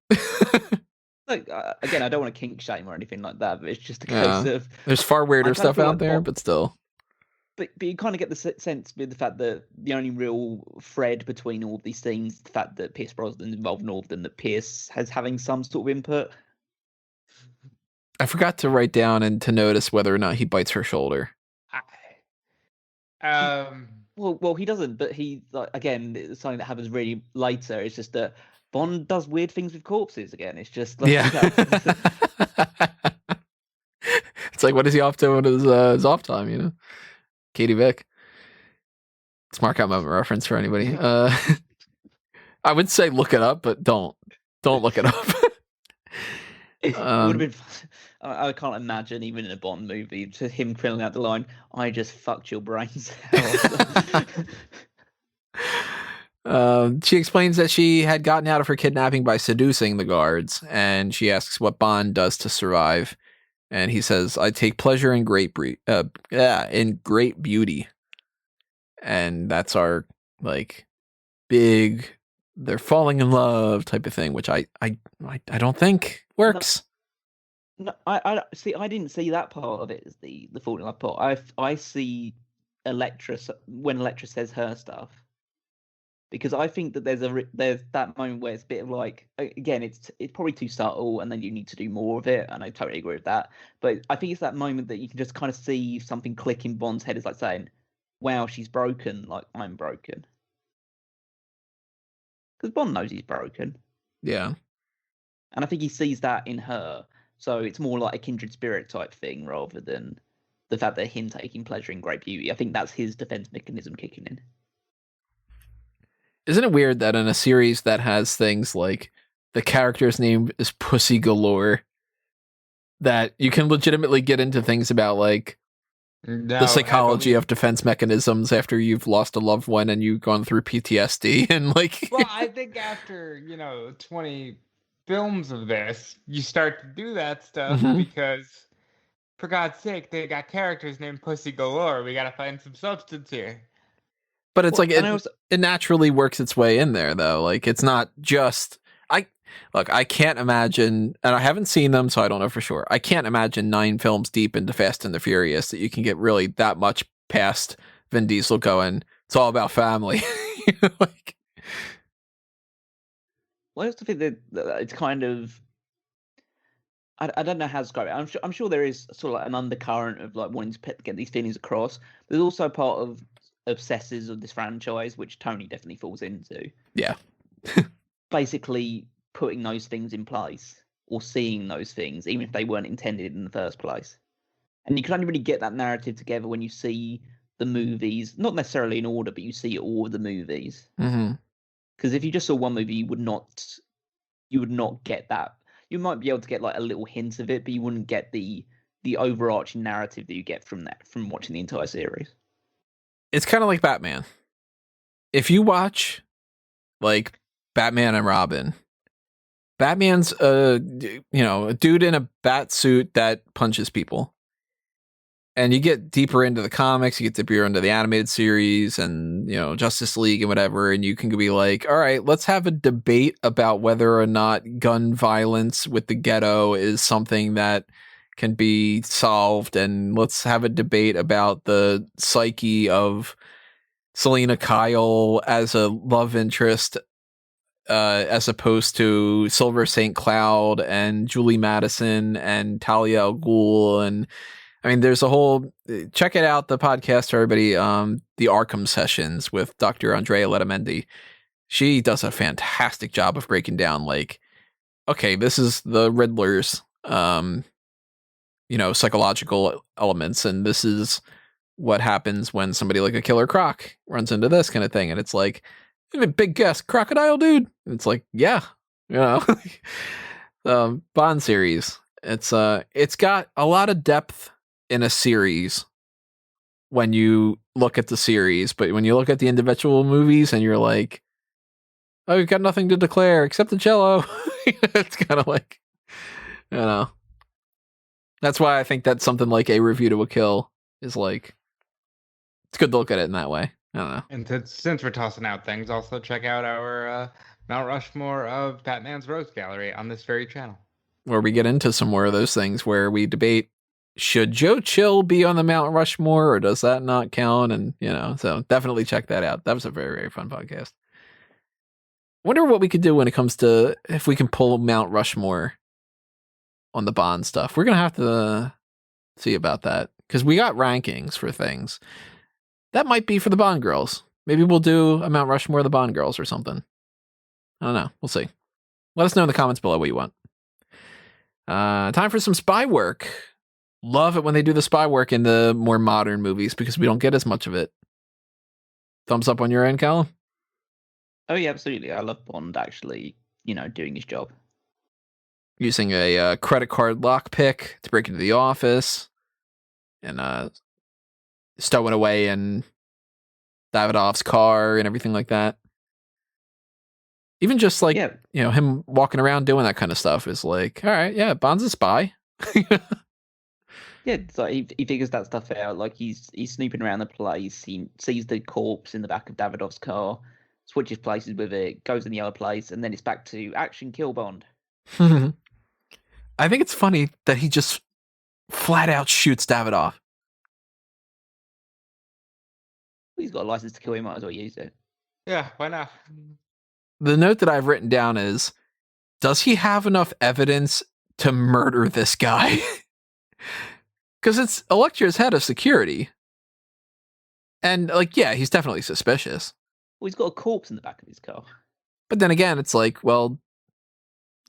Like, again, I don't want to kink shame or anything like that, but it's just a case of, there's far weirder stuff out like there, but still. But you kind of get the sense with the fact that the only real thread between all of these things, the fact that Pierce Brosnan's involved in all of them, that Pierce has having some sort of input. I forgot to write down and to notice whether or not he bites her shoulder. Well, he doesn't. But he, like, again, it's something that happens really later. It's just that Bond does weird things with corpses. Again, it's just like, yeah. It's like, what is he off to in his off time? Katie Vick. Smart Out Moment reference for anybody. I would say look it up, but don't look it up. It would have been. I can't imagine, even in a Bond movie, to him filling out the line, "I just fucked your brains out." She explains that she had gotten out of her kidnapping by seducing the guards, and she asks what Bond does to survive, and he says, "I take pleasure in great beauty," and that's our big they're falling in love type of thing, which I don't think works. No, I see. I didn't see that part of it as the falling in love part. I see Elektra when Elektra says her stuff. because I think that there's that moment where it's a bit of like, again, it's probably too subtle, and then you need to do more of it, and I totally agree with that. But I think it's that moment that you can just kind of see something click in Bond's head. It's like saying, "Wow, she's broken. Like I'm broken," because Bond knows he's broken, Yeah. and I think he sees that in her. So it's more like a kindred spirit type thing rather than the fact that him taking pleasure in great beauty. I think that's his defense mechanism kicking in. Isn't it weird that in a series that has things like the character's name is Pussy Galore, that you can legitimately get into things about like No, the psychology heavily- of defense mechanisms after you've lost a loved one and you've gone through PTSD and like Well, I think after 20 films of this, you start to do that stuff Mhm. because, for God's sake, they got characters named Pussy Galore. We gotta find some substance here. but it's Well, like and I also, it naturally works its way in there though. Like it's not just I can't imagine, and I haven't seen them, so I don't know for sure. I can't imagine 9 films deep into Fast and the Furious that you can get really that much past Vin Diesel going, it's all about family. Like, well, I also think that it's kind of. I don't know how to describe it. I'm sure there is sort of like an undercurrent of like wanting to get these feelings across. There's also part of obsessors of this franchise, which Tony definitely falls into. Yeah. Basically putting those things in place or seeing those things, even if they weren't intended in the first place. And you can only really get that narrative together when you see the movies, not necessarily in order, but you see all of the movies. hmm Because if you just saw one movie, you would not get that. You might be able to get like a little hint of it, but you wouldn't get the overarching narrative that you get from watching the entire series. it's kind of like Batman. If you watch like Batman and Robin, Batman's a dude in a bat suit that punches people. And you get deeper into the comics, you get deeper into the animated series and, Justice League and whatever, and you can be like, all right, let's have a debate about whether or not gun violence with the ghetto is something that can be solved, and let's have a debate about the psyche of Selena Kyle as a love interest as opposed to Silver St. Cloud and Julie Madison and Talia al Ghul. And I mean, there's a whole, check it out, the podcast, everybody, the Arkham Sessions with Dr. Andrea Letamendi. She does a fantastic job of breaking down like, okay, this is the Riddler's, psychological elements, and this is what happens when somebody like a Killer Croc runs into this kind of thing. And it's like, big guess, crocodile dude. And it's like, yeah, Bond series. It's got a lot of depth in a series when you look at the series, but when you look at the individual movies and you're like, oh, you've got nothing to declare except the cello. It's kind of like, that's why I think that something like A Review to a Kill is like, it's good to look at it in that way. I don't know. And since we're tossing out things, also check out our Mount Rushmore of Batman's Rogues Gallery on this very channel, where we get into some more of those things where we debate, should Joe Chill be on the Mount Rushmore or does that not count? And, so definitely check that out. That was a very, very fun podcast. Wonder what we could do when it comes to if we can pull Mount Rushmore on the Bond stuff. We're going to have to see about that because we got rankings for things. That might be for the Bond girls. Maybe we'll do a Mount Rushmore of the Bond girls or something. I don't know. We'll see. Let us know in the comments below what you want. Time for some spy work. Love it when they do the spy work in the more modern movies because we don't get as much of it. Thumbs up on your end, Callum? Oh yeah, absolutely. I love Bond actually, doing his job. Using a credit card lockpick to break into the office and stowing away in Davidoff's car and everything like that. Even just like, him walking around doing that kind of stuff is like, all right, yeah, Bond's a spy. Yeah, it's like he figures that stuff out. Like he's snooping around the place. He sees the corpse in the back of Davidoff's car, switches places with it, goes in the other place, and then it's back to action kill Bond. I think it's funny that he just flat out shoots Davidoff. He's got a license to kill him, might as well use it. Yeah, why not? The note that I've written down is, does he have enough evidence to murder this guy? Because it's Elektra's head of security. And, like, yeah, he's definitely suspicious. Well, he's got a corpse in the back of his car. But then again, it's like, well,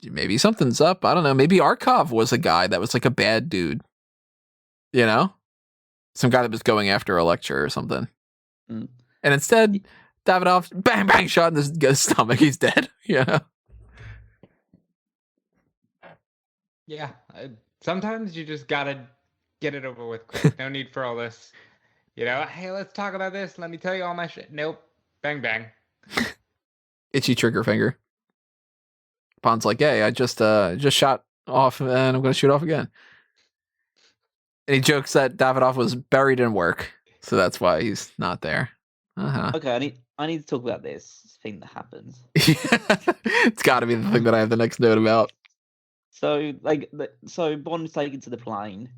maybe something's up. I don't know. Maybe Arkov was a guy that was like a bad dude. You know? Some guy that was going after Elektra or something. Mm. And instead, Davidoff, bang, bang, shot in his stomach. He's dead. Yeah. Yeah, sometimes you just gotta get it over with quick. No need for all this. You know, hey, let's talk about this. Let me tell you all my shit. Nope. Bang, bang. Itchy trigger finger. Bond's like, hey, I just shot off and I'm going to shoot off again. And he jokes that Davidoff was buried in work. So that's why he's not there. Uh-huh. Okay, I need to talk about this thing that happens. It's got to be the thing that I have the next note about. So, so Bond's taken to the plane,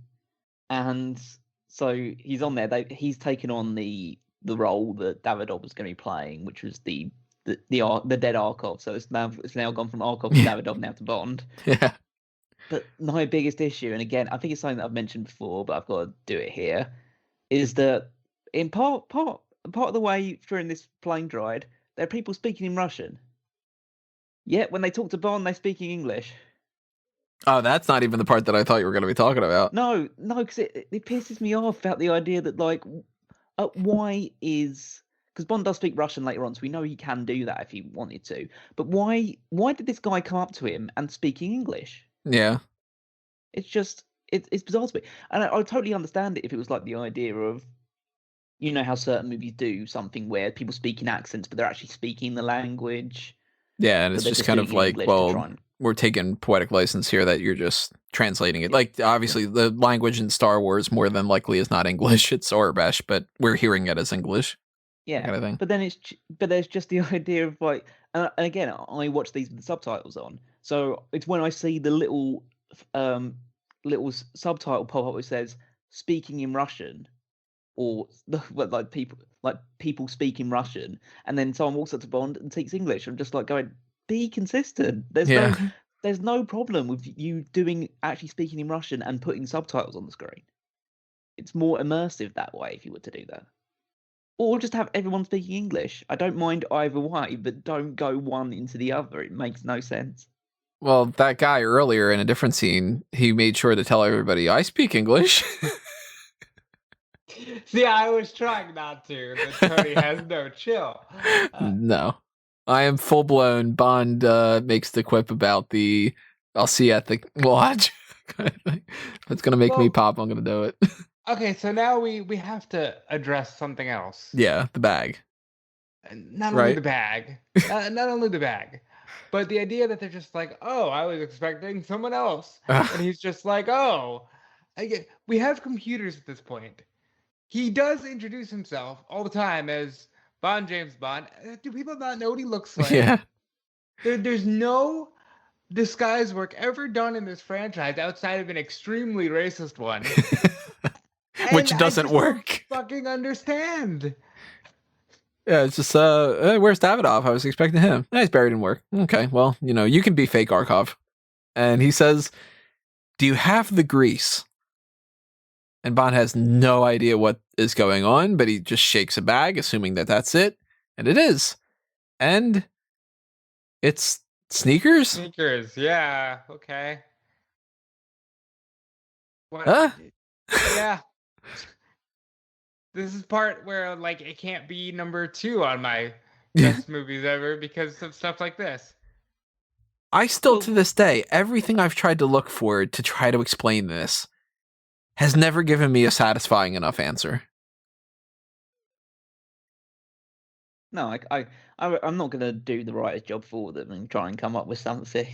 and so he's on there. He's taken on the role that Davidoff was going to be playing, which was the dead Arkov. So it's now gone from Arkov to Davidoff now to Bond. Yeah. But my biggest issue, and again, I think it's something that I've mentioned before, but I've got to do it here, is that in part of the way during this plane ride, there are people speaking in Russian. Yet when they talk to Bond, they're speaking English. Oh, that's not even the part that I thought you were going to be talking about. No, because it pisses me off about the idea that, like, why is... Because Bond does speak Russian later on, so we know he can do that if he wanted to. But why did this guy come up to him and speaking English? Yeah. It's just... It's bizarre to me. And I totally understand it if it was like the idea of... You know how certain movies do something where people speak in accents, but they're actually speaking the language. Yeah, and it's just kind of like, well... We're taking poetic license here that you're just translating it. Like, obviously, the language in Star Wars more than likely is not English. It's Aurebesh, but we're hearing it as English. Yeah, kind of thing. But then there's just the idea of like, and again, I watch these with the subtitles on. So it's when I see the little subtitle pop up which says "speaking in Russian," or like people speaking Russian, and then someone walks up to Bond and speaks English. I'm just like going, be consistent. There's no problem with you actually speaking in Russian and putting subtitles on the screen. It's more immersive that way if you were to do that. Or just have everyone speaking English. I don't mind either way, but don't go one into the other. It makes no sense. Well, that guy earlier in a different scene, he made sure to tell everybody, I speak English. See, I was trying not to, but Tony has no chill. No. I am full-blown. Bond makes the quip about the I'll see you at the lodge. That's going to make me pop. I'm going to do it. Okay, so now we have to address something else. Yeah, the bag. Not only the bag. Not only the bag. But the idea that they're just like, oh, I was expecting someone else. And he's just like, oh. We have computers at this point. He does introduce himself all the time as Bond, James Bond. Do people not know what he looks like? Yeah. There's no disguise work ever done in this franchise outside of an extremely racist one. Which doesn't work. Don't fucking understand. Yeah, it's just, where's Davidoff? I was expecting him. He's buried in work. Okay, well, you can be fake Arkov. And he says, do you have the grease? And Bond has no idea what is going on, but he just shakes a bag, assuming that that's it. And it is. And it's sneakers? Sneakers, yeah, okay. What? Huh? Yeah. This is part where, like, it can't be number 2 on my best movies ever because of stuff like this. I still, to this day, everything I've tried to look for to try to explain this has never given me a satisfying enough answer. No, I'm not going to do the writer's job for them and try and come up with something.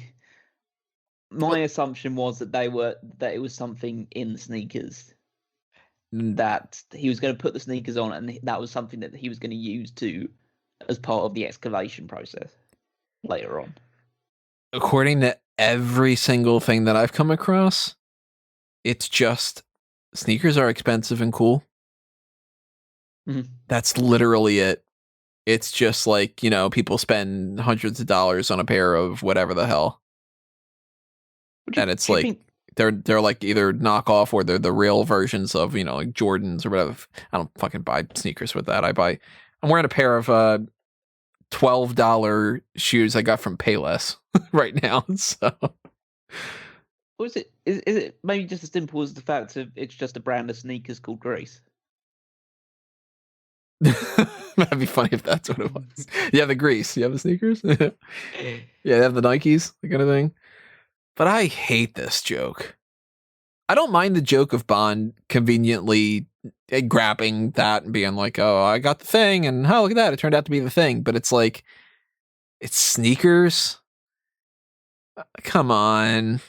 My assumption was that it was something in the sneakers, that he was going to put the sneakers on, and that was something that he was going to use as part of the excavation process later on. According to every single thing that I've come across, it's just sneakers are expensive and cool. Mm-hmm. That's literally it. It's just like, people spend hundreds of dollars on a pair of whatever the hell. And it's like they're like either knockoff or they're the real versions of, like Jordans or whatever. I don't fucking buy sneakers with that. I'm wearing a pair of $12 shoes I got from Payless right now. So Or is it maybe just as simple as the fact of it's just a brand of sneakers called Grease? that'd be funny if that's what it was. Yeah, the Grease. You have the sneakers? Yeah, they have the Nikes, that kind of thing. But I hate this joke. I don't mind the joke of Bond conveniently grabbing that and being like, oh, I got the thing, and oh, look at that, it turned out to be the thing. But it's like, it's sneakers. Come on.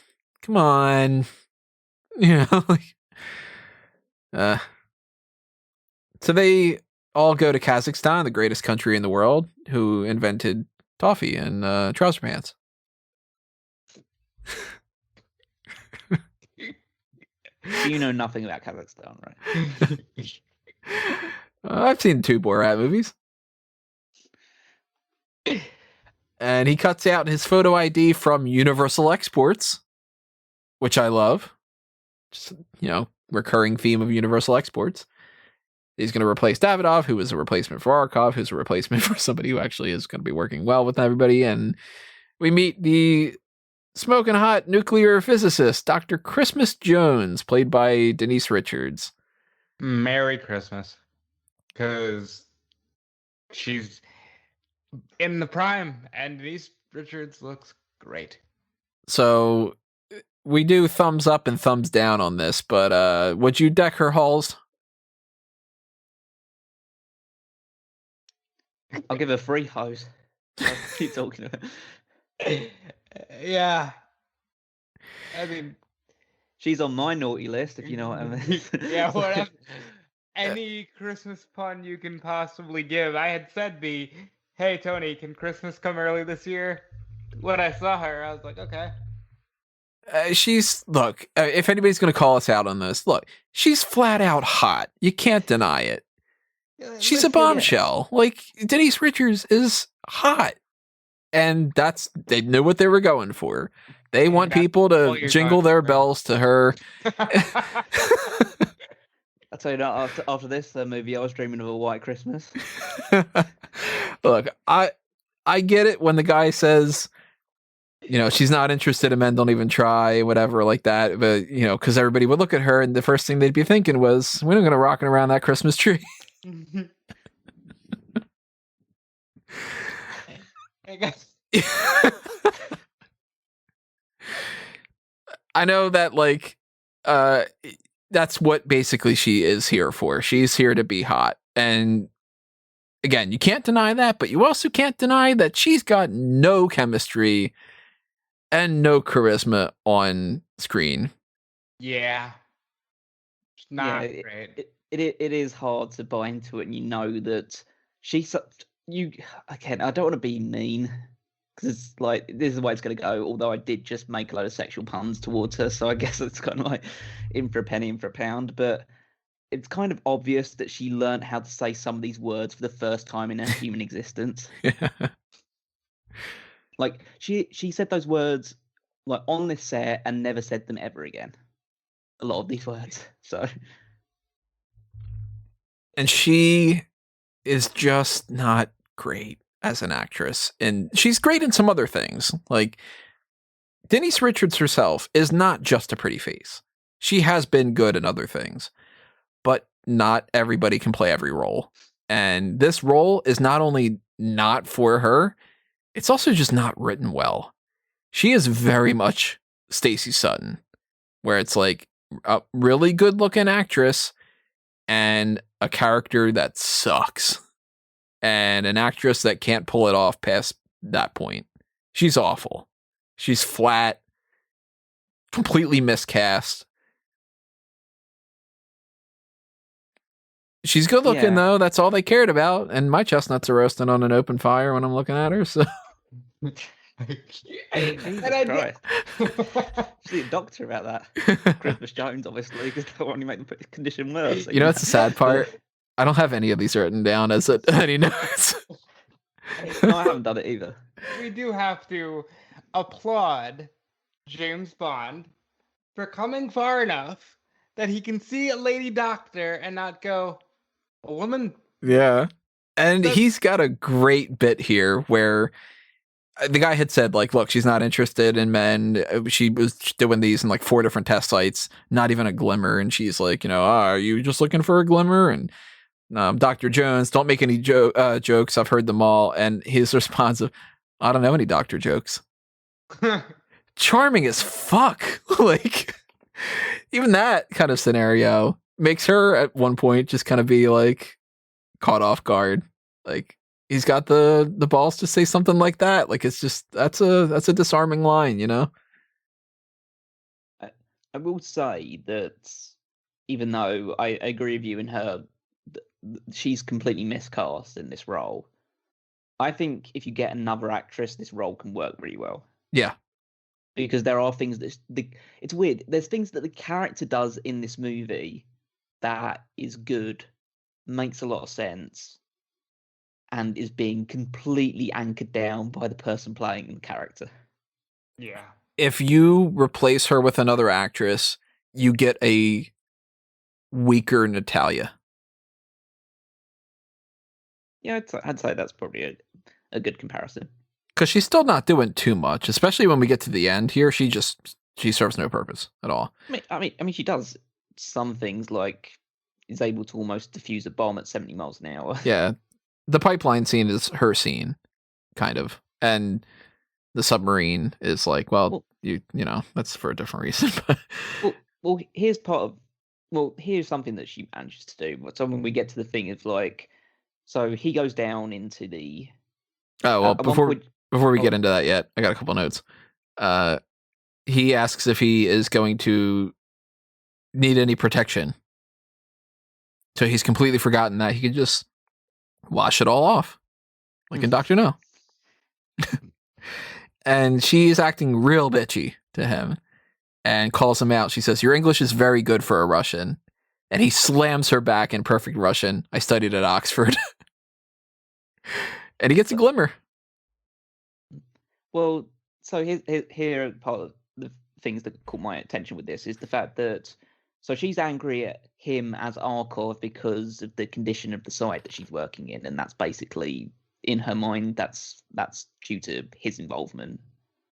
So they all go to Kazakhstan, the greatest country in the world, who invented toffee and trouser pants. You know nothing about Kazakhstan, right? I've seen 2 Borat movies. And he cuts out his photo ID from Universal Exports, which I love. Just, recurring theme of Universal Exports. He's going to replace Davidov, who was a replacement for Arkov, who's a replacement for somebody who actually is going to be working well with everybody. And we meet the smoking hot nuclear physicist, Dr. Christmas Jones, played by Denise Richards. Merry Christmas. Because she's in the prime, and Denise Richards looks great. So we do thumbs up and thumbs down on this, but would you deck her halls? I'll give her 3 hose. I'll keep talking about it. Yeah. I mean, she's on my naughty list, if you know what I mean. Yeah, whatever. Any Christmas pun you can possibly give. I had said hey, Tony, can Christmas come early this year? When I saw her, I was like, okay. If anybody's going to call us out on this, she's flat out hot. You can't deny it. She's a bombshell. Like, Denise Richards is hot. And they knew what they were going for. They want people to jingle their bells to her. I'll tell you that after this movie, I was dreaming of a white Christmas. Look, I get it when the guy says, she's not interested in men, don't even try, whatever, like that. But, because everybody would look at her and the first thing they'd be thinking was, we're not going to rocking around that Christmas tree. I know that that's what basically she is here for. She's here to be hot. And again, you can't deny that, but you also can't deny that she's got no chemistry and no charisma on screen. Yeah. It's not great. It is hard to buy into it, and you know that she's again, I don't want to be mean, because it's like, this is the way it's going to go, although I did just make a load of sexual puns towards her, so I guess it's kind of like in for a penny, in for a pound, but it's kind of obvious that she learned how to say some of these words for the first time in her human existence. Like, she said those words like on this set and never said them ever again. A lot of these words, so... And she is just not great as an actress. And she's great in some other things. Like, Denise Richards herself is not just a pretty face. She has been good in other things. But not everybody can play every role. And this role is not only not for her, it's also just not written well. She is very much Stacey Sutton, where it's like a really good looking actress and a character that sucks, and an actress that can't pull it off past that point. She's awful. She's flat, completely miscast. She's good looking, though. That's all they cared about. And my chestnuts are roasting on an open fire when I'm looking at her. So, see a doctor about that. Christmas Jones, obviously, because they want to make the condition worse. It's the sad part. I don't have any of these written down as any notes. No, I haven't done it either. We do have to applaud James Bond for coming far enough that he can see a lady doctor and not go, a woman. Yeah. And That's- he's got a great bit here where the guy had said, like, look, she's not interested in men. She was doing these in like 4 different test sites, not even a glimmer. And she's like, are you just looking for a glimmer? And Dr. Jones, don't make any jokes. I've heard them all. And his response of, I don't know any doctor jokes. Charming as fuck. Like, even that kind of scenario makes her at one point just kind of be like caught off guard. Like, he's got the balls to say something like that. Like, it's just that's a disarming line, I will say that even though I agree with you in her, she's completely miscast in this role. I think if you get another actress, this role can work really well. Yeah. Because there are things that it's weird. There's things that the character does in this movie that is good, makes a lot of sense, and is being completely anchored down by the person playing the character. Yeah. If you replace her with another actress, you get a weaker Natalia. Yeah, I'd say that's probably a good comparison. Because she's still not doing too much, especially when we get to the end here. She serves no purpose at all. I mean, she does some things, like is able to almost defuse a bomb at 70 miles an hour. Yeah, the pipeline scene is her scene, kind of, and the submarine is like, well you know, that's for a different reason. well, here's here's something that she manages to do. So when we get to the thing of like, so he goes down into the. Oh well, before we get into that yet, I got a couple notes. He asks if he is going to need any protection. So he's completely forgotten that he could just wash it all off, like in Dr. No. And she's acting real bitchy to him and calls him out. She says, your English is very good for a Russian. And he slams her back in perfect Russian. I studied at Oxford. And he gets a glimmer. Well, so here part of the things that caught my attention with this is the fact that so she's angry at him as Arkhov because of the condition of the site that she's working in, and that's basically in her mind that's due to his involvement,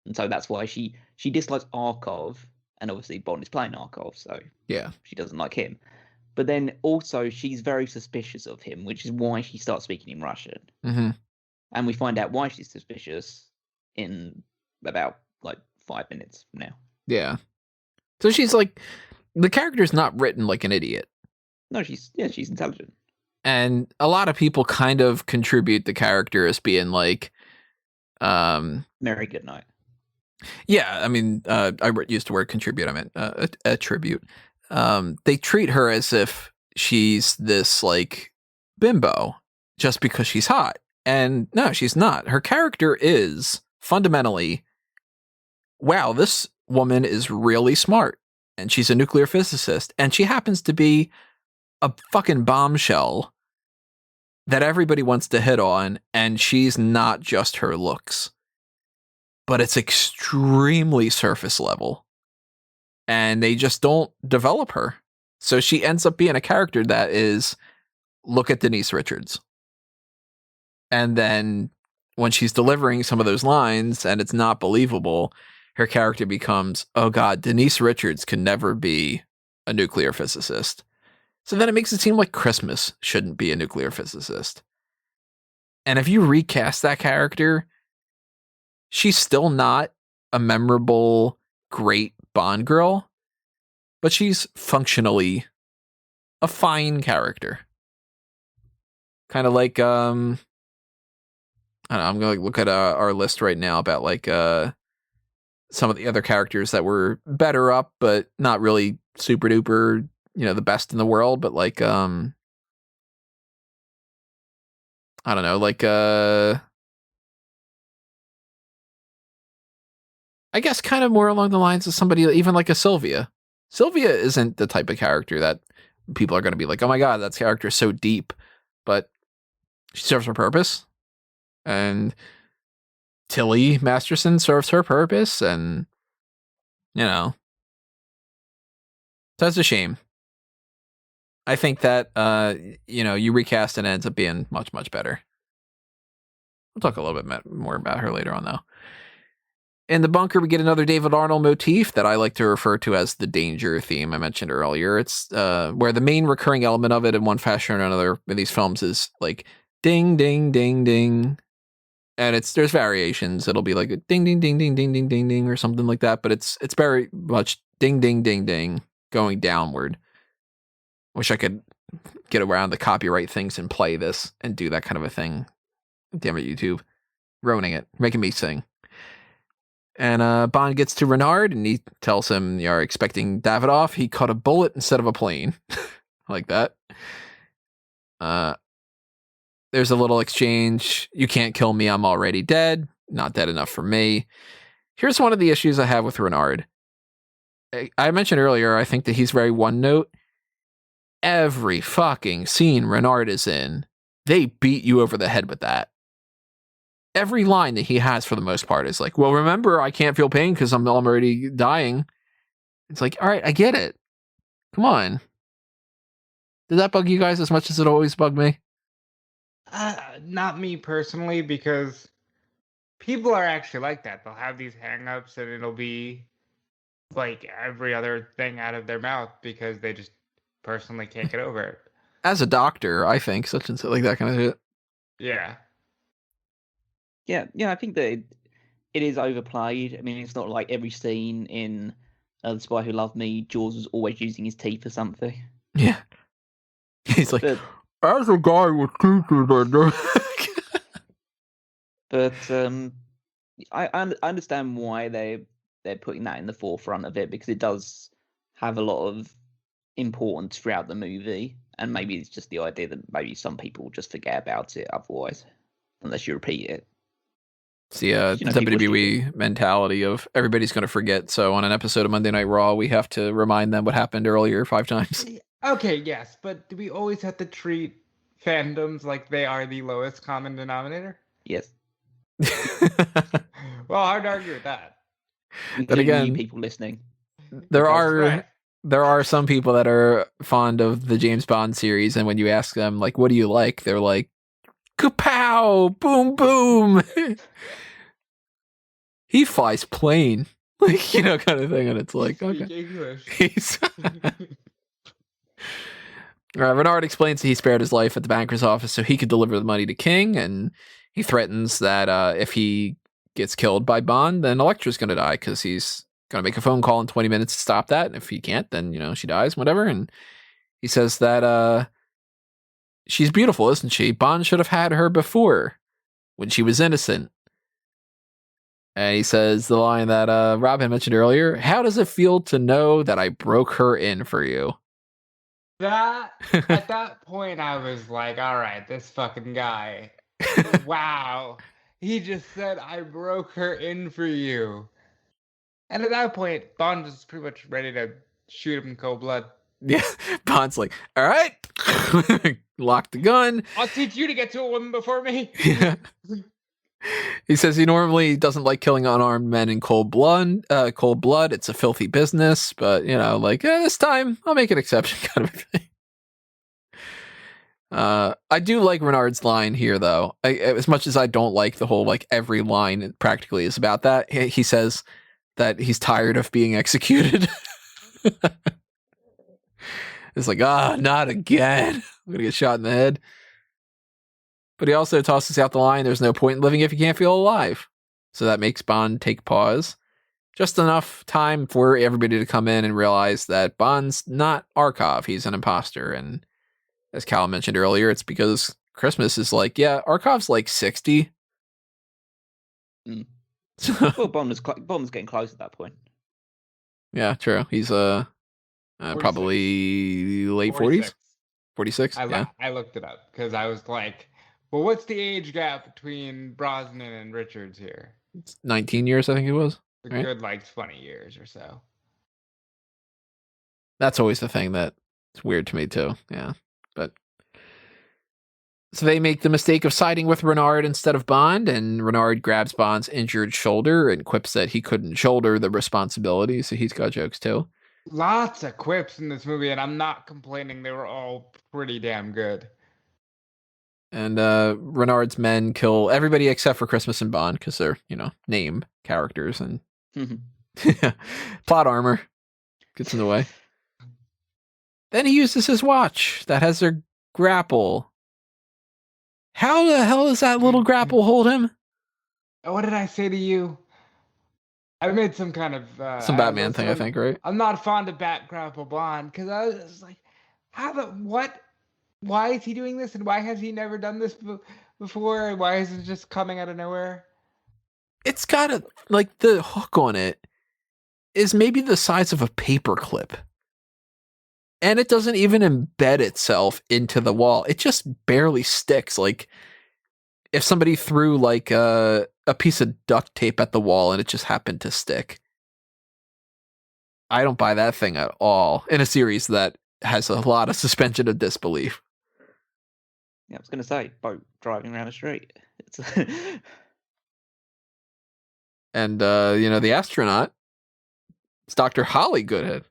and so that's why she dislikes Arkhov, and obviously Bond is playing Arkhov, so yeah, she doesn't like him. But then also she's very suspicious of him, which is why she starts speaking in Russian. Mm-hmm. And we find out why she's suspicious in about like 5 minutes from now. Yeah. So she's like, the character's not written like an idiot. No, she's intelligent. And a lot of people kind of contribute the character as being like, Mary Goodnight. Yeah, I mean, I used the word contribute. I meant attribute. They treat her as if she's this like bimbo just because she's hot. And no, she's not. Her character is fundamentally, wow, this woman is really smart. And she's a nuclear physicist. And she happens to be a fucking bombshell that everybody wants to hit on. And she's not just her looks, but it's extremely surface level. And they just don't develop her. So she ends up being a character that is, look at Denise Richards. And then when she's delivering some of those lines and it's not believable, her character becomes, oh God, Denise Richards can never be a nuclear physicist. So then it makes it seem like Christmas shouldn't be a nuclear physicist. And if you recast that character, she's still not a memorable, great Bond girl, but she's functionally a fine character. Kind of like, I don't know, I'm going to look at our list right now about like some of the other characters that were better up, but not really super duper, the best in the world, but like, I don't know, like, I guess kind of more along the lines of somebody, even like a Sylvia. Sylvia isn't the type of character that people are going to be like, oh my God, that character is so deep, but she serves her purpose. And Tilly Masterson serves her purpose, and that's a shame. I think that you recast and it ends up being much, much better. We'll talk a little bit more about her later on, though. In the bunker, we get another David Arnold motif that I like to refer to as the danger theme I mentioned earlier. It's where the main recurring element of it in one fashion or another in these films is like ding, ding, ding, ding. And there's variations. It'll be like a ding, ding, ding, ding, ding, ding, ding, ding, or something like that. But it's very much ding, ding, ding, ding, going downward. Wish I could get around the copyright things and play this and do that kind of a thing. Damn it, YouTube. Ruining it. Making me sing. And Bond gets to Renard and he tells him, you're expecting Davidoff. He caught a bullet instead of a plane. Like that. There's a little exchange. You can't kill me. I'm already dead. Not dead enough for me. Here's one of the issues I have with Renard. I mentioned earlier, I think that he's very one note. Every fucking scene Renard is in, they beat you over the head with that. Every line that he has for the most part is like, well, remember, I can't feel pain because I'm already dying. It's like, all right, I get it. Come on. Did that bug you guys as much as it always bugged me? Not me personally, because people are actually like that. They'll have these hang-ups and it'll be like every other thing out of their mouth because they just personally can't get over it. As a doctor, I think such and such, like that kind of shit. Yeah. Yeah, I think that it is overplayed. I mean, it's not like every scene in The Spy Who Loved Me, Jaws was always using his teeth or something. Yeah. He's like, But, as a guy with teeth but I understand why they're putting that in the forefront of it, because it does have a lot of importance throughout the movie, and maybe it's just the idea that maybe some people just forget about it otherwise, unless you repeat it. It's the WWE mentality of everybody's going to forget. So on an episode of Monday Night Raw, we have to remind them what happened earlier 5 times. Okay, yes, but do we always have to treat fandoms like they are the lowest common denominator? Yes. Well, hard to argue with that. But again, you people listening, there are some people that are fond of the James Bond series, and when you ask them, like, what do you like? They're like, kapow, boom, boom. He flies plane, like, kind of thing. And it's like, okay. English. Renard explains that he spared his life at the banker's office so he could deliver the money to King, and he threatens that if he gets killed by Bond, then Elektra's going to die because he's going to make a phone call in 20 minutes to stop that. And if he can't, then, she dies, whatever. And he says that she's beautiful, isn't she? Bond should have had her before when she was innocent. And he says the line that Robin mentioned earlier, how does it feel to know that I broke her in for you? At that point, I was like, all right, this fucking guy. Wow. He just said, I broke her in for you. And at that point, Bond was pretty much ready to shoot him in cold blood. Yeah, Bond's like, all right, lock the gun. I'll teach you to get to a woman before me. Yeah. He says he normally doesn't like killing unarmed men in cold blood. It's a filthy business, but this time I'll make an exception, kind of a thing. I do like Renard's line here, though. As much as I don't like the whole every line practically is about that. He says that he's tired of being executed. It's like, not again. I'm gonna get shot in the head. But he also tosses out the line, there's no point in living if you can't feel alive. So that makes Bond take pause. Just enough time for everybody to come in and realize that Bond's not Arkhov. He's an imposter. And as Cal mentioned earlier, it's because Christmas is Arkov's 60. Mm. Well, Bond's getting close at that point. Yeah, true. He's probably late 40s. 46? I looked it up because I was like, well, what's the age gap between Brosnan and Richards here? It's 19 years, I think it was. A good 20 years or so. That's always the thing that's weird to me too. Yeah. But So they make the mistake of siding with Renard instead of Bond, and Renard grabs Bond's injured shoulder and quips that he couldn't shoulder the responsibility, so he's got jokes too. Lots of quips in this movie, and I'm not complaining. They were all pretty damn good. And Renard's men kill everybody except for Christmas and Bond because they're, name characters and plot armor gets in the way. Then he uses his watch that has their grapple. How the hell does that little grapple hold him? What did I say to you? I made some kind of some Batman thing, I think, right? I'm not fond of Bat Grapple Bond because I was like, what? Why is he doing this, and why has he never done this before? And why is it just coming out of nowhere? It's got the hook on it is maybe the size of a paper clip. And it doesn't even embed itself into the wall. It just barely sticks. Like if somebody threw like a piece of duct tape at the wall and it just happened to stick. I don't buy that thing at all in a series that has a lot of suspension of disbelief. Yeah, I was going to say, boat driving around a street. It's and, the astronaut, it's Dr. Holly Goodhead.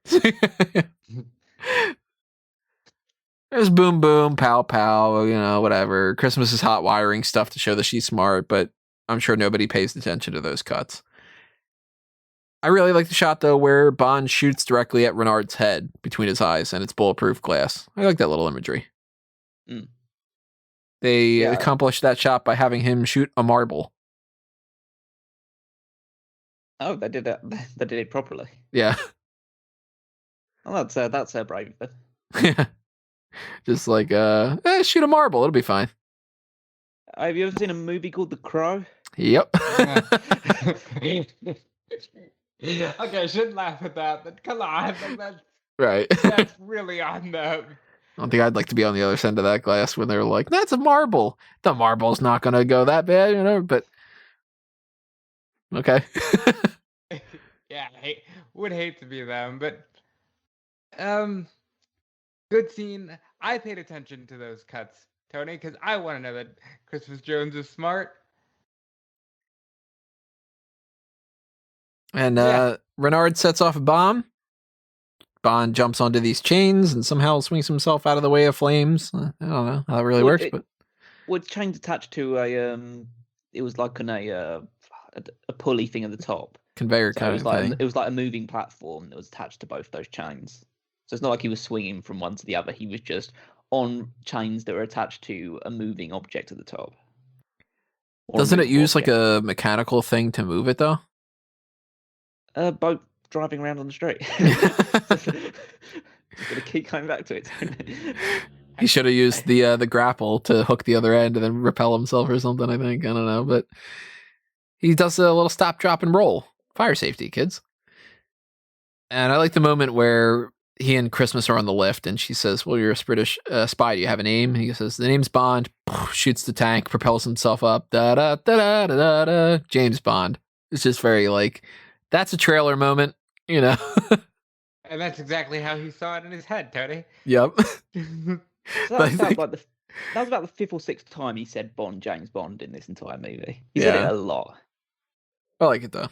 There's boom, boom, pow, pow, whatever. Christmas is hot wiring stuff to show that she's smart, but I'm sure nobody pays attention to those cuts. I really like the shot, though, where Bond shoots directly at Renard's head between his eyes, and it's bulletproof glass. I like that little imagery. Mm. They accomplished that shot by having him shoot a marble. Oh, they did it. They did it properly. Yeah. Oh, that's brave. Yeah. Just like shoot a marble, it'll be fine. Have you ever seen a movie called The Crow? Yep. Okay, I shouldn't laugh at that, but come on, Right. that's really on them. I don't think I'd like to be on the other side of that glass when they're like, "That's a marble." The marble's not going to go that bad, but okay. Yeah, would hate to be them, but good scene. I paid attention to those cuts, Tony, because I want to know that Christmas Jones is smart. And Renard sets off a bomb. Bond jumps onto these chains and somehow swings himself out of the way of flames. I don't know how that really works, but it's chains attached to it was like on a pulley thing at the top. Conveyor So kind of thing. It was like a moving platform that was attached to both those chains. So it's not like he was swinging from one to the other. He was just on chains that were attached to a moving object at the top. Doesn't it use like a mechanical thing to move it though? A boat driving around on the street. Gonna keep coming back to it. He should have used the grapple to hook the other end and then repel himself or something, I think. I don't know, but he does a little stop, drop, and roll. Fire safety, kids. And I like the moment where he and Christmas are on the lift, and she says, "Well, you're a British spy. Do you have a name?" And he says, "The name's Bond." Shoots the tank, propels himself up. Da da da da da da. James Bond. It's just very like, that's a trailer moment, And that's exactly how he saw it in his head, Tony. Yep. So that was about the fifth or sixth time he said Bond, James Bond in this entire movie. He said it a lot. I like it though.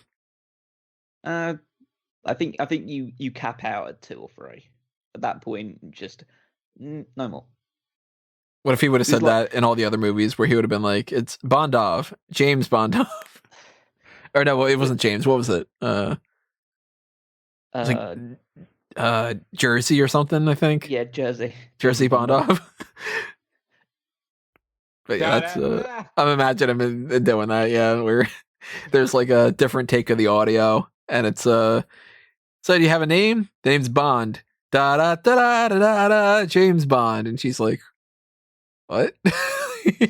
I think you cap out at 2 or 3. At that point, just no more. What if he would have said that in all the other movies where he would have been like, "It's Bondov, James Bondov," or no, well, it wasn't James. What was it? Jersey or something, I think. Yeah, Jersey Bondov. But yeah, that's I'm imagining him doing that. Yeah, where there's like a different take of the audio, and it's so do you have a name? The name's Bond. Da da da da da da. James Bond, and she's like, "What?" You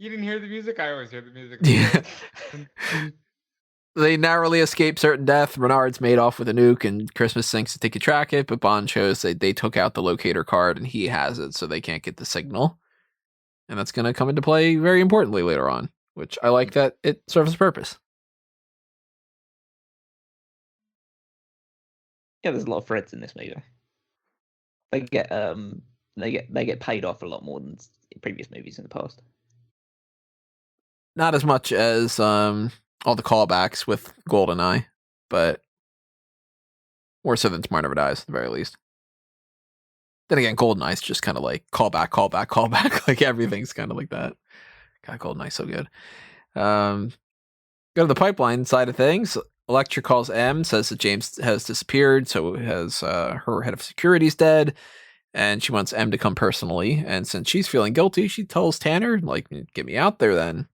didn't hear the music? I always hear the music. Yeah. They narrowly escape certain death. Renard's made off with a nuke, and Christmas thinks that they could track it, but Bond shows that they took out the locator card, and he has it, so they can't get the signal. And that's going to come into play very importantly later on, which I like that it serves a purpose. Yeah, there's a lot of threads in this movie. They get paid off a lot more than previous movies in the past. Not as much as all the callbacks with GoldenEye, but more so than Tomorrow Never Dies, at the very least. Then again, GoldenEye's just kind of like callback, callback, callback. Like everything's kind of like that. God, GoldenEye's so good. Go to the pipeline side of things. Elektra calls M, says that James has disappeared, so has her head of security's dead, and she wants M to come personally. And since she's feeling guilty, she tells Tanner, like, get me out there then.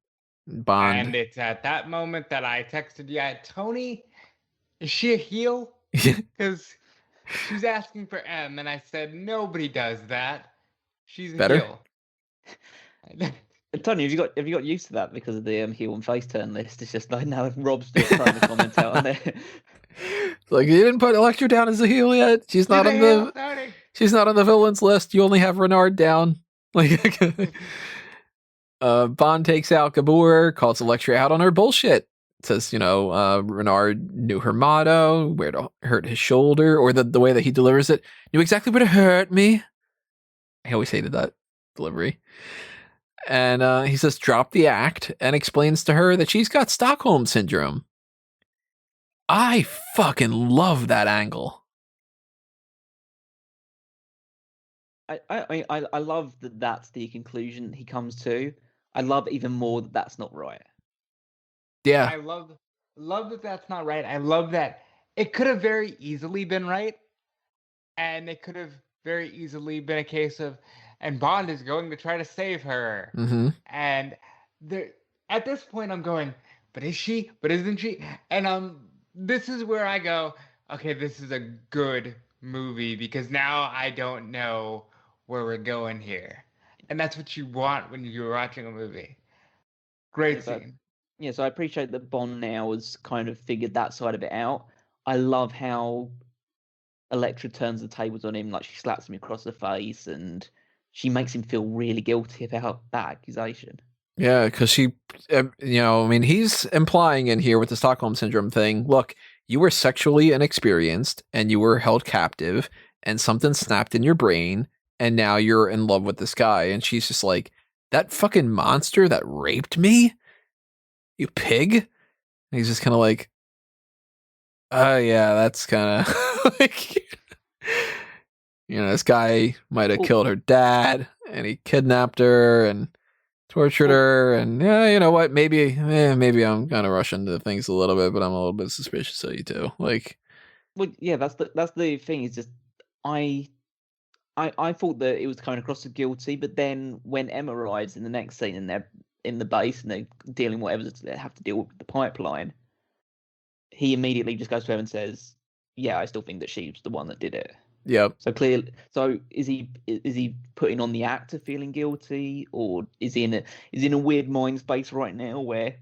Bond. And it's at that moment that I texted you, Tony, is she a heel? Because she's asking for M, and I said, nobody does that. She's a Better? heel. Tony, have you got used to that because of the heel and face turn list? It's just like now Rob's still trying to comment out on there. It's like, you didn't put Elektra down as a heel yet. She's not on the villains list. You only have Renard down. Like, Bond takes out Gabor, calls Elektra out on her bullshit. Says, Renard knew her motto, where to hurt his shoulder, or the way that he delivers it. Knew exactly where to hurt me. I always hated that delivery. And he says, drop the act, and explains to her that she's got Stockholm Syndrome. I fucking love that angle. I love that that's the conclusion he comes to. I love even more that that's not right. Yeah. I love that that's not right. I love that it could have very easily been right. And it could have very easily been a case of, and Bond is going to try to save her. Mm-hmm. And at this point, I'm going, but is she? But isn't she? And this is where I go, okay, this is a good movie because now I don't know where we're going here. And that's what you want when you're watching a movie. Great scene. Yeah, so I appreciate that Bond now has kind of figured that side of it out. I love how Elektra turns the tables on him, like she slaps him across the face and she makes him feel really guilty about that accusation. Yeah, because she, he's implying in here with the Stockholm Syndrome thing, look, you were sexually inexperienced and you were held captive and something snapped in your brain and now you're in love with this guy. And she's just like, that fucking monster that raped me? You pig? And he's just kind of like, oh yeah, that's kind of like, this guy might have killed her dad and he kidnapped her and tortured her. And yeah, you know what? Maybe I'm kind of rushing to things a little bit, but I'm a little bit suspicious of you too. Like, well, yeah, that's the thing. Is just I thought that it was coming across as guilty, but then when Emma arrives in the next scene and they're in the base and they're dealing whatever they have to deal with the pipeline, he immediately just goes to her and says, "Yeah, I still think that she's the one that did it." Yep. So clearly, so is he putting on the act of feeling guilty, or is he in a weird mind space right now where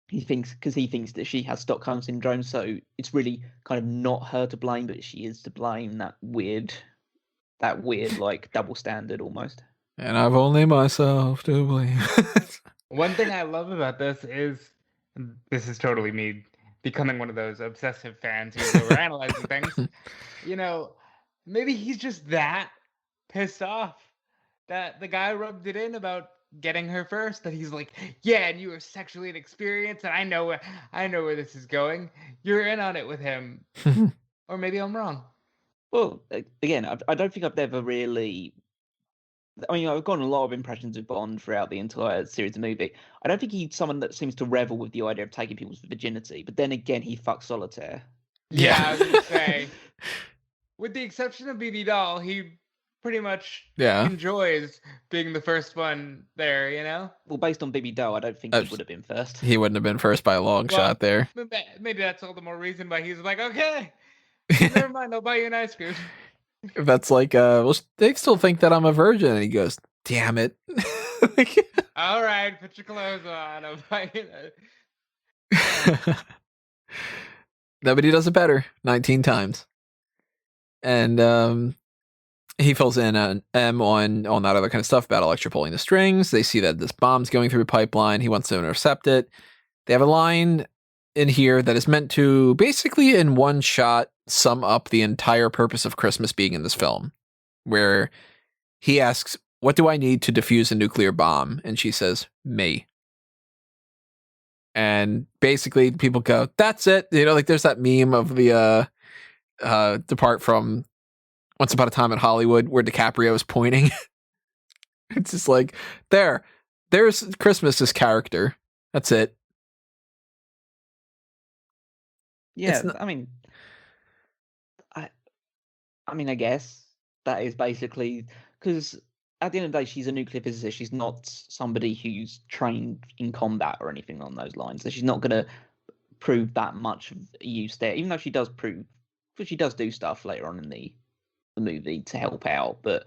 he thinks that she has Stockholm Syndrome, so it's really kind of not her to blame, but she is to blame. That weird like double standard almost. And I've only myself to blame. One thing I love about this is totally me becoming one of those obsessive fans who's overanalyzing things. Maybe he's just that pissed off that the guy rubbed it in about getting her first, that he's like, yeah, and you were sexually inexperienced, and I know where this is going. You're in on it with him. Or maybe I'm wrong. Well, again, I don't think I've ever really... I mean, I've gotten a lot of impressions of Bond throughout the entire series of movie. I don't think he's someone that seems to revel with the idea of taking people's virginity, but then again, he fucks Solitaire. Yeah, I was going to say... With the exception of BB Doll, he pretty much enjoys being the first one there, Well, based on BB Doll, I don't think he would have been first. He wouldn't have been first by a long shot there. Maybe that's all the more reason why he's like, okay, never mind, I'll buy you an ice cream. That's like, they still think that I'm a virgin. And he goes, damn it. All right, put your clothes on. I'll buy you Nobody does it better. 19 times. And he fills in M on that other kind of stuff about Elektra pulling the strings. They see that this bomb's going through a pipeline. He wants to intercept it. They have a line in here that is meant to basically in one shot sum up the entire purpose of Christmas being in this film, where he asks what do I need to defuse a nuclear bomb? And she says, me. And basically people go, that's it. You know, like there's that meme of the depart from Once Upon a Time in Hollywood where DiCaprio is pointing. It's just like, there's Christmas's character. That's it. Yeah, I mean, I guess that is basically because at the end of the day, she's a nuclear physicist. She's not somebody who's trained in combat or anything along those lines. So she's not going to prove that much of use there, even though she does do stuff later on in the movie to help out. But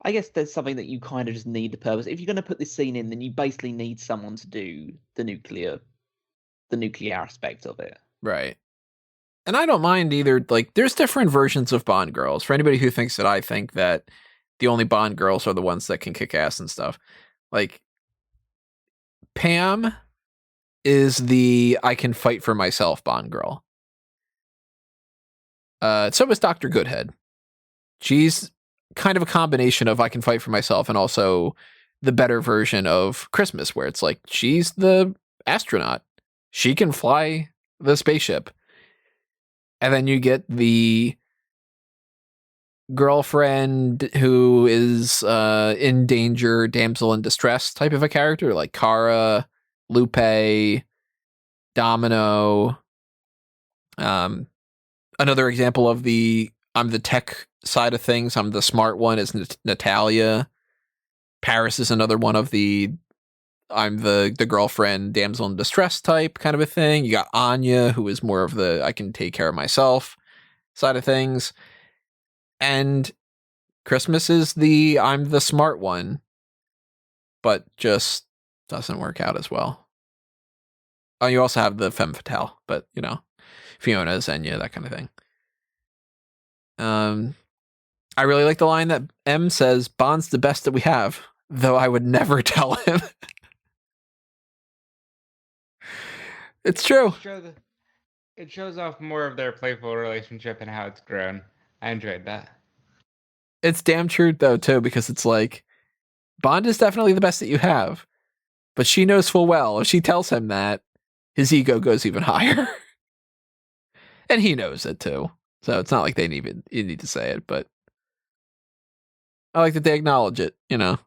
I guess there's something that you kind of just need the purpose. If you're going to put this scene in, then you basically need someone to do the nuclear aspect of it. Right. And I don't mind either. Like, there's different versions of Bond girls. For anybody who thinks that I think that the only Bond girls are the ones that can kick ass and stuff. Like, Pam is the I can fight for myself Bond girl. So is Dr. Goodhead. She's kind of a combination of I can fight for myself and also the better version of Christmas, where it's like she's the astronaut. She can fly the spaceship. And then you get the girlfriend who is in danger, damsel in distress type of a character, like Kara, Lupe, Domino. Another example of I'm the tech side of things. I'm the smart one is Natalia. Paris is another one of I'm the girlfriend, damsel in distress type kind of a thing. You got Anya, who is more of the I can take care of myself side of things. And Christmas is I'm the smart one, but just doesn't work out as well. Oh, you also have the femme fatale, but you know, Fiona, Xenia, that kind of thing. I really like the line that M says, Bond's the best that we have, though I would never tell him. It's true. It shows off more of their playful relationship and how it's grown. I enjoyed that. It's damn true, though, too, because it's like, Bond is definitely the best that you have, but she knows full well if she tells him that, his ego goes even higher. And he knows it, too. So it's not like you need to say it, but I like that they acknowledge it, you know.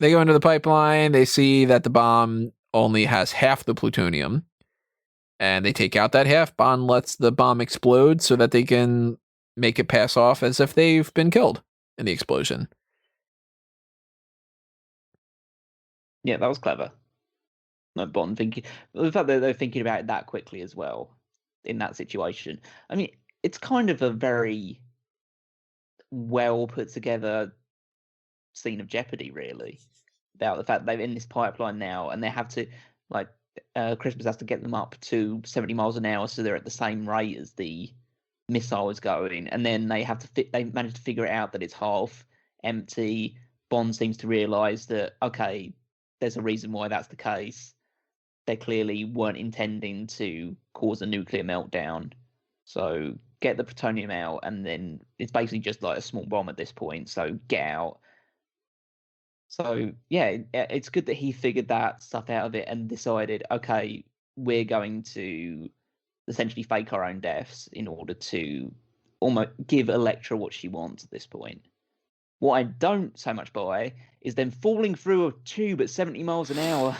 They go into the pipeline, they see that the bomb only has half the plutonium, and they take out that half. Bond lets the bomb explode so that they can make it pass off as if they've been killed in the explosion. Yeah, that was clever. No, Bond thinking, the fact that they're thinking about it that quickly as well in that situation. I mean, it's kind of a very well put together scene of Jeopardy, really, about the fact they're in this pipeline now and they have to, like, Christmas has to get them up to 70 miles an hour so they're at the same rate as the missile is going, and then they have to they manage to figure it out that it's half empty. Bond seems to realize that, okay, there's a reason why that's the case. They clearly weren't intending to cause a nuclear meltdown. So get the plutonium out, and then it's basically just like a small bomb at this point. So get out. So yeah, it's good that he figured that stuff out of it and decided, okay, we're going to essentially fake our own deaths in order to almost give Elektra what she wants at this point. What I don't so much buy is them falling through a tube at 70 miles an hour.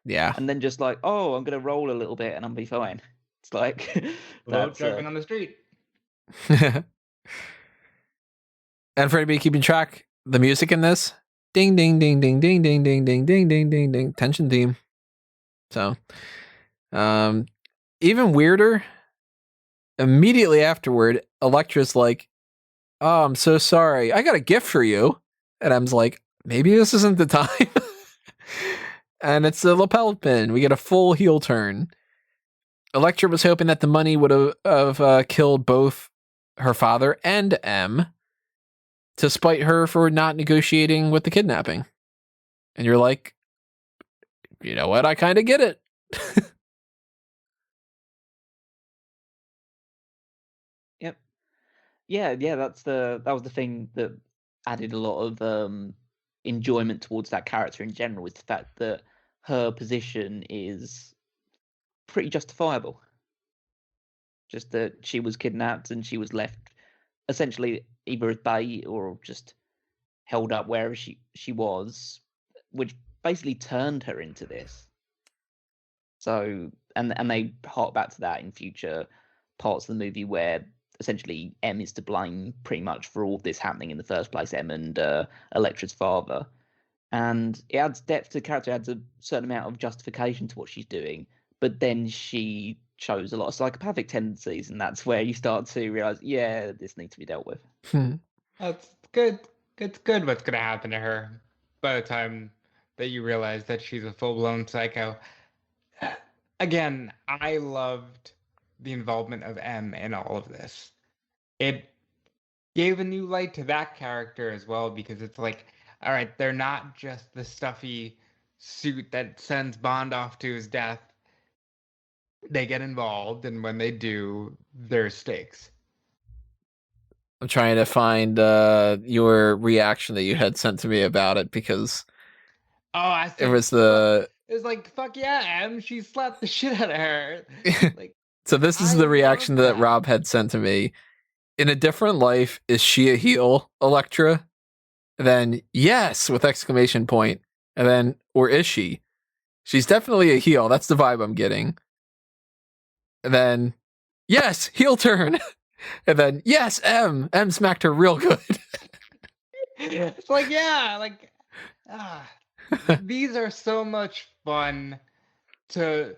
Yeah. And then just like, oh, I'm going to roll a little bit and I'll be fine. It's like... Without driving on the street. And for anybody keeping track, the music in this, ding, ding, ding, ding, ding, ding, ding, ding, ding, ding, ding, ding, tension theme. So, even weirder, immediately afterward, Elektra's like, oh, I'm so sorry. I got a gift for you. And I'm like, maybe this isn't the time. And it's a lapel pin. We get a full heel turn. Elektra was hoping that the money would have killed both her father and M to spite her for not negotiating with the kidnapping. And you're like, you know what? I kind of get it. Yep. Yeah, that was the thing that added a lot of enjoyment towards that character in general, is the fact that her position is pretty justifiable. Just that she was kidnapped and she was left essentially either as bait or just held up wherever she was, which basically turned her into this. So, and they hark back to that in future parts of the movie where essentially M is to blame pretty much for all of this happening in the first place. M and Elektra's father, and it adds depth to the character, adds a certain amount of justification to what she's doing. But then she shows a lot of psychopathic tendencies, and that's where you start to realize, yeah, this needs to be dealt with. That's good. It's good what's gonna happen to her by the time that you realize that she's a full-blown psycho. Again, I loved the involvement of M in all of this. It gave a new light to that character as well, because it's like, all right, they're not just the stuffy suit that sends Bond off to his death. They get involved, and when they do, there's stakes. I'm trying to find your reaction that you had sent to me about it, because I it was the... It was like, fuck yeah, M, she slapped the shit out of her. Like, so this is I the reaction love that that. Rob had sent to me. In a different life, is she a heel, Elektra? And then, yes, with exclamation point. And then, or is she? She's definitely a heel. That's the vibe I'm getting. And then, yes, heel turn. And then, yes, M smacked her real good. It's like, yeah, like, these are so much fun to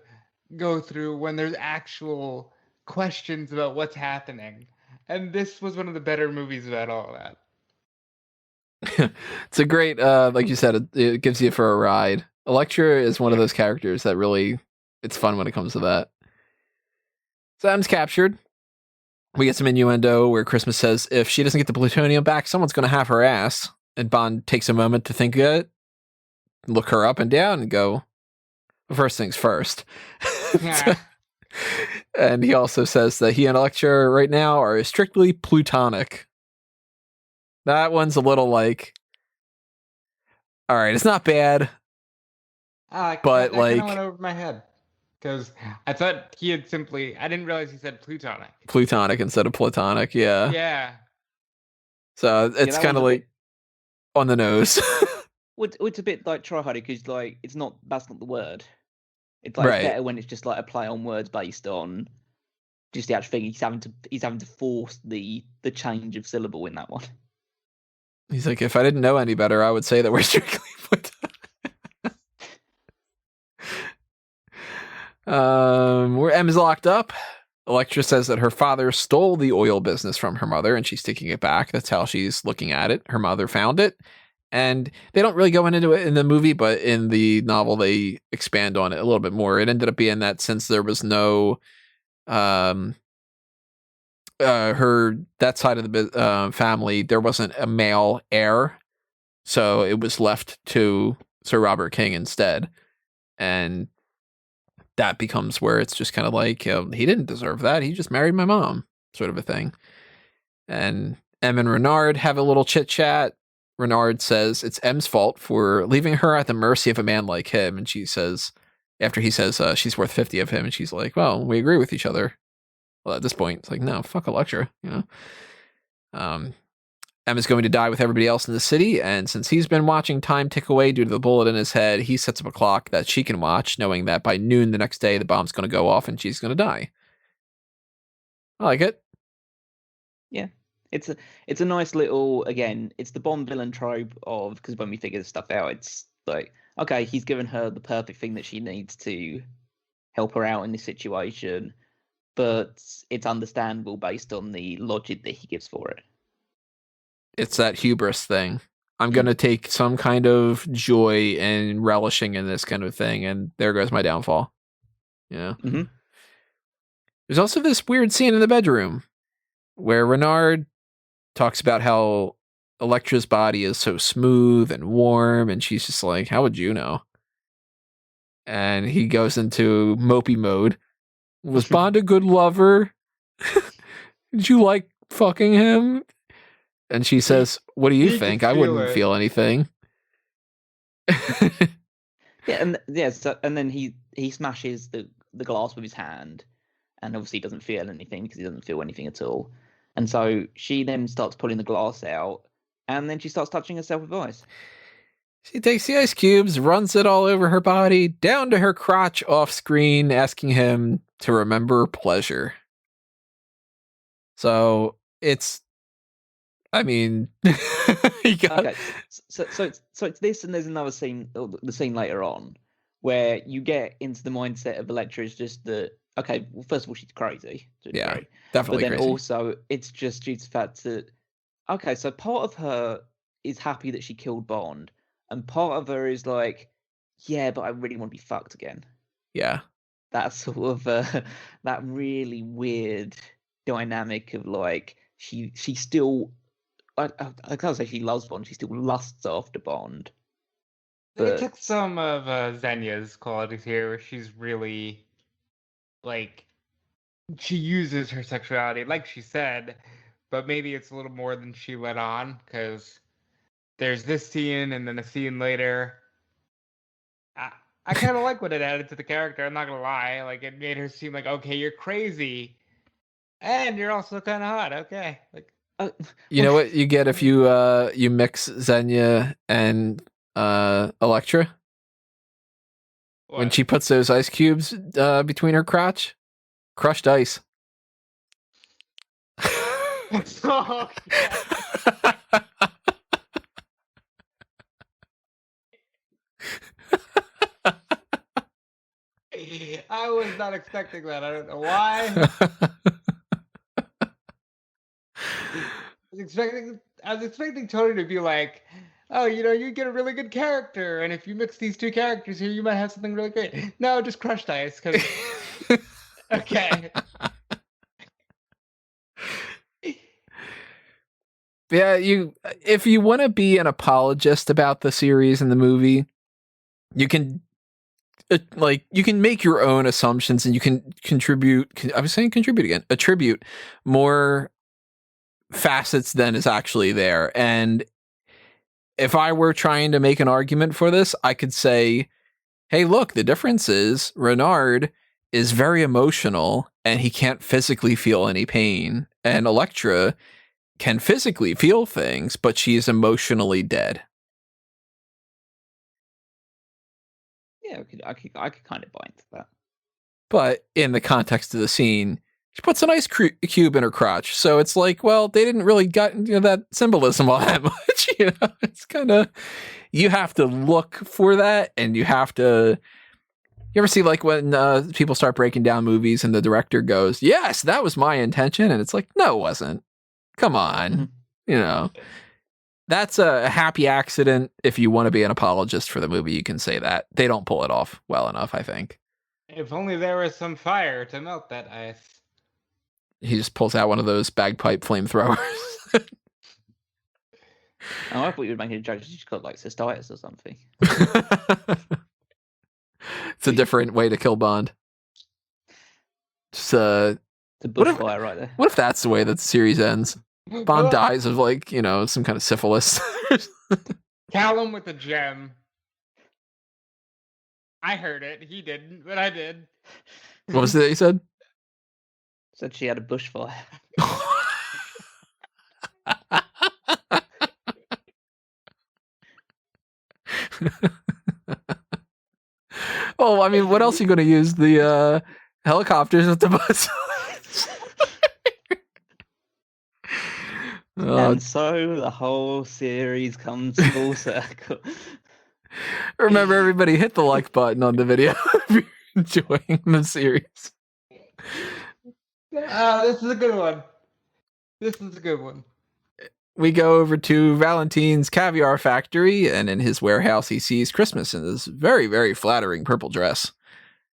go through when there's actual questions about what's happening. And this was one of the better movies about all that. It's a great, like you said, it gives you for a ride. Elektra is one of those characters that really, it's fun when it comes to that. So M's captured. We get some innuendo where Christmas says if she doesn't get the plutonium back, someone's going to have her ass. And Bond takes a moment to think of it, look her up and down, and go, first things first. Yeah. And he also says that he and Elektra right now are strictly plutonic. That one's a little like, all right, it's not bad, but that like, kind of went over my head, because I thought he had simply, I didn't realize he said plutonic. plutonic instead of platonic, yeah. Yeah. So it's that kind of one's a like on the nose. It's a bit like tryhardy, because like that's not the word. It's like Right. It's better when it's just like a play on words based on just the actual thing. He's having to force the change of syllable in that one. He's like, if I didn't know any better, I would say that we're strictly platonic. Where M is locked up. Elektra says that her father stole the oil business from her mother, and she's taking it back. That's how she's looking at it. Her mother found it. And they don't really go into it in the movie, but in the novel, they expand on it a little bit more. It ended up being that since there was no, that side of the family, there wasn't a male heir. So it was left to Sir Robert King instead. And that becomes where it's just kind of like, he didn't deserve that. He just married my mom, sort of a thing. And M and Renard have a little chit chat. Renard says it's M's fault for leaving her at the mercy of a man like him. And she says, after he says she's worth 50 of him, and she's like, well, we agree with each other. Well, at this point, it's like, no, fuck Elektra, you know? M is going to die with everybody else in the city, and since he's been watching time tick away due to the bullet in his head, he sets up a clock that she can watch, knowing that by noon the next day, the bomb's going to go off and she's going to die. I like it. Yeah. It's a nice little, again, it's the Bond villain trope of, because when we figure this stuff out, it's like, okay, he's given her the perfect thing that she needs to help her out in this situation, but it's understandable based on the logic that he gives for it. It's that hubris thing. I'm going to take some kind of joy and relishing in this kind of thing, and there goes my downfall. Yeah. Mm-hmm. There's also this weird scene in the bedroom where Renard talks about how Elektra's body is so smooth and warm, and she's just like, how would you know? And he goes into mopey mode. Was Bond a good lover? Did you like fucking him? And she says, what do you He could think? I feel wouldn't it. feel anything. And then he smashes the glass with his hand, and obviously he doesn't feel anything because he doesn't feel anything at all. And so she then starts pulling the glass out, and then she starts touching herself with ice. She takes the ice cubes, runs it all over her body, down to her crotch off screen, asking him to remember pleasure. So it's, I mean, he got, Okay, so it's this, and there's another scene, the scene later on, where you get into the mindset of Elektra is just that. Okay, well, first of all, she's crazy. To a Yeah, degree. definitely But then crazy. also, it's just due to the fact that, okay, so part of her is happy that she killed Bond, and part of her is like, yeah, but I really want to be fucked again. Yeah. That sort of that really weird dynamic of like she still, I can't say she loves Bond, she still lusts after Bond. They But took some of Xenia's qualities here, where she's really like she uses her sexuality, like she said, but maybe it's a little more than she let on, because there's this scene and then a scene later. I kind of like what it added to the character. I'm not gonna lie, like it made her seem like, okay, you're crazy, and you're also kind of hot. Okay, like You know what you get if you you mix Xenia and Elektra? When what? she puts those ice cubes between her crotch? Crushed ice. Oh, God. I was not expecting that. I don't know why. I was expecting Tony to be like, oh, you get a really good character, and if you mix these two characters here, you might have something really great. No, just crushed ice, because okay. Yeah, if you want to be an apologist about the series and the movie, you can you can make your own assumptions and you can attribute more facets than is actually there. And if I were trying to make an argument for this, I could say, hey, look, the difference is Renard is very emotional and he can't physically feel any pain, and Elektra can physically feel things, but she is emotionally dead. yeah, I could kind of buy into that. But in the context of the scene, she puts an ice cube in her crotch. So it's like, well, they didn't really got that symbolism all that much. It's kind of, you have to look for that, and you have to. You ever see like when people start breaking down movies and the director goes, "Yes, that was my intention," and it's like, no, it wasn't. Come on, that's a happy accident. If you want to be an apologist for the movie, you can say that. They don't pull it off well enough, I think. If only there was some fire to melt that ice. He just pulls out one of those bagpipe flamethrowers. Oh, I thought you would make a joke. She's got like cystitis or something. It's a different way to kill Bond. Just It's a bushfire right there. What if that's the way that the series ends? Bond dies of like, some kind of syphilis. Callum with a gem. I heard it. He didn't, but I did. What was it that you said? Said she had a bushfire. Oh, I mean, what else are you going to use? The helicopters with the bus? And so the whole series comes full circle. Remember, everybody hit the like button on the video if you're enjoying the series. This is a good one. We go over to Valentine's Caviar Factory, and in his warehouse, he sees Christmas in this very, very flattering purple dress.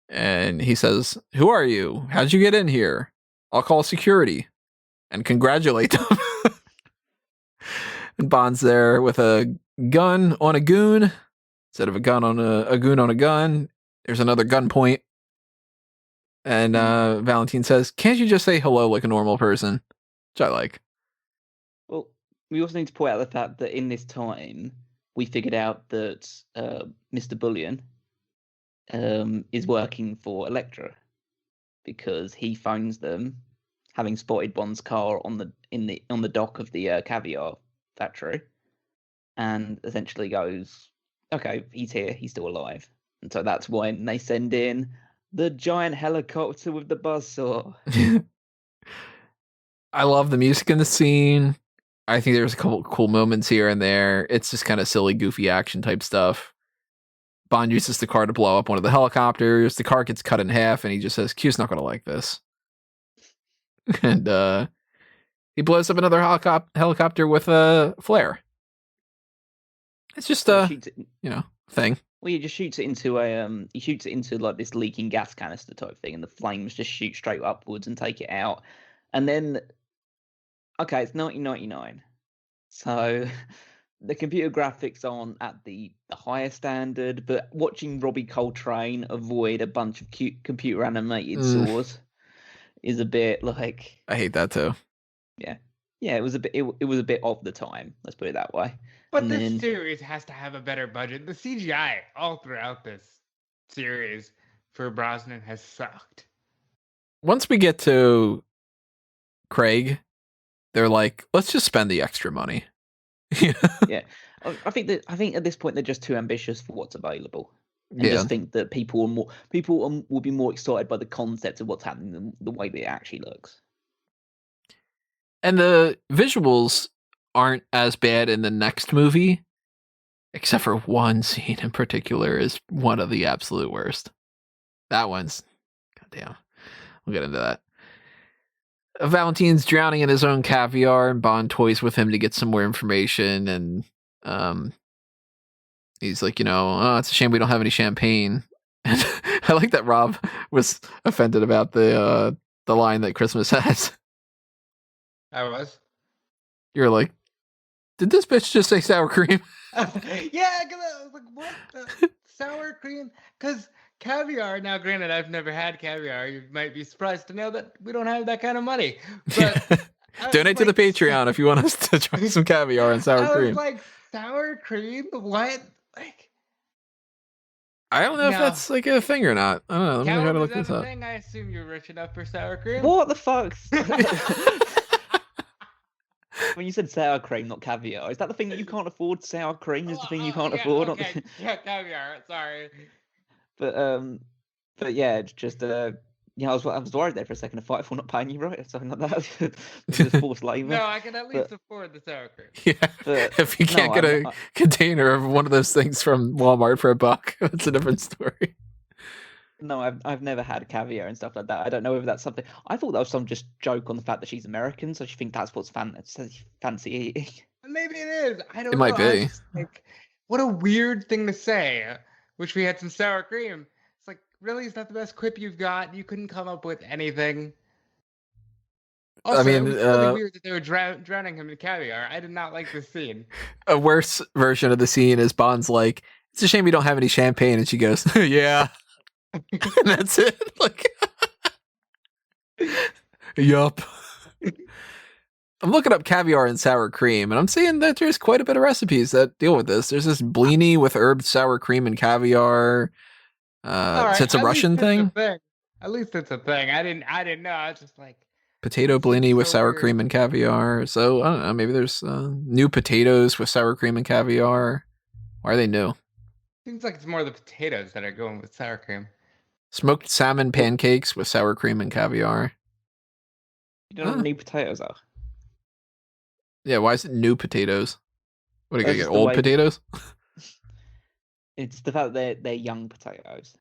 And he says, "Who are you? How'd you get in here? I'll call security and congratulate them." And Bond's there with a gun on a goon. Instead of a gun on a goon on a gun, there's another gun point. And Valentine says, "Can't you just say hello like a normal person?" Which I like. we also need to point out the fact that in this time, we figured out that Mr. Bullion is working for Elektra because he phones them, having spotted Bond's car on the dock of the caviar factory, and essentially goes, "Okay, he's here. He's still alive." And so that's when they send in the giant helicopter with the buzzsaw. I love the music in the scene. I think there's a couple cool moments here and there. It's just kind of silly, goofy action type stuff. Bond uses the car to blow up one of the helicopters. The car gets cut in half, and he just says, "Q's not going to like this." And he blows up another helicopter with a flare. It's just thing. Well, he just shoots it into he shoots it into like this leaking gas canister type thing, and the flames just shoot straight upwards and take it out. And then, okay, it's 1999, so the computer graphics aren't at the highest standard. But watching Robbie Coltrane avoid a bunch of cute computer animated saws is a bit like, I hate that too. Yeah, it was a bit. It was a bit of the time. Let's put it that way. But this series has to have a better budget. The CGI all throughout this series for Brosnan has sucked. Once we get to Craig, they're like, let's just spend the extra money. Yeah, I think at this point they're just too ambitious for what's available, and just think that people will be more excited by the concept of what's happening than the way that it actually looks. And the visuals aren't as bad in the next movie, except for one scene in particular is one of the absolute worst. That one's, goddamn. We'll get into that. Valentine's drowning in his own caviar, and Bond toys with him to get some more information. And he's like, it's a shame we don't have any champagne. And I like that Rob was offended about the line that Christmas has. I was. You're like, did this bitch just say sour cream? Yeah, because I was like, what? The sour cream? Because caviar, now granted, I've never had caviar. You might be surprised to know that we don't have that kind of money. But donate to the Patreon if you want us to try some caviar and sour cream. I was like, sour cream? What? Like, I don't know if that's like a thing or not. I don't know. Let me try to look this up. Thing? I assume you're rich enough for sour cream. What the fuck? When you said sour cream, not caviar, is that the thing that you can't afford? Sour cream is the thing you can't afford. Okay. Yeah, caviar. Sorry. But yeah, it's just I was worried there for a second. If I'm not paying you right or something like that, just forced labor. No, I can at least afford the sour cream. Yeah, but if you can't get a container of one of those things from Walmart for $1, that's a different story. No, I've never had caviar and stuff like that. I don't know if that's something. I thought that was some just joke on the fact that she's American, so she thinks that's what's fancy eating. Maybe it is. I don't know. It might be. Like, what a weird thing to say. Wish we had some sour cream. It's like, really? Is that the best quip you've got? You couldn't come up with anything. Also, it was really weird that they were drowning him in caviar. I did not like this scene. A worse version of the scene is Bond's like, it's a shame we don't have any champagne, and she goes, yeah. And that's it. Like, yup. I'm looking up caviar and sour cream, and I'm seeing that there's quite a bit of recipes that deal with this. There's this blini with herbed sour cream and caviar. Right, so it's a Russian thing? At least it's a thing. I didn't know. I was just like, potato blini with sour cream and caviar. So I don't know. Maybe there's new potatoes with sour cream and caviar. Why are they new? Seems like it's more the potatoes that are going with sour cream. Smoked salmon pancakes with sour cream and caviar. You don't know what new potatoes are? Yeah, why is it new potatoes? What are you gonna get? Old potatoes? It's the fact that they're young potatoes.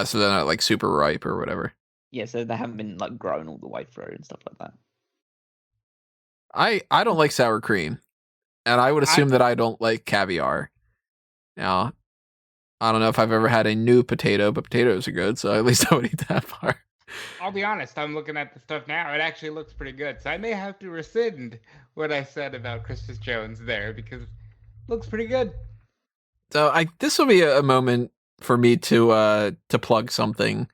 So they're not like super ripe or whatever. Yeah, so they haven't been like grown all the way through and stuff like that. I don't like sour cream, and I would assume that I don't like caviar. Now, I don't know if I've ever had a new potato, but potatoes are good, so at least I would eat that part. I'll be honest, I'm looking at the stuff now. It actually looks pretty good, so I may have to rescind what I said about Christmas Jones there, because it looks pretty good. So this will be a moment for me to plug something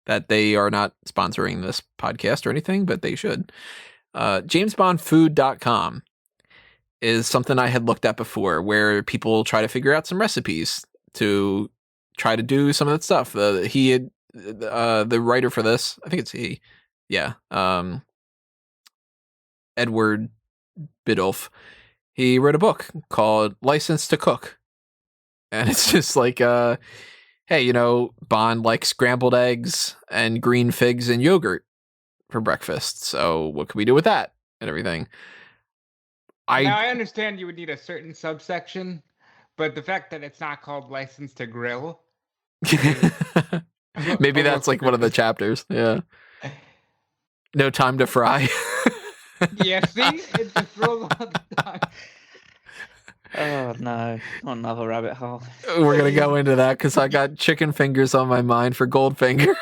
that they are not sponsoring this podcast or anything, but they should. JamesBondFood.com is something I had looked at before, where people try to figure out some recipes to try to do some of that stuff. He had the writer for this, I think it's he, yeah, Edward Biddulph. He wrote a book called License to Cook, and it's just like, hey, you know, Bond likes scrambled eggs and green figs and yogurt for breakfast. So what can we do with that and everything? Now I understand you would need a certain subsection, but the fact that it's not called License to Grill. Maybe that's like one of the chapters. Yeah. No time to fry. Yeah, see? It just rolls all the time. Oh no, not another rabbit hole. We're going to go into that because I got chicken fingers on my mind for Goldfinger.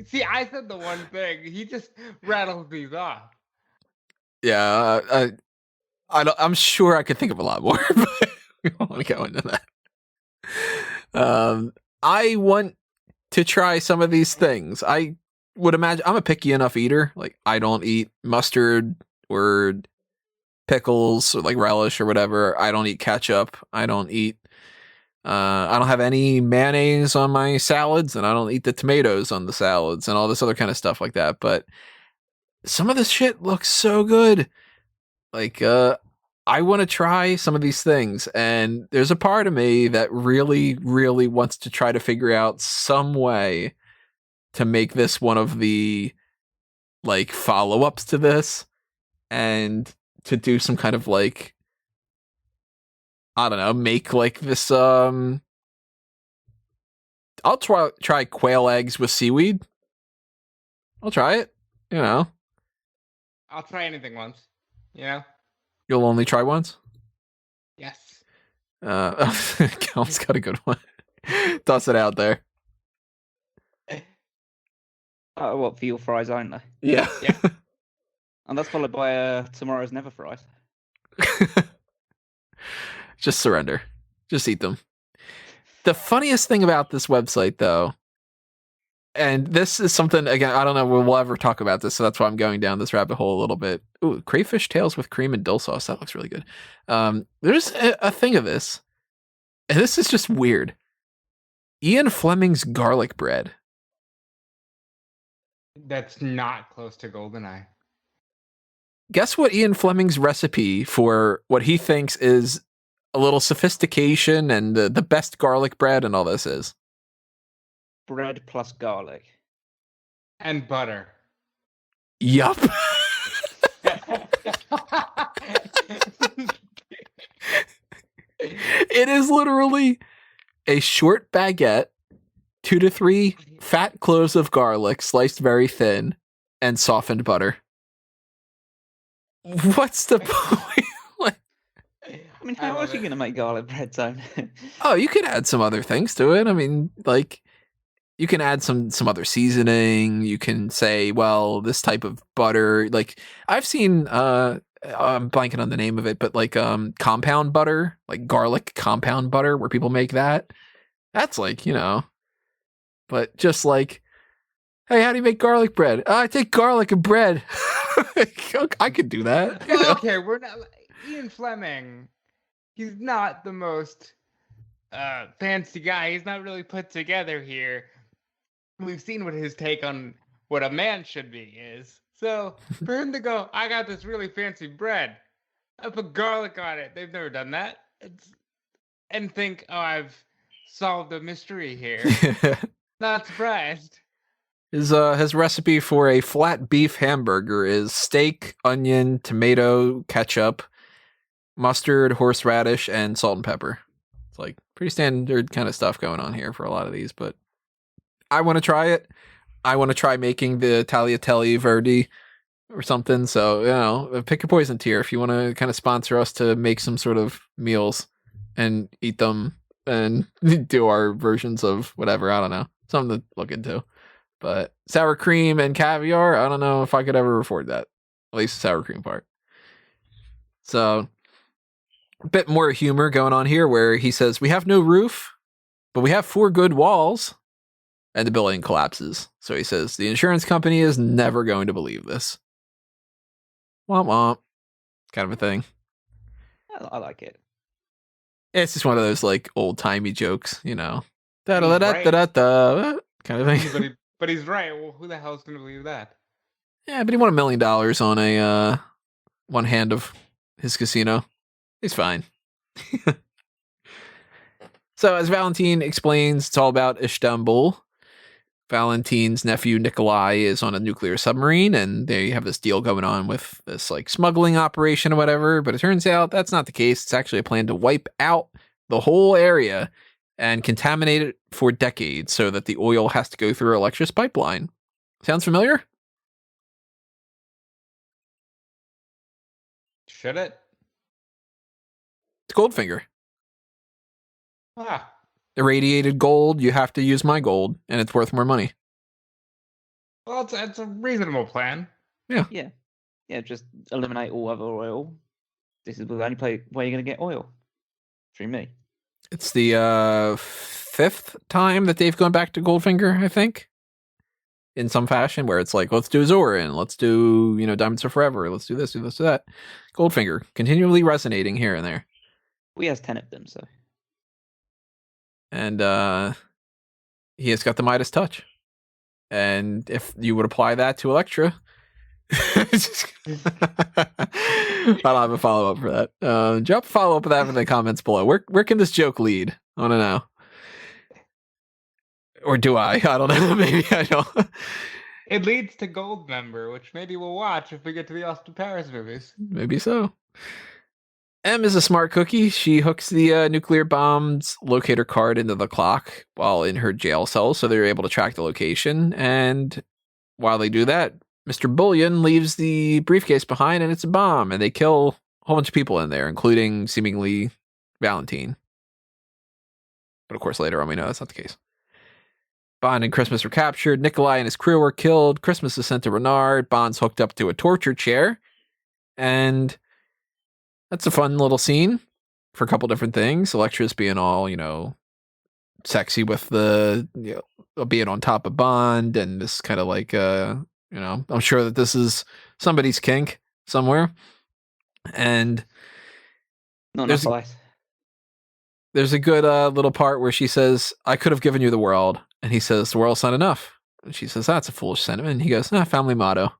See, I said the one thing. He just rattles these off. Yeah, I'm sure I could think of a lot more, but we don't want to go into that. I want to try some of these things. I would imagine I'm a picky enough eater. Like, I don't eat mustard or pickles or like relish or whatever. I don't eat ketchup. I don't have any mayonnaise on my salads, and I don't eat the tomatoes on the salads and all this other kind of stuff like that. But some of this shit looks so good. Like, I want to try some of these things, and there's a part of me that really, really wants to try to figure out some way to make this one of the like follow-ups to this, and to do some kind of like, I don't know, make like this I'll try quail eggs with seaweed. I'll try it, you know. I'll try anything once, you know? You'll only try once? Yes. Cal's got a good one. Toss it out there. What, for your fries only? Yeah. Yeah. And that's followed by tomorrow's never fries. Just surrender. Just eat them. The funniest thing about this website, though, and this is something, again, I don't know we'll ever talk about this, so that's why I'm going down this rabbit hole a little bit. Ooh, crayfish tails with cream and dill sauce. That looks really good. There's a thing of this, and this is just weird. Ian Fleming's garlic bread. That's not close to GoldenEye. Guess what Ian Fleming's recipe for what he thinks is a little sophistication and the best garlic bread and all this is? Bread plus garlic. And butter. Yup. It is literally a short baguette, 2 to 3 fat cloves of garlic sliced very thin, and softened butter. What's the point? I mean, how else are you going to make garlic bread, Tone? Oh, you could add some other things to it. I mean, like, you can add some other seasoning. You can say, well, this type of butter. Like, I've seen, I'm blanking on the name of it, but like compound butter, like garlic compound butter, where people make that. That's like, you know, but just like, hey, how do you make garlic bread? I take garlic and bread. I could do that. You know? Okay, we're not. Ian Fleming, he's not the most fancy guy. He's not really put together here. We've seen what his take on what a man should be is. So for him to go, I got this really fancy bread. I put garlic on it. They've never done that. And think, oh, I've solved a mystery here. Not surprised. His recipe for a flat beef hamburger is steak, onion, tomato, ketchup, mustard, horseradish, and salt and pepper. It's like pretty standard kind of stuff going on here for a lot of these, but I want to try it. I want to try making the tagliatelle Verdi or something. So, you know, pick your poison tier if you want to kind of sponsor us to make some sort of meals and eat them and do our versions of whatever. I don't know. Something to look into. But sour cream and caviar, I don't know if I could ever afford that. At least the sour cream part. So, a bit more humor going on here where he says, we have no roof, but we have 4 good walls. And the building collapses. So he says, the insurance company is never going to believe this. Womp womp. kind of a thing. I like it. It's just one of those like old timey jokes, you know, da He's da da right. da da kind of thing. but he's right. Well, who the hell's gonna believe that? Yeah, but he won $1 million on a one hand of his casino. He's fine. So as Valentine explains, it's all about Istanbul. Valentine's nephew Nikolai is on a nuclear submarine, and they have this deal going on with this like smuggling operation or whatever. But it turns out that's not the case. It's actually a plan to wipe out the whole area and contaminate it for decades, so that the oil has to go through Electra's pipeline. Sounds familiar? Should it? It's Goldfinger. Ah, Irradiated gold. You have to use my gold, and it's worth more money. well, it's a reasonable plan. Yeah, just eliminate all other oil. This is the only way you're going to get oil. Through me. It's the 5th time that they've gone back to Goldfinger, I think, in some fashion, where it's like, let's do Zorin, let's do, Diamonds Are Forever, let's do this, do that. Goldfinger, continually resonating here and there. We has 10 of them, so. And he has got the Midas touch. And if you would apply that to Electra, I don't have a follow up for that. Drop a follow up of that in the comments below. Where can this joke lead? I want to know. Or do I? I don't know. Maybe I don't. It leads to Goldmember, which maybe we'll watch if we get to the Austin Paris movies. Maybe so. M is a smart cookie. She hooks the nuclear bomb's locator card into the clock while in her jail cell, so they're able to track the location. And while they do that, Mr. Bullion leaves the briefcase behind, and it's a bomb, and they kill a whole bunch of people in there, including seemingly Valentine. But of course, later on, we know that's not the case. Bond and Christmas are captured. Nikolai and his crew are killed. Christmas is sent to Renard. Bond's hooked up to a torture chair. And that's a fun little scene for a couple different things. Electra's being all, sexy with the, being on top of Bond, and this kind of like, I'm sure that this is somebody's kink somewhere. And Not enough light. there's a good little part where she says, I could have given you the world. And he says, the world's not enough. And she says, that's a foolish sentiment. And he goes, family motto.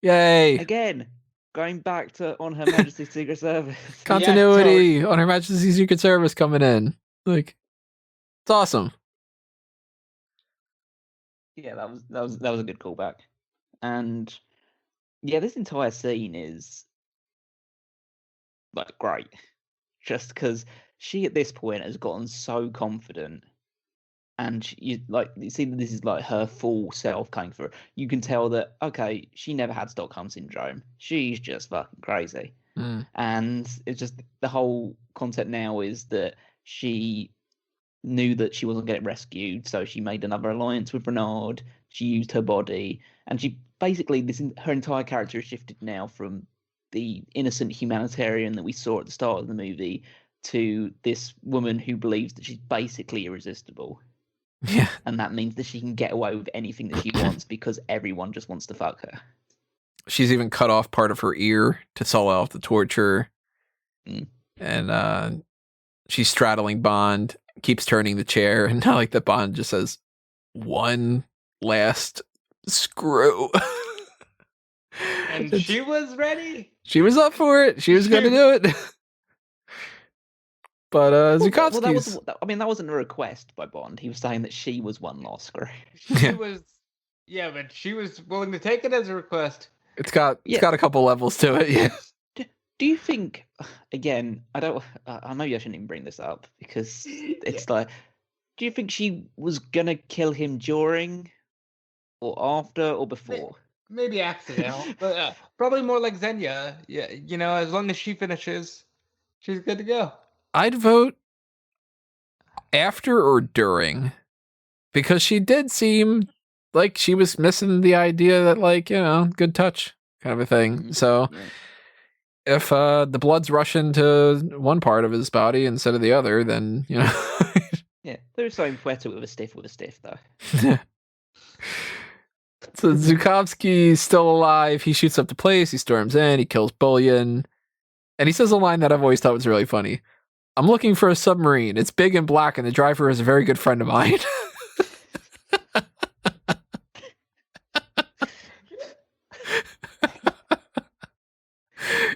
Yay. Again, going back to On Her Majesty's Secret Service. Continuity on Her Majesty's Secret Service coming in. Like, it's awesome. Yeah, that was a good callback. And yeah, this entire scene is like great. Just because she at this point has gotten so confident, and you see that this is like her full self coming through. You can tell that, okay, she never had Stockholm syndrome. She's just fucking crazy. And it's just the whole concept now is that she knew that she wasn't getting rescued, so she made another alliance with Renard. She used her body, and she basically her entire character has shifted now from the innocent humanitarian that we saw at the start of the movie to this woman who believes that she's basically irresistible. Yeah. And that means that she can get away with anything that she wants because everyone just wants to fuck her. She's even cut off part of her ear to sell off the torture. And she's straddling Bond, keeps turning the chair, and I like that Bond just says, one last screw. And she was ready. She was up for it. She was going to do it. But Zhukovsky's... that wasn't a request by Bond. He was saying that she was one last screw. But she was willing to take it as a request. It's got a couple levels to it, yeah. Do you think, again, maybe I shouldn't even bring this up because it's like, do you think she was going to kill him during or after or before? Maybe accidental, but probably more like Xenia. Yeah, as long as she finishes, she's good to go. I'd vote after or during, because she did seem like she was missing the idea that, like, good touch kind of a thing. So if the blood's rushing to one part of his body instead of the other, then, Yeah, there's something poetic with a stiff, though. So Zukovsky's still alive. He shoots up the place. He storms in. He kills Bullion. And he says a line that I've always thought was really funny. I'm looking for a submarine. It's big and black, and the driver is a very good friend of mine.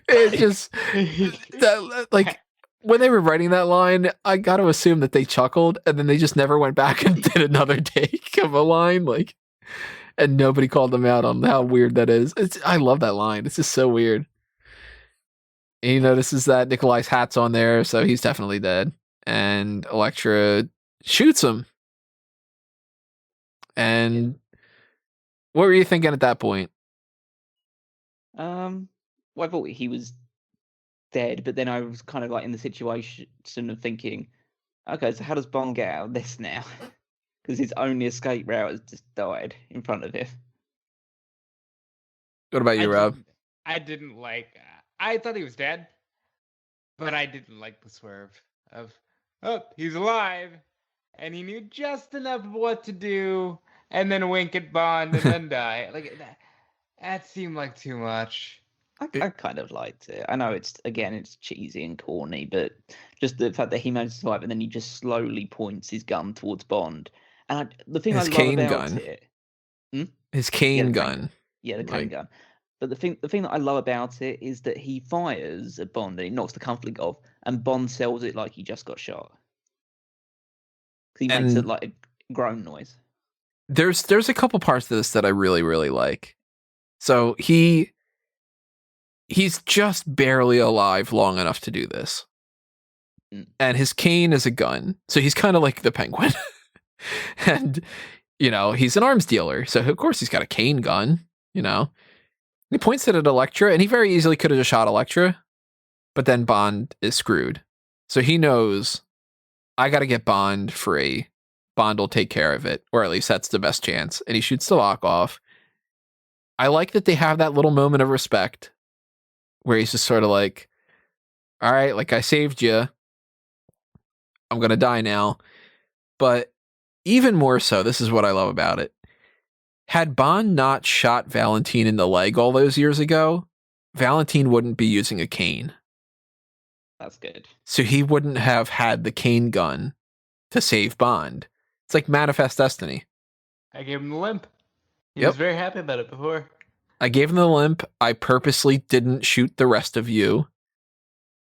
It just that, like when they were writing that line, I got to assume that they chuckled, and then they just never went back and did another take of a line, like, and nobody called them out on how weird that is. I love that line. It's just so weird. And he notices that Nikolai's hat's on there, so he's definitely dead. And Elektra shoots him. And what were you thinking at that point? Well, I thought he was dead, but then I was kind of like in the situation of thinking, okay, so how does Bond get out of this now? Because his only escape route has just died in front of him. What about you, Rob? I didn't like. I thought he was dead, but I didn't like the swerve of, oh, he's alive, and he knew just enough of what to do, and then wink at Bond and then die. Like that seemed like too much. I kind of liked it. I know it's cheesy and corny, but just the fact that he managed to survive and then he just slowly points his gun towards Bond. And the thing His I love cane about gun. it, His cane gun. the cane Like- gun. But the thing that I love about it is that he fires at Bond and he knocks the cufflink off, and Bond sells it like he just got shot. 'Cause he makes And- it like a groan noise. There's a couple parts to this that I really, really like. So he's just barely alive long enough to do this. And his cane is a gun. So he's kind of like the Penguin. And, he's an arms dealer. So of course he's got a cane gun, He points it at Elektra, and he very easily could have just shot Elektra. But then Bond is screwed. So he knows, I got to get Bond free. Bond will take care of it, or at least that's the best chance. And he shoots the lock off. I like that they have that little moment of respect where he's just sort of like, all right, like I saved you. I'm going to die now. But even more so, this is what I love about it. Had Bond not shot Valentine in the leg all those years ago, Valentine wouldn't be using a cane. That's good. So he wouldn't have had the cane gun to save Bond. It's like Manifest Destiny. I gave him the limp. He Yep. was very happy about it before. I gave him the limp. I purposely didn't shoot the rest of you.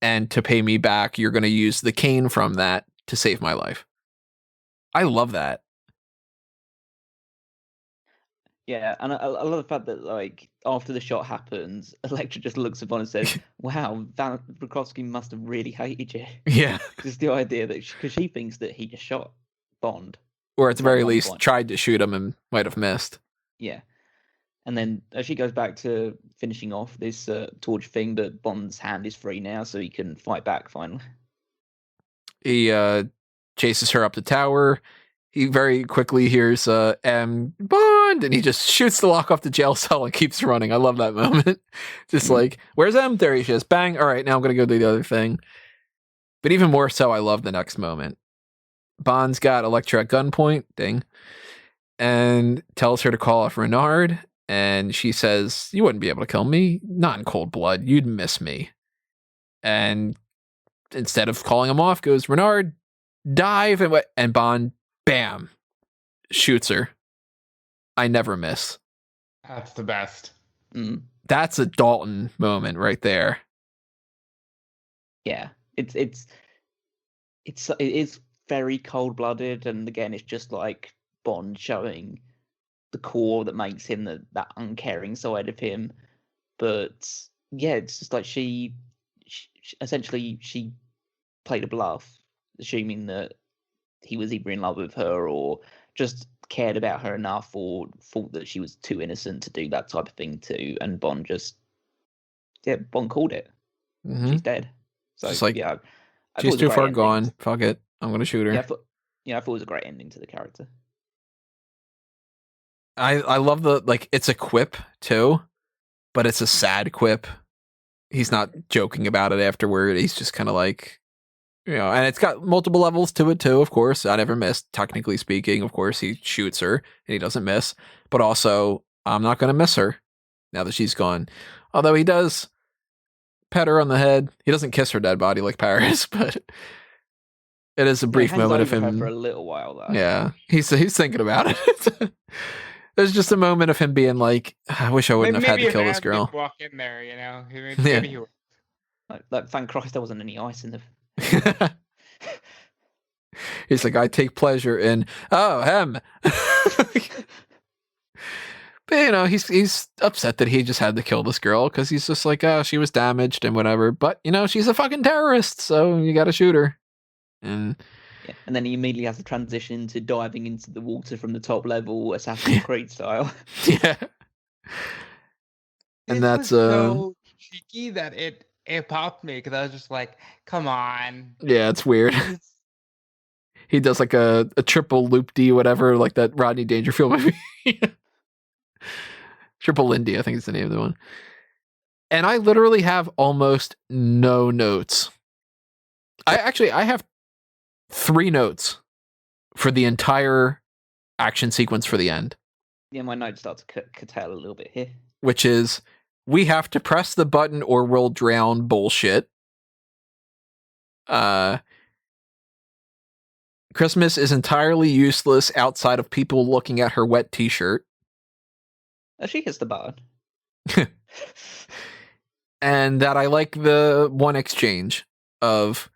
And to pay me back, you're going to use the cane from that to save my life. I love that. Yeah, and I love the fact that, like, after the shot happens, Elektra just looks at Bond and says, wow, Brokowski must have really hated you. Yeah. Just the idea that, because she thinks that he just shot Bond. Or at the very At one least, point. tried to shoot him and might have missed. Yeah. And then as she goes back to finishing off this torch thing, but Bond's hand is free now, so he can fight back finally. He chases her up the tower. He very quickly hears M Bond, and he just shoots the lock off the jail cell and keeps running. I love that moment. Just like, where's M? There he is. Bang. All right, now I'm going to go do the other thing. But even more so, I love the next moment. Bond's got Elektra at gunpoint, ding, and tells her to call off Renard. And she says, you wouldn't be able to kill me. Not in cold blood. You'd miss me. And instead of calling him off, goes, Renard, dive. And Bond, bam, shoots her. I never miss. That's the best. That's a Dalton moment right there. Yeah, it is very cold-blooded, and again, it's just like Bond showing the core that makes him that uncaring side of him. But yeah, it's just like she essentially played a bluff, assuming that he was either in love with her or just cared about her enough, or thought that she was too innocent to do that type of thing too. And Bond Bond called it. Mhm. She's dead. So Just like, yeah, I thought it She's was a too great far ending. gone. Fuck it. I'm going to shoot her. Yeah, I thought it was a great ending to the character. I love it's a quip too, but it's a sad quip. He's not joking about it afterward. He's just kind of like, and it's got multiple levels to it too, of course. I never missed, technically speaking. Of course, he shoots her and he doesn't miss, but also I'm not going to miss her now that she's gone. Although he does pet her on the head. He doesn't kiss her dead body like Paris, but it is a brief hangs moment of over her him for a little while though. Yeah, he's thinking about it. There's just a moment of him being like, I wish I wouldn't have had to kill this girl. Walk in there, you know. Yeah. He would. Like, thank Christ there wasn't any ice in the. He's like, I take pleasure in him. But you know, he's upset that he just had to kill this girl because he's just like, oh, she was damaged and whatever. But you know, she's a fucking terrorist, so you got to shoot her. And yeah, and then he immediately has to transition to diving into the water from the top level, Assassin's Creed style. Yeah. And that's so cheeky that it popped me because I was just like, come on. Yeah, it's weird. He does like a triple loop D whatever, like that Rodney Dangerfield movie. Triple Lindy, I think is the name of the one. And I literally have almost no notes. I have 3 notes for the entire action sequence for the end. Yeah, my notes start to curtail a little bit here. Which is, we have to press the button or we'll drown bullshit. Christmas is entirely useless outside of people looking at her wet t-shirt. Oh, she hits the button. And that I like the one exchange of,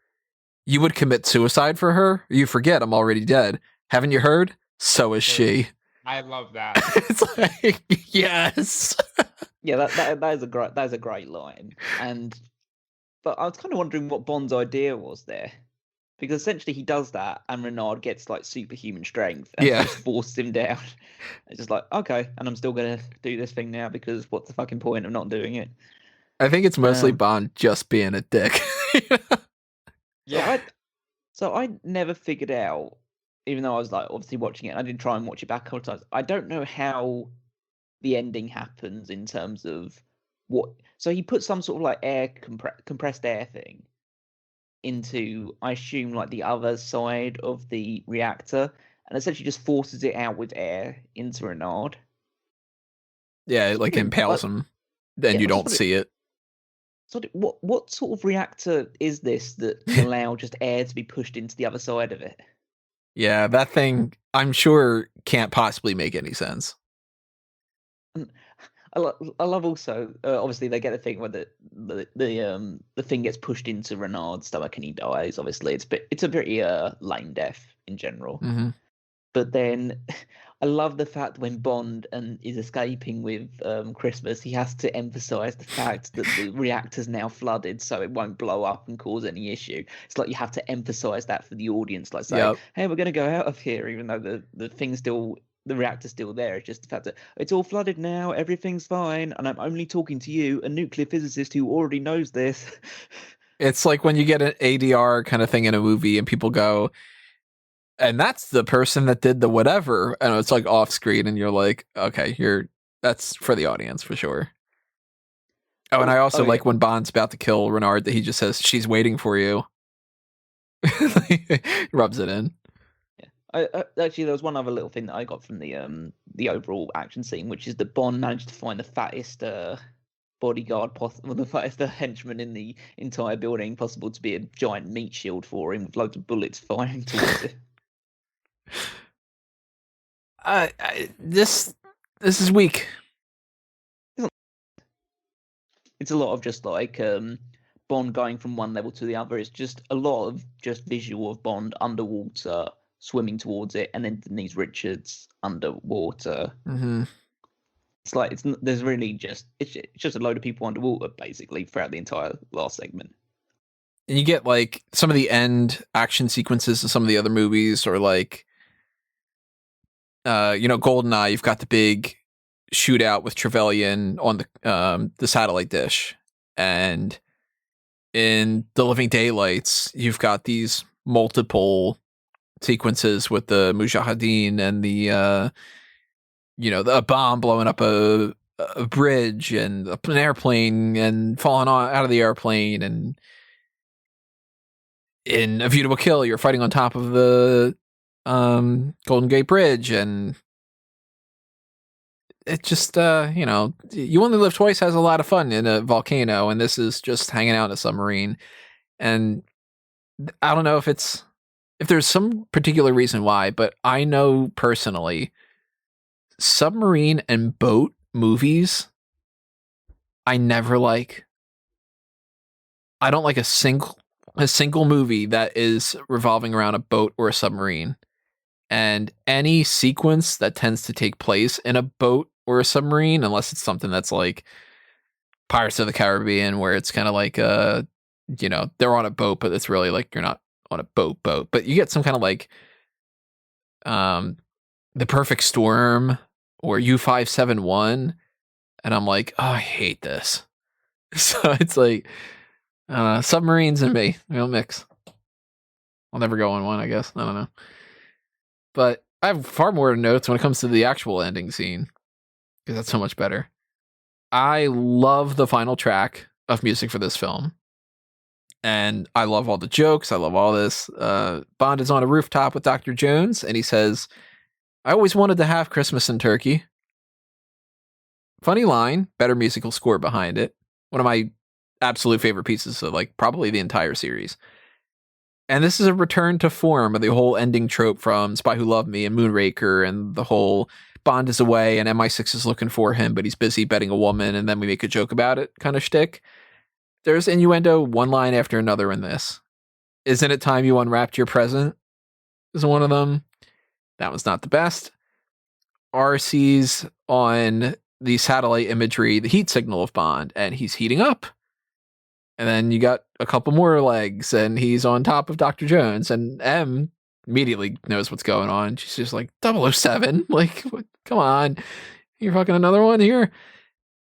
you would commit suicide for her? You forget I'm already dead. Haven't you heard? So is she. I love that. It's like, yes. Yeah, that is a great line. But I was kind of wondering what Bond's idea was there. Because essentially he does that and Renard gets like superhuman strength and just forces him down. It's just like, okay, and I'm still gonna do this thing now because what's the fucking point of not doing it? I think it's mostly Bond just being a dick. Yeah. So I never figured out, even though I was like obviously watching it, I did try and watch it back a couple times. I don't know how the ending happens in terms of what. So he put some sort of like air compressed air thing into, I assume, like the other side of the reactor, and essentially just forces it out with air into Renard. Yeah, it like impales him, then you don't see it. So what sort of reactor is this that can allow just air to be pushed into the other side of it? Yeah, that thing, I'm sure, can't possibly make any sense. And I love also, obviously they get the thing where the thing gets pushed into Renard's stomach and he dies. Obviously, it's a pretty lame death in general. Mm-hmm. But then I love the fact when Bond is escaping with Christmas, he has to emphasize the fact that the reactor's now flooded, so it won't blow up and cause any issue. It's like you have to emphasize that for the audience, like saying, "Hey, we're going to go out of here," even though the reactor's still there. It's just the fact that it's all flooded now, everything's fine, and I'm only talking to you, a nuclear physicist who already knows this. It's like when you get an ADR kind of thing in a movie and people go, and that's the person that did the whatever, and it's like off screen and you're like, okay, that's for the audience for sure. Oh, and I also like when Bond's about to kill Renard that he just says, "She's waiting for you." Rubs it in. Actually, there was one other little thing that I got from the overall action scene, which is that Bond managed to find the fattest bodyguard possible, the fattest henchman in the entire building possible, to be a giant meat shield for him with loads of bullets firing towards it. This is weak. It's a lot of just like Bond going from one level to the other. It's just a lot of just visual of Bond underwater, swimming towards it, and then Denise Richards underwater. Mm-hmm. It's like there's really it's just a load of people underwater basically throughout the entire last segment. And you get like some of the end action sequences of some of the other movies, or like GoldenEye. You've got the big shootout with Trevelyan on the satellite dish, and in The Living Daylights, you've got these multiple sequences with the Mujahideen and the a bomb blowing up a bridge and an airplane and falling out of the airplane, and in A View to a Kill, you're fighting on top of the Golden Gate Bridge, and it just You Only Live Twice has a lot of fun in a volcano, and this is just hanging out in a submarine. And I don't know if there's some particular reason why, but I know personally submarine and boat movies I never like. I don't like a single movie that is revolving around a boat or a submarine. And any sequence that tends to take place in a boat or a submarine, unless it's something that's like Pirates of the Caribbean, where it's kind of like they're on a boat, but it's really like you're not on a boat, but you get some kind of like The Perfect Storm or U-571, and I'm like, oh, I hate this. So it's like submarines and me, mix. I'll never go on one, I guess. I don't know. But I have far more notes when it comes to the actual ending scene, because that's so much better. I love the final track of music for this film. And I love all the jokes. I love all this. Bond is on a rooftop with Dr. Jones, and he says, I always wanted to have Christmas in Turkey. Funny line, better musical score behind it. One of my absolute favorite pieces of probably the entire series. And this is a return to form of the whole ending trope from Spy Who Loved Me and Moonraker, and the whole Bond is away and MI6 is looking for him, but he's busy betting a woman, and then we make a joke about it kind of shtick. There's innuendo one line after another in this. Isn't it time you unwrapped your present? Is one of them. That was not the best. R sees on the satellite imagery the heat signal of Bond, and he's heating up. And then you got a couple more legs, and he's on top of Dr. Jones, and M immediately knows what's going on. She's just like, 007? Like, come on. You're fucking another one here?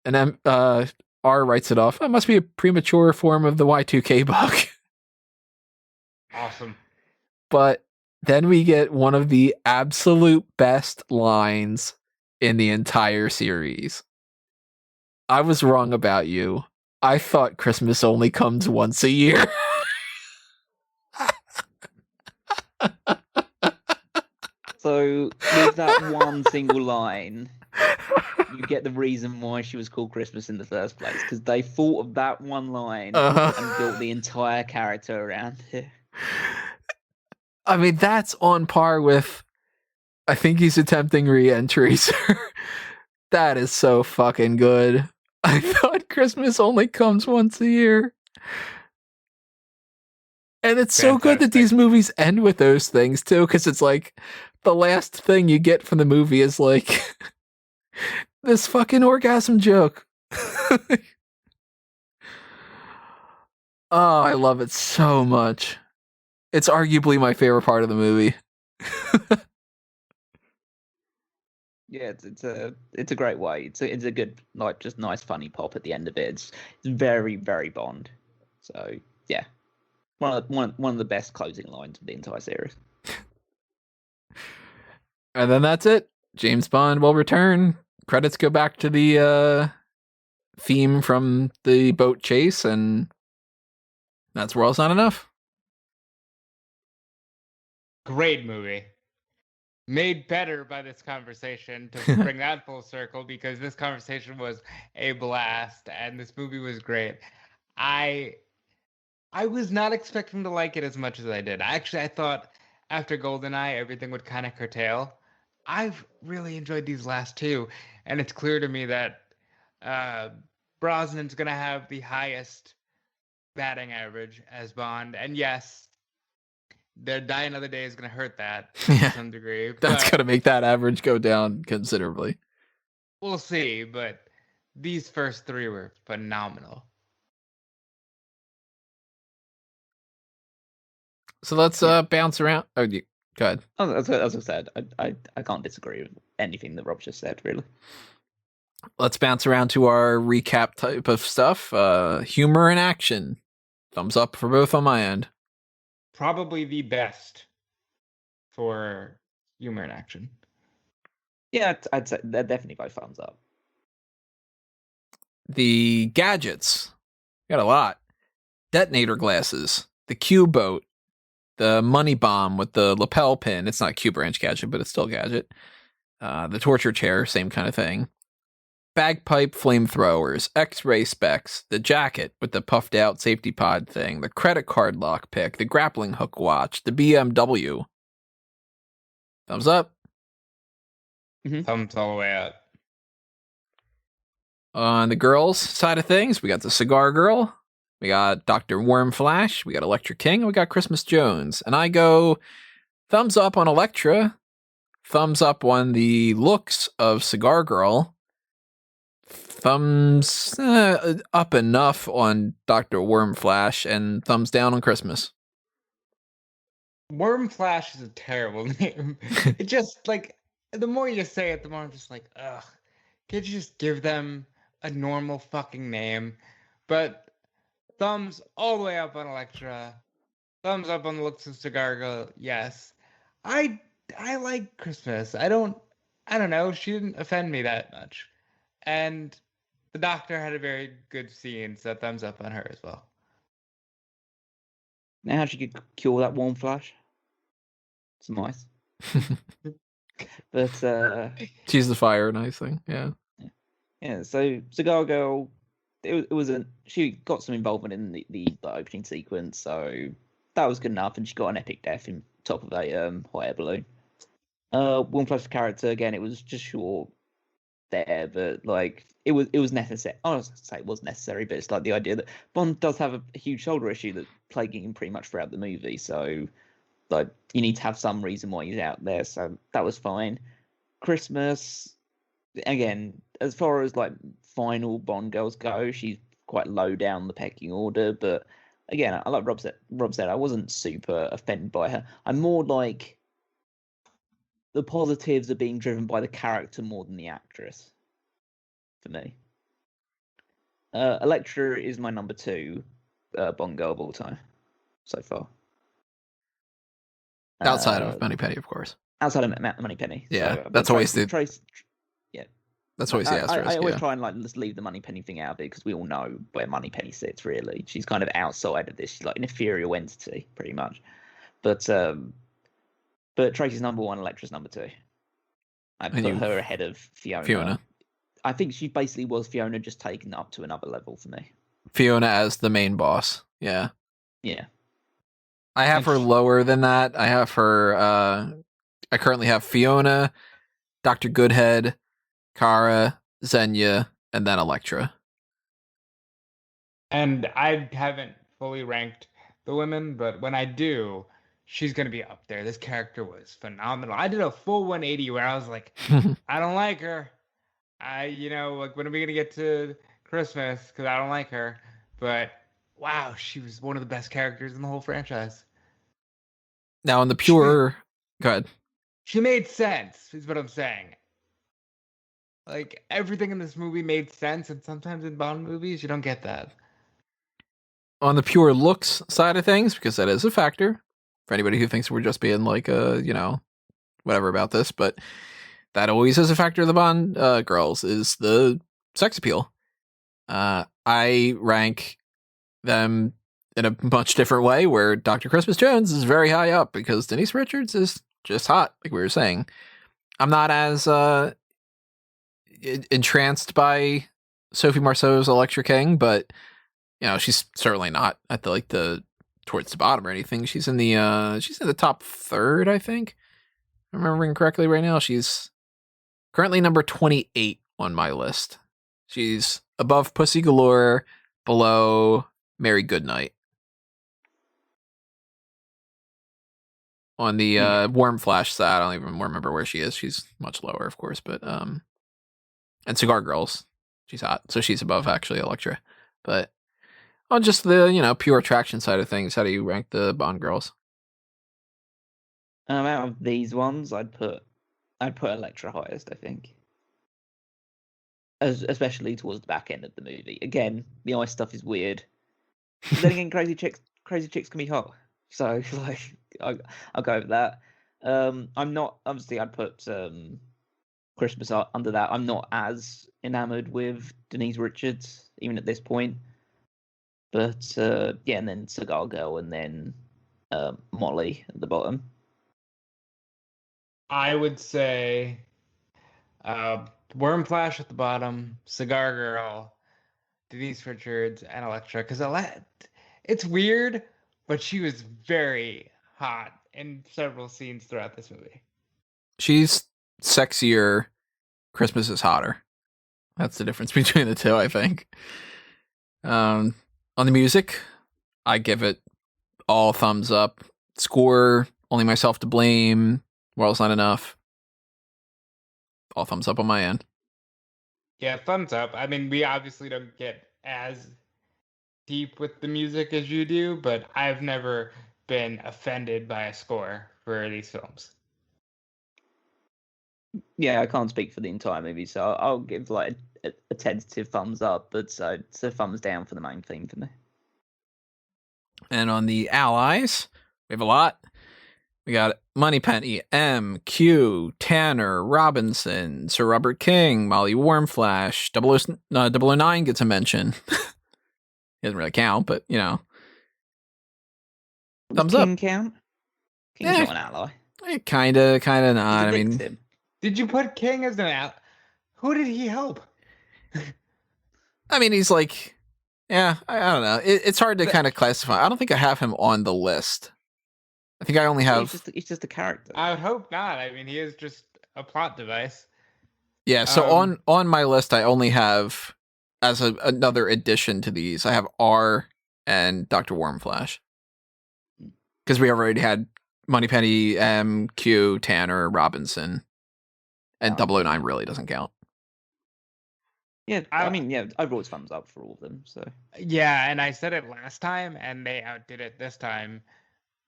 And then R writes it off. That must be a premature form of the Y2K bug. Awesome. But then we get one of the absolute best lines in the entire series. I was wrong about you. I thought Christmas only comes once a year. So, with that one single line, you get the reason why she was called Christmas in the first place. Because they thought of that one line and built the entire character around it. I mean, that's on par with, I think he's attempting re-entry, sir. That is so fucking good. I thought Christmas only comes once a year. And it's so good that these movies end with those things, too, because it's like, the last thing you get from the movie is like, this fucking orgasm joke. Oh, I love it so much. It's arguably my favorite part of the movie. Yeah, it's a great way. It's a good, like, just nice funny pop at the end of it. It's very, very Bond. So yeah, one of the best closing lines of the entire series. And then that's it. James Bond will return. Credits go back to the theme from the boat chase, and that's World's Not Enough. Great movie. Made better by this conversation to bring that full circle, because this conversation was a blast and this movie was great. I was not expecting to like it as much as I did. I thought after GoldenEye everything would kind of curtail. I've really enjoyed these last two, and it's clear to me that Brosnan's going to have the highest batting average as Bond. And yes, the Die Another Day is going to hurt that to some degree. That's going to make that average go down considerably. We'll see, but these first three were phenomenal. So let's bounce around. Oh, go ahead. As I said, I can't disagree with anything that Rob just said, really. Let's bounce around to our recap type of stuff. Humor and action. Thumbs up for both on my end. Probably the best for humor and action. Yeah, I'd say they're definitely both thumbs up. The gadgets. Got a lot. Detonator glasses. The Q boat. The money bomb with the lapel pin. It's not a Q branch gadget, but it's still a gadget. The torture chair, same kind of thing. bagpipe flamethrowers, X-ray specs, the jacket with the puffed out safety pod thing, the credit card lockpick, the grappling hook watch, the BMW. Thumbs up. Thumbs all the way up. On the girls' side of things, we got the Cigar Girl, we got Dr. Wormflash, we got Electra King, and we got Christmas Jones. And I go thumbs up on Electra, thumbs up on the looks of Cigar Girl, thumbs up enough on Dr. Wormflash, and thumbs down on Christmas. Wormflash is a terrible name. It just, like, the more you say it, the more I'm just like, ugh. Can't you just give them a normal fucking name? But thumbs all the way up on Electra. Thumbs up on the looks of Cigar Girl. Yes. I like Christmas. I don't know. She didn't offend me that much. And the Doctor had a very good scene, so thumbs up on her as well. Now, how she could cure that warm flash? It's nice. But She's the fire, nice thing. Yeah. Yeah. So Cigar Girl, she got some involvement in the opening sequence, so that was good enough, and she got an epic death in top of a hot air balloon. Warm flash character again. It was just short there, but like it was necessary. I was gonna say it was necessary, but it's like the idea that Bond does have a huge shoulder issue that's plaguing him pretty much throughout the movie, so like you need to have some reason why he's out there. So that was fine. Christmas, again, as far as like final Bond girls go, she's quite low down the pecking order, but again, I like Rob said, I wasn't super offended by her. I'm more like the positives are being driven by the character more than the actress, for me. Electra is my number 2 Bond girl of all time, so far. Outside of Moneypenny, of course. Outside of Moneypenny. Yeah, so, that's always the... Yeah. That's always the asterisk. I always try and like just leave the Moneypenny thing out of it because we all know where Moneypenny sits. Really, she's kind of outside of this. She's like an ethereal entity, pretty much. But Tracy's number 1, Electra's number 2. I put her ahead of Fiona. I think she basically was Fiona, just taken up to another level for me. Fiona as the main boss. Yeah. Yeah. I have her lower than that. I have her. I currently have Fiona, Dr. Goodhead, Kara, Xenia, and then Electra. And I haven't fully ranked the women, but when I do, she's going to be up there. This character was phenomenal. I did a full 180 where I was like, I don't like her. Like, when are we going to get to Christmas? Because I don't like her. But wow, she was one of the best characters in the whole franchise. Now, on the pure... Go ahead. She made sense, is what I'm saying. Like, everything in this movie made sense, and sometimes in Bond movies, you don't get that. On the pure looks side of things, because that is a factor, for anybody who thinks we're just being like, whatever about this, but that always is a factor of the Bond girls, is the sex appeal. I rank them in a much different way, where Dr. Christmas Jones is very high up, because Denise Richards is just hot, like we were saying. I'm not as entranced by Sophie Marceau's Electra King, but she's certainly not at the towards the bottom or anything. She's in the top 3rd, I think. If I'm remembering correctly right now. She's currently number 28 on my list. She's above Pussy Galore, below Mary Goodnight. On the Wormflash side, I don't even remember where she is. She's much lower, of course, but and Cigar Girls, she's hot, so she's above actually Electra. But on just the pure attraction side of things, how do you rank the Bond girls? Out of these ones, I'd put Electra highest, I think. Especially towards the back end of the movie. Again, the ice stuff is weird. But then again, crazy chicks can be hot. So like, I'll go with that. I'm not, obviously I'd put Christmas under that. I'm not as enamored with Denise Richards even at this point. But yeah, and then Cigar Girl, and then Molly at the bottom. I would say Wormflash at the bottom, Cigar Girl, Denise Richards, and Elektra. Because it's weird, but she was very hot in several scenes throughout this movie. She's sexier. Christmas is hotter. That's the difference between the two, I think. On the music, I give it all thumbs up. Score, Only Myself to Blame, World's Not Enough. All thumbs up on my end. Yeah, thumbs up. I mean, we obviously don't get as deep with the music as you do, but I've never been offended by a score for these films. Yeah, I can't speak for the entire movie, so I'll give like a tentative thumbs up, but it's a thumbs down for the main theme for me. And on the allies, we have a lot. We got Moneypenny, M, Q, Tanner, Robinson, Sir Robert King, Molly Wormflash, 009 gets a mention. He doesn't really count, but you know. Thumbs King up. Count? King's not an ally. Kinda not. I mean, Victim. Did you put King as an out? Who did he help? I mean, he's like, yeah, I don't know. It's hard to kind of classify. I don't think I have him on the list. I think I only have. He's just a character. I would hope not. I mean, he is just a plot device. Yeah, so on my list, I only have, as another addition to these, I have R and Dr. Wormflash. Because we already had Moneypenny, M, Q, Tanner, Robinson, and 009 really doesn't count. Yeah, I mean, yeah, overall it's thumbs up for all of them. So yeah, and I said it last time, and they outdid it this time.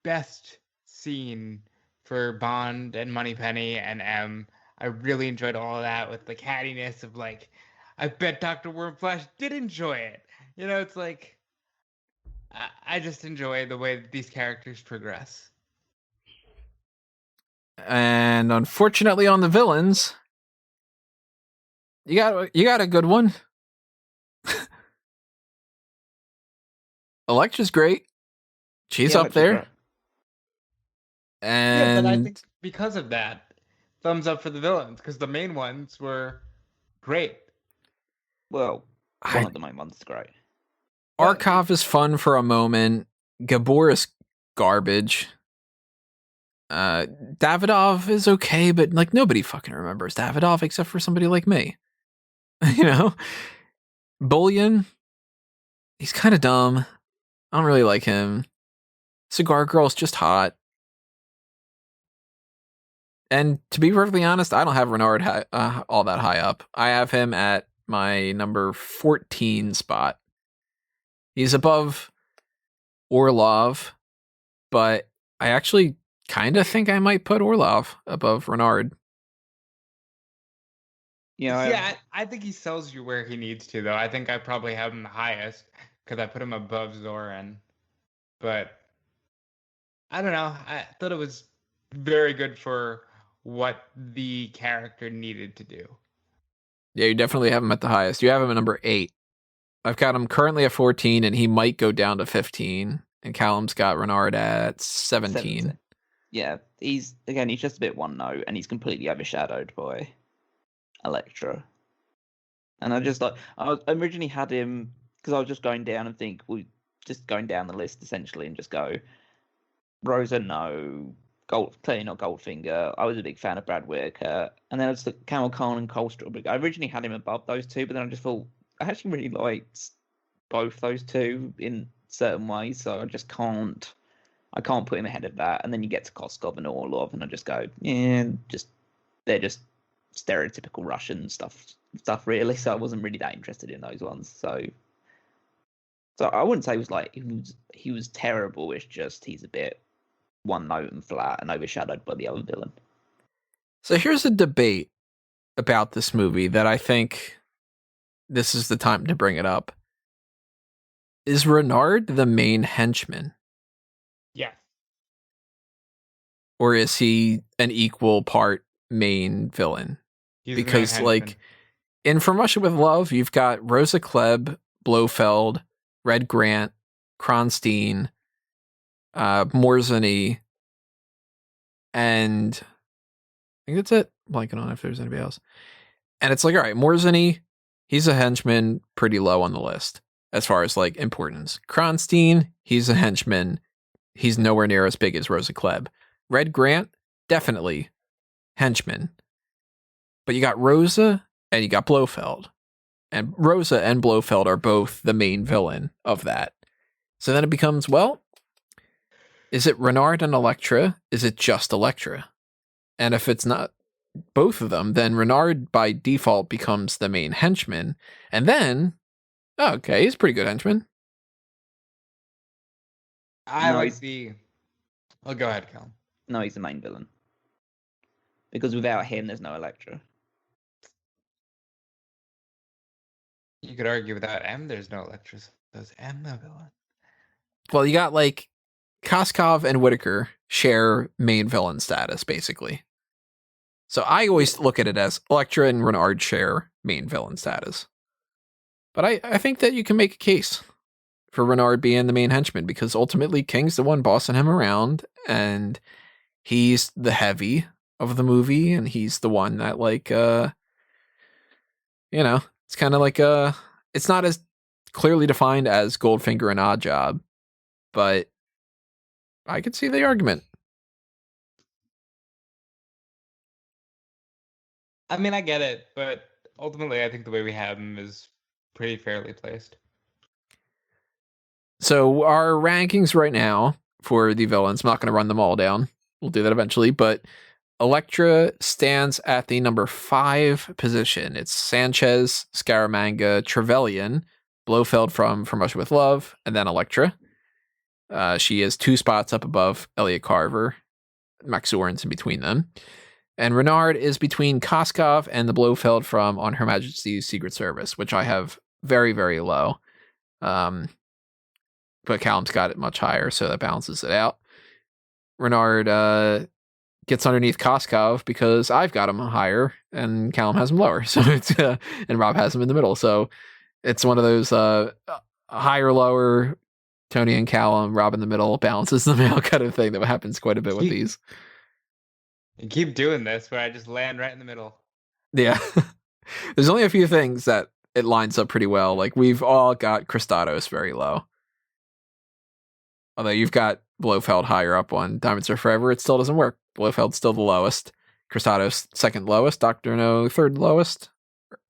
Best scene for Bond and Moneypenny and M. I really enjoyed all of that with the cattiness of like, I bet Dr. Wormflash did enjoy it. You know, it's like, I just enjoy the way that these characters progress. And unfortunately, on the villains, you got a good one. Elektra's great. She's up there. Great. And yeah, but I think because of that, thumbs up for the villains, because the main ones were great. Well, one of the main ones is great. Arkhov is fun for a moment. Gabor is garbage. Davidov is okay, but like nobody fucking remembers Davidov except for somebody like me. You know? Bullion, he's kind of dumb. I don't really like him. Cigar Girl's just hot. And to be perfectly honest, I don't have Renard all that high up. I have him at my number 14 spot. He's above Orlov, but I actually kind of think I might put Orlov above Renard. Yeah, I think he sells you where he needs to, though. I think I probably have him the highest because I put him above Zoran. But I don't know. I thought it was very good for what the character needed to do. Yeah, you definitely have him at the highest. You have him at number 8. I've got him currently at 14, and he might go down to 15. And Callum's got Renard at 17. Yeah, he's just a bit one note, and he's completely overshadowed by Elektra. And I originally had him because I was just going down and just going down the list essentially, and just go Rosa, no. Clearly not Goldfinger. I was a big fan of Brad Whitaker, and then I just looked Camel Khan and Cole Strawberry. I originally had him above those two, but then I just thought I actually really liked both those two in certain ways, so I can't put him ahead of that. And then you get to Koskov and Orlov, and I just go, yeah, they're just stereotypical Russian stuff really. So I wasn't really that interested in those ones. So I wouldn't say it was like he was terrible. It's just he's a bit one note and flat and overshadowed by the other villain. So here's a debate about this movie that I think this is the time to bring it up. Is Renard the main henchman? Yes. Or is he an equal part main villain? Because like in From Russia with Love, you've got Rosa Klebb, Blofeld, Red Grant, Kronstein, Morzany, and I think that's it. I'm blanking on if there's anybody else. And it's like, all right, Morzeny, he's a henchman pretty low on the list as far as like importance. Kronstein, he's a henchman. He's nowhere near as big as Rosa Klebb. Red Grant, definitely henchman. But you got Rosa and you got Blofeld. And Rosa and Blofeld are both the main villain of that. So then it becomes, well, is it Renard and Elektra? Is it just Elektra? And if it's not both of them, then Renard by default becomes the main henchman. And then, okay, he's a pretty good henchman. I No, like he's- the. Oh, go ahead, Callum. No, he's the main villain. Because without him, there's no Elektra. You could argue without M, there's no Elektra. So is M the villain? Well, you got like Koskov and Whitaker share main villain status, basically. So I always look at it as Elektra and Renard share main villain status. But I think that you can make a case for Renard being the main henchman because ultimately King's the one bossing him around and he's the heavy of the movie and he's the one that like, it's kind of like, it's not as clearly defined as Goldfinger and Oddjob, but I could see the argument. I mean, I get it, but ultimately, I think the way we have him is pretty fairly placed. So our rankings right now for the villains, I'm not going to run them all down. We'll do that eventually, but Elektra stands at the number 5 position. It's Sanchez, Scaramanga, Trevelyan, Blofeld from Russia with Love, and then Elektra. She is 2 spots up above Elliot Carver. Max Zorin's in between them. And Renard is between Koskov and the Blofeld from On Her Majesty's Secret Service, which I have very, very low. But Callum's got it much higher, so that balances it out. Renard gets underneath Koskov because I've got him higher and Callum has him lower. So it's and Rob has him in the middle. So it's one of those higher, lower, Tony and Callum, Rob in the middle, balances them out kind of thing that happens quite a bit with these. You keep doing this where I just land right in the middle. Yeah. There's only a few things that it lines up pretty well. Like we've all got Christados very low. Although you've got Blofeld higher up on Diamonds Are Forever, it still doesn't work. Blofeld's still the lowest. Christados second lowest. Dr. No third lowest.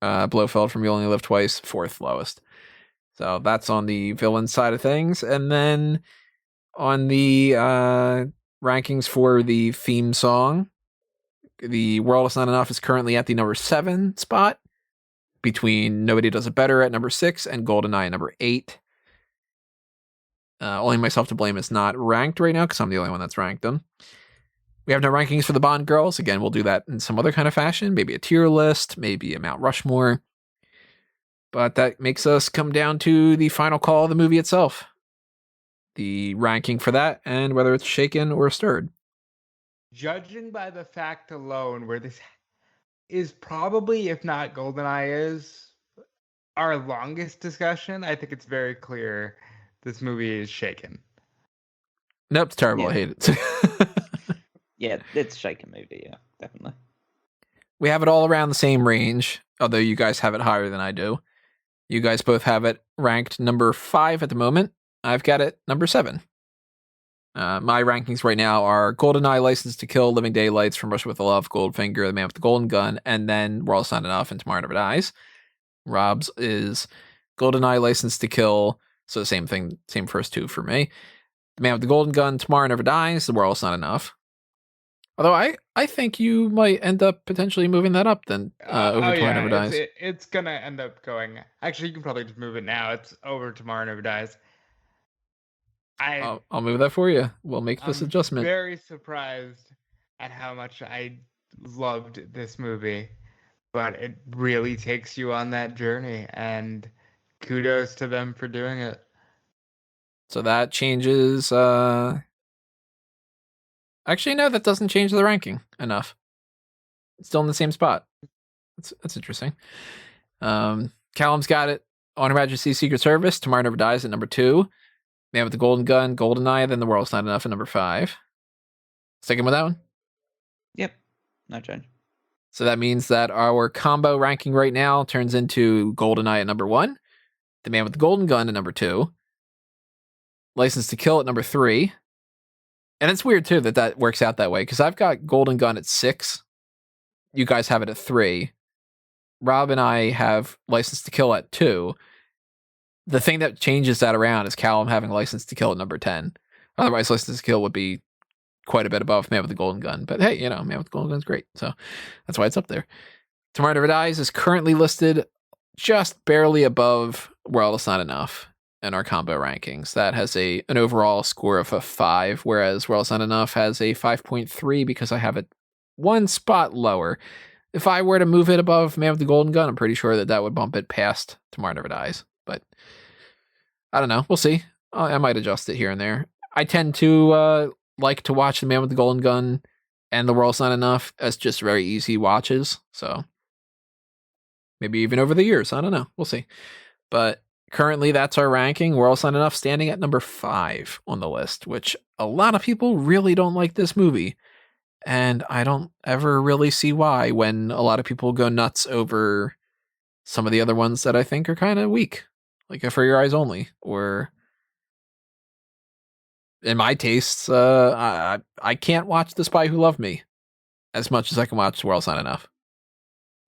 Blofeld from You Only Live Twice, 4th lowest. So that's on the villain side of things. And then on the rankings for the theme song, The World Is Not Enough is currently at the number 7 spot, between Nobody Does It Better at number 6 and GoldenEye at number 8. Only Myself to Blame is not ranked right now because I'm the only one that's ranked them. We have no rankings for the Bond girls. Again, we'll do that in some other kind of fashion. Maybe a tier list, maybe a Mount Rushmore. But that makes us come down to the final call of the movie itself. The ranking for that and whether it's shaken or stirred. Judging by the fact alone where this is probably, if not GoldenEye is, our longest discussion, I think it's very clear this movie is shaken. Nope, it's terrible. Yeah. I hate it. Yeah, it's a shaken movie, yeah, definitely. We have it all around the same range, although you guys have it higher than I do. You guys both have it ranked number 5 at the moment. I've got it number 7. My rankings right now are GoldenEye, License to Kill, Living Daylights, From Russia with Love, Goldfinger, The Man with the Golden Gun, and then World's Not Enough and Tomorrow Never Dies. Rob's is GoldenEye, License to Kill, so the same thing, same first 2 for me. The Man with the Golden Gun, Tomorrow Never Dies, The World's Not Enough. Although I think you might end up potentially moving that up then over Tomorrow Never Dies. It's gonna end up going. Actually, you can probably just move it now. It's over Tomorrow Never Dies. I'll move that for you. We'll make this I'm adjustment. Very surprised at how much I loved this movie, but it really takes you on that journey, and kudos to them for doing it. So that changes. Actually, no, that doesn't change the ranking enough. It's still in the same spot. That's interesting. Callum's got it. On Her Majesty's Secret Service, Tomorrow Never Dies at number 2. Man with the Golden Gun, GoldenEye, then The World's Not Enough at number 5. Sticking with that one? Yep, no change. So that means that our combo ranking right now turns into GoldenEye at number 1, The Man with the Golden Gun at number 2, License to Kill at number 3. And it's weird too that works out that way, because I've got Golden Gun at 6. You guys have it at 3. Rob and I have License to Kill at 2. The thing that changes that around is Callum having License to Kill at number 10. Otherwise, License to Kill would be quite a bit above Man with the Golden Gun. But hey, Man with the Golden Gun's great. So that's why it's up there. Tomorrow Never Dies is currently listed just barely above World Is Not Enough in our combo rankings. That has an overall score of a 5, whereas World Is Not Enough has a 5.3 because I have it one spot lower. If I were to move it above Man with the Golden Gun, I'm pretty sure that would bump it past Tomorrow Never Dies. But I don't know. We'll see. I might adjust it here and there. I tend to like to watch The Man with the Golden Gun and The World's Not Enough as just very easy watches. So maybe even over the years. I don't know. We'll see. But currently that's our ranking. World's Not Enough standing at number 5 on the list, which a lot of people really don't like this movie. And I don't ever really see why when a lot of people go nuts over some of the other ones that I think are kind of weak. Like For Your Eyes Only, or in my tastes, I can't watch The Spy Who Loved Me as much as I can watch The World's Not Enough.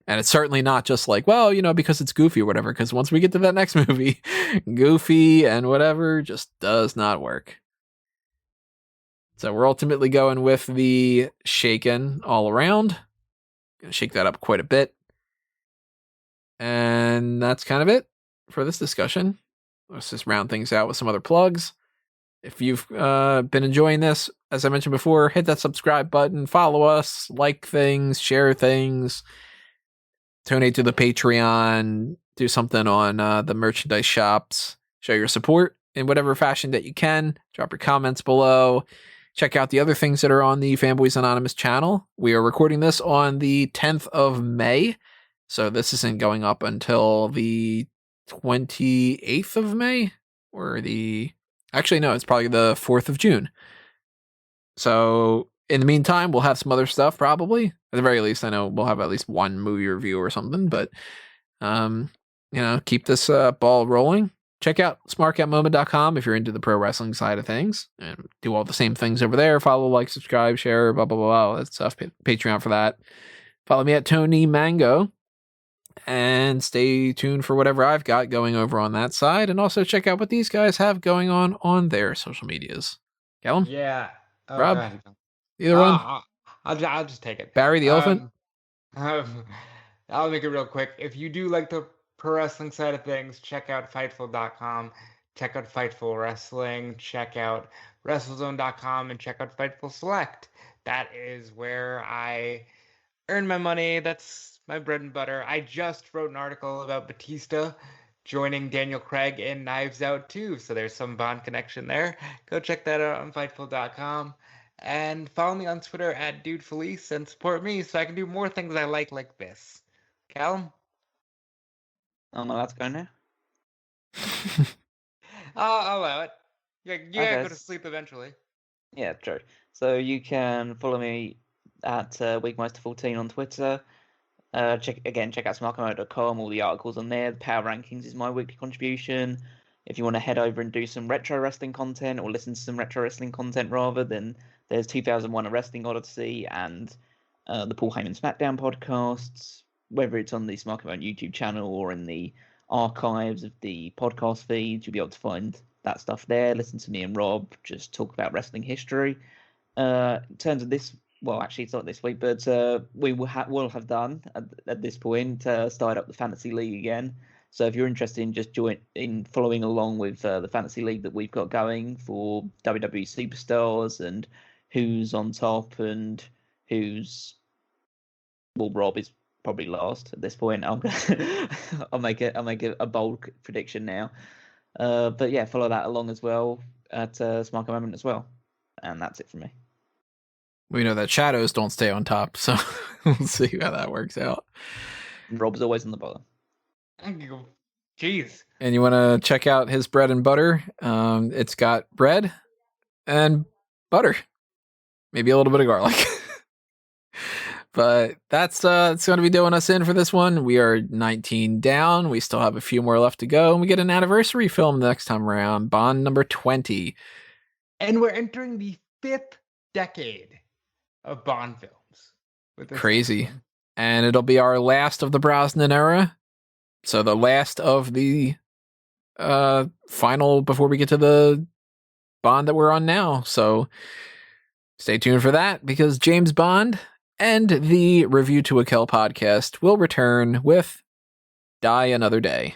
And it's certainly not just like, well, because it's goofy or whatever, because once we get to that next movie, goofy and whatever just does not work. So we're ultimately going with the Shaken all around. Gonna shake that up quite a bit. And that's kind of it for this discussion. Let's just round things out with some other plugs. If you've been enjoying this, as I mentioned before, hit that subscribe button, follow us, like things, share things, donate to the Patreon, do something on the merchandise shops, show your support in whatever fashion that you can. Drop your comments below. Check out the other things that are on the Fanboys Anonymous channel. We are recording this on the 10th of May, so this isn't going up until the 28th of May, or actually, no, it's probably the 4th of June. So in the meantime, we'll have some other stuff probably. At the very least, I know we'll have at least one movie review or something, but, keep this ball rolling. Check out smartcatmoment.com if you're into the pro wrestling side of things, and do all the same things over there. Follow, like, subscribe, share, blah, blah, blah, blah, all that stuff. Patreon for that. Follow me at Tony Mango. And stay tuned for whatever I've got going over on that side. And also check out what these guys have going on their social medias. Callum? Yeah. Rob? Go ahead. Either one? I'll just take it. Barry the Elephant? I'll make it real quick. If you do like the pro wrestling side of things, check out Fightful.com. Check out Fightful Wrestling. Check out WrestleZone.com. And check out Fightful Select. That is where I earn my money. That's my bread and butter. I just wrote an article about Batista joining Daniel Craig in Knives Out 2, so there's some Bond connection there. Go check that out on Fightful.com. And follow me on Twitter at DudeFelice and support me so I can do more things I like this. Callum? I'm allowed to go now? I'll allow it. You gotta go to Okay. sleep eventually. Yeah, true. So you can follow me at Wigmeister14 on Twitter. Check out smartcatmoment.com. All the articles on there. The Power Rankings is my weekly contribution. If you want to head over and do some retro wrestling content, or listen to some retro wrestling content rather, then there's 2001: A Wrestling Odyssey and the Paul Heyman SmackDown podcasts. Whether it's on the Smart Catmoment YouTube channel or in the archives of the podcast feeds, you'll be able to find that stuff there. Listen to me and Rob just talk about wrestling history. In terms of this, well, actually, it's not this week, but we will have done at this point started up the Fantasy League again. So if you're interested in just following along with the Fantasy League that we've got going for WWE Superstars and who's on top and Rob is probably last at this point. I'll make a bold prediction now. But yeah, follow that along as well at Smart Moment as well. And that's it from me. We know that shadows don't stay on top, so we'll see how that works out. Rob's always on the bottom. Jeez. And you want to check out his bread and butter. It's got bread and butter. Maybe a little bit of garlic. But that's it's going to be doing us in for this one. We are 19 down. We still have a few more left to go, and we get an anniversary film next time around, Bond number 20. And we're entering the 5th decade of Bond films. With this Crazy. next one. And it'll be our last of the Brosnan era. So the last of the final before we get to the Bond that we're on now. So stay tuned for that, because James Bond and the Review to a Kill podcast will return with Die Another Day.